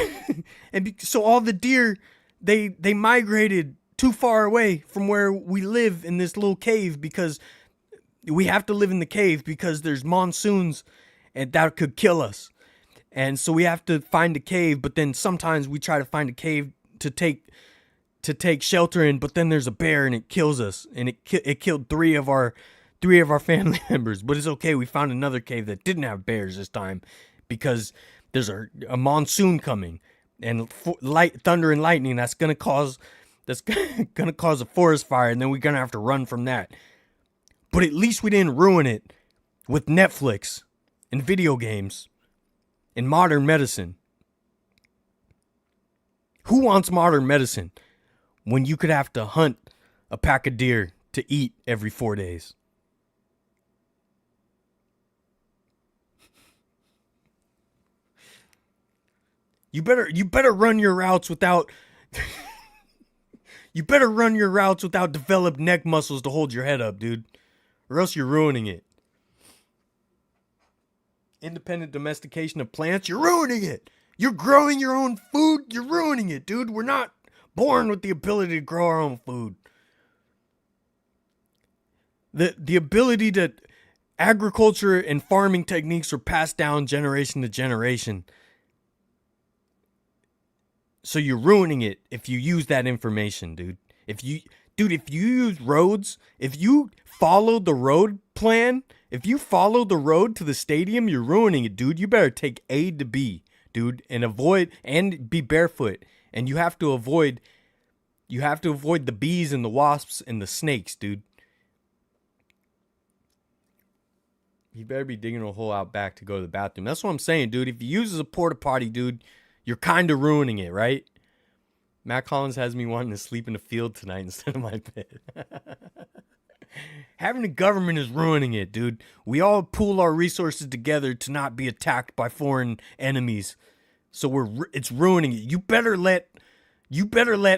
so all the deer, they migrated too far away from where we live in this little cave because we have to live in the cave because there's monsoons and that could kill us. And so we have to find a cave, but then sometimes we try to find a cave to take shelter in, but then there's a bear and it kills us. And it killed three of our family members, but it's okay. We found another cave that didn't have bears this time because there's a monsoon coming and thunder and lightning that's gonna cause a forest fire, and then we're gonna have to run from that. But at least we didn't ruin it with Netflix and video games and modern medicine. Who wants modern medicine when you could have to hunt a pack of deer to eat every 4 days? You better run your routes without you better run your routes without developed neck muscles to hold your head up, dude. Or else you're ruining it. Independent domestication of plants, you're ruining it. You're growing your own food, you're ruining it, dude. We're not born with the ability to grow our own food. The ability to agriculture and farming techniques are passed down generation to generation. So you're ruining it if you use that information, dude. If you use roads, if you follow the road plan, if you follow the road to the stadium, you're ruining it, dude. You better take A to B, dude, and be barefoot. And you have to avoid the bees and the wasps and the snakes, dude. You better be digging a hole out back to go to the bathroom. That's what I'm saying, dude. If you use it as a porta potty, dude, you're kind of ruining it, right? Matt Collins has me wanting to sleep in the field tonight instead of my bed. Having a government is ruining it, dude. We all pool our resources together to not be attacked by foreign enemies. So it's ruining it. You better let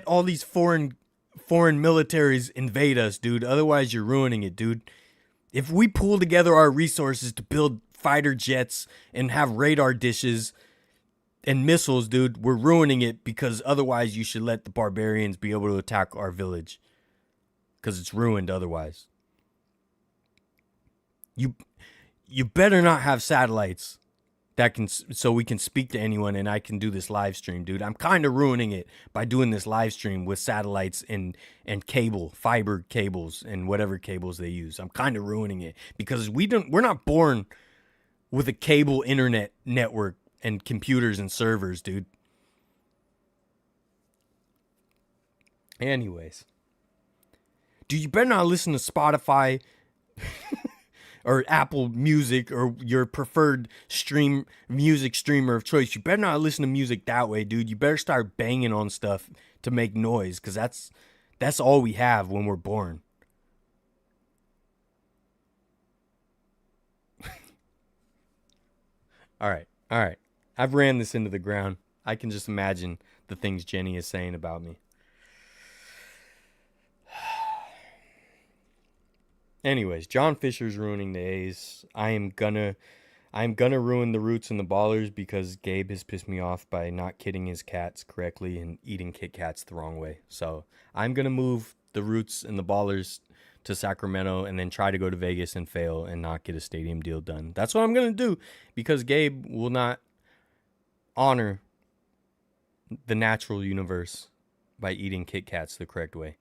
all these foreign militaries invade us, dude. Otherwise, you're ruining it, dude. If we pool together our resources to build fighter jets and have radar dishes and missiles, dude, we're ruining it, because otherwise you should let the barbarians be able to attack our village, because it's ruined otherwise. You better not have satellites so we can speak to anyone and I can do this live stream, dude. I'm kind of ruining it by doing this live stream with satellites and fiber cables and whatever cables they use. I'm kind of ruining it because we're not born with a cable internet network and computers and servers, dude. Anyways, dude, you better not listen to Spotify or Apple Music or your preferred music streamer of choice. You better not listen to music that way, dude. You better start banging on stuff to make noise, because that's all we have when we're born. All right. I've ran this into the ground. I can just imagine the things Jenny is saying about me. Anyways, John Fisher's ruining the A's. I am gonna I'm gonna ruin the roots and the ballers because Gabe has pissed me off by not kidding his cats correctly and eating Kit Kats the wrong way. So I'm gonna move the roots and the ballers to Sacramento and then try to go to Vegas and fail and not get a stadium deal done. That's what I'm gonna do because Gabe will not honor the natural universe by eating Kit Kats the correct way.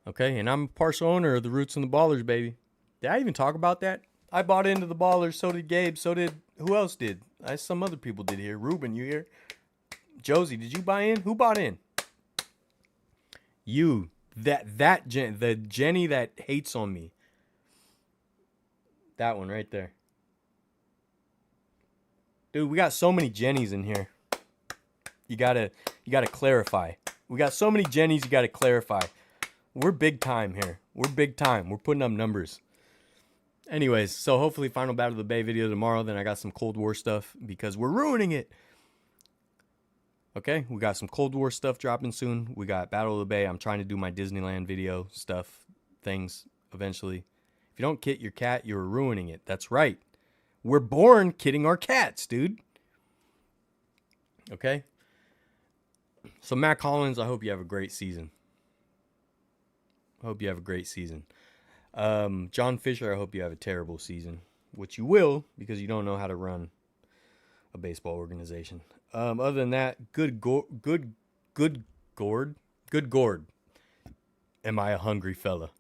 Okay, and I'm a partial owner of the Roots and the Ballers, baby. Did I even talk about that? I bought into the Ballers, so did Gabe, so did, who else did? Some other people did here. Ruben, you here? Josie, did you buy in? Who bought in? You, the Jenny that hates on me. That one right there. Dude, we got so many Jennies in here. You gotta clarify. We got so many Jennies, you gotta clarify. We're big time here. We're big time. We're putting up numbers. Anyways, so hopefully Final Battle of the Bay video tomorrow. Then I got some Cold War stuff because we're ruining it. Okay, we got some Cold War stuff dropping soon. We got Battle of the Bay. I'm trying to do my Disneyland video stuff, things eventually. If you don't kit your cat, you're ruining it. That's right. We're born kitting our cats, dude. Okay? So Matt Collins, I hope you have a great season. I hope you have a great season. John Fisher, I hope you have a terrible season, which you will because you don't know how to run a baseball organization. Other than that, good gourd. Am I a hungry fella?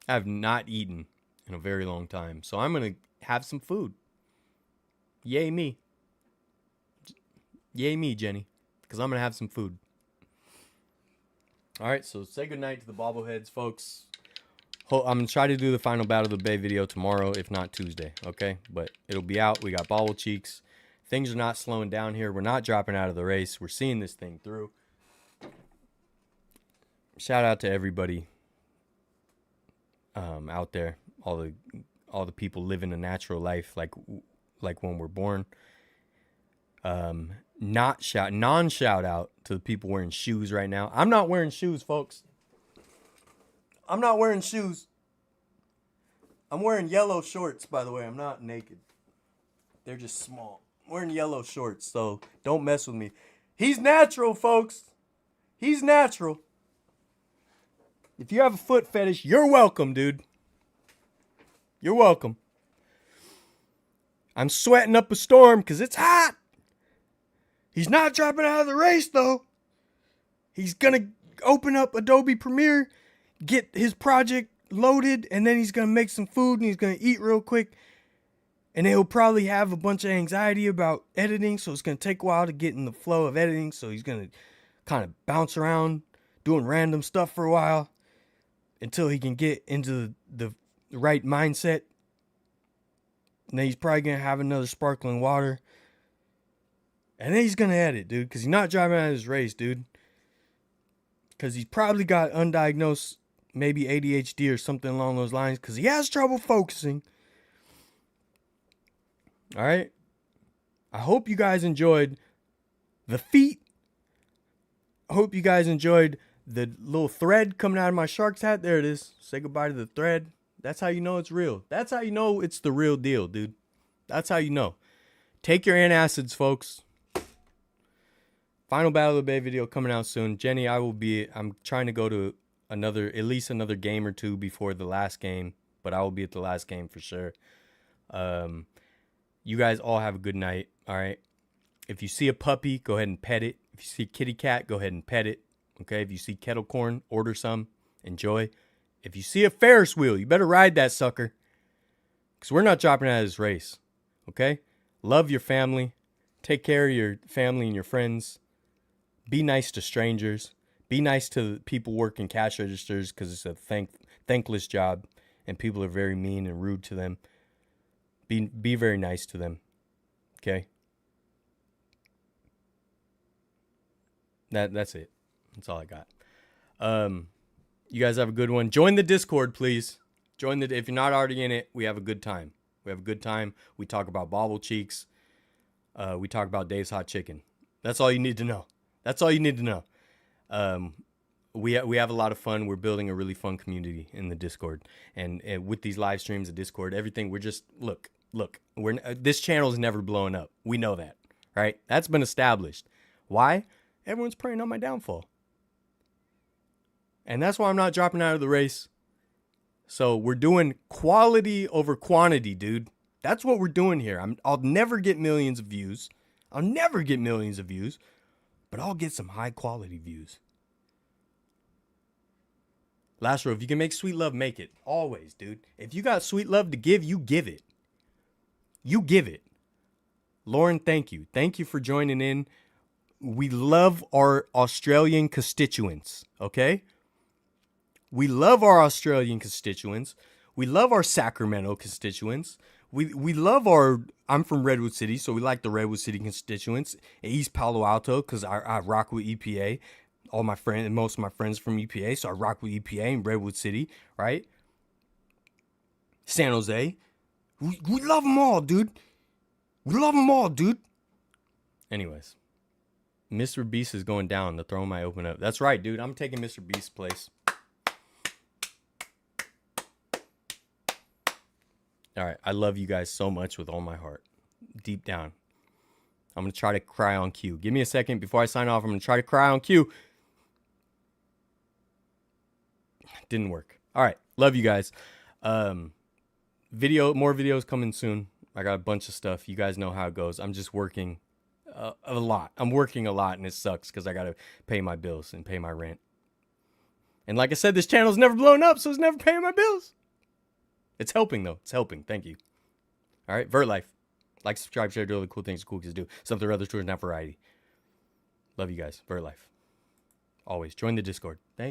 I have not eaten in a very long time, so I'm gonna have some food. Yay me. Yay me, Jenny, because I'm gonna have some food. All right, so say goodnight to the bobbleheads, folks. I'm going to try to do the Final Battle of the Bay video tomorrow, if not Tuesday, okay? But it'll be out. We got bobble cheeks. Things are not slowing down here. We're not dropping out of the race. We're seeing this thing through. Shout out to everybody out there, all the people living a natural life like when we're born. Non-shout out to the people wearing shoes right now. I'm not wearing shoes, folks. I'm not wearing shoes. I'm wearing yellow shorts, by the way. I'm not naked. They're just small. I'm wearing yellow shorts, so don't mess with me. He's natural, folks. He's natural. If you have a foot fetish, you're welcome, dude. You're welcome. I'm sweating up a storm because it's hot. He's not dropping out of the race, though. He's going to open up Adobe Premiere, get his project loaded, and then he's going to make some food, and he's going to eat real quick. And he'll probably have a bunch of anxiety about editing, so it's going to take a while to get in the flow of editing. So he's going to kind of bounce around, doing random stuff for a while, until he can get into the right mindset. And then he's probably going to have another sparkling water. And then he's going to edit, dude, because he's not driving out of his race, dude. Because he's probably got undiagnosed, maybe ADHD or something along those lines, because he has trouble focusing. All right? I hope you guys enjoyed the feet. I hope you guys enjoyed the little thread coming out of my Sharks hat. There it is. Say goodbye to the thread. That's how you know it's real. That's how you know it's the real deal, dude. That's how you know. Take your antacids, folks. Final Battle of the Bay video coming out soon. Jenny, I'm trying to go to at least another game or two before the last game, but I will be at the last game for sure. You guys all have a good night, all right? If you see a puppy, go ahead and pet it. If you see a kitty cat, go ahead and pet it, okay? If you see kettle corn, order some, enjoy. If you see a Ferris wheel, you better ride that sucker, because we're not dropping out of this race, okay? Love your family. Take care of your family and your friends. Be nice to strangers. Be nice to people working cash registers because it's a thankless job and people are very mean and rude to them. Be very nice to them. Okay? That's it. That's all I got. You guys have a good one. Join the Discord, please. If you're not already in it, we have a good time. We have a good time. We talk about bobble cheeks. We talk about Dave's Hot Chicken. That's all you need to know. That's all you need to know. We have a lot of fun. We're building a really fun community in the Discord. And with these live streams, the Discord, everything, we're just, look, look, this channel's never blowing up. We know that, right? That's been established. Why? Everyone's praying on my downfall. And that's why I'm not dropping out of the race. So we're doing quality over quantity, dude. That's what we're doing here. I'll never get millions of views. I'll never get millions of views, but I'll get some high quality views. Last row, if you can make sweet love, make it. Always, dude. If you got sweet love to give, you give it. You give it. Lauren, thank you. Thank you for joining in. We love our Australian constituents, okay? We love our Australian constituents. We love our Sacramento constituents. We love our, I'm from Redwood City, so we like the Redwood City constituents. East Palo Alto, because I rock with EPA. All my friends, most of my friends from EPA, so I rock with EPA in Redwood City, right? San Jose. We love them all, dude. We love them all, dude. Anyways, Mr. Beast is going down. The throne might open up. That's right, dude. I'm taking Mr. Beast's place. All right, I love you guys so much with all my heart, deep down. I'm going to try to cry on cue. Give me a second before I sign off. I'm going to try to cry on cue. Didn't work. All right, love you guys. More videos coming soon. I got a bunch of stuff. You guys know how it goes. I'm just working a lot. I'm working a lot, and it sucks because I got to pay my bills and pay my rent. And like I said, this channel's never blown up, so it's never paying my bills. It's helping, though. It's helping. Thank you. All right. Vertlife. Like, subscribe, share, do all the cool things cool kids do. Something or other tours, not variety. Love you guys. Vertlife. Always. Join the Discord. Thank you.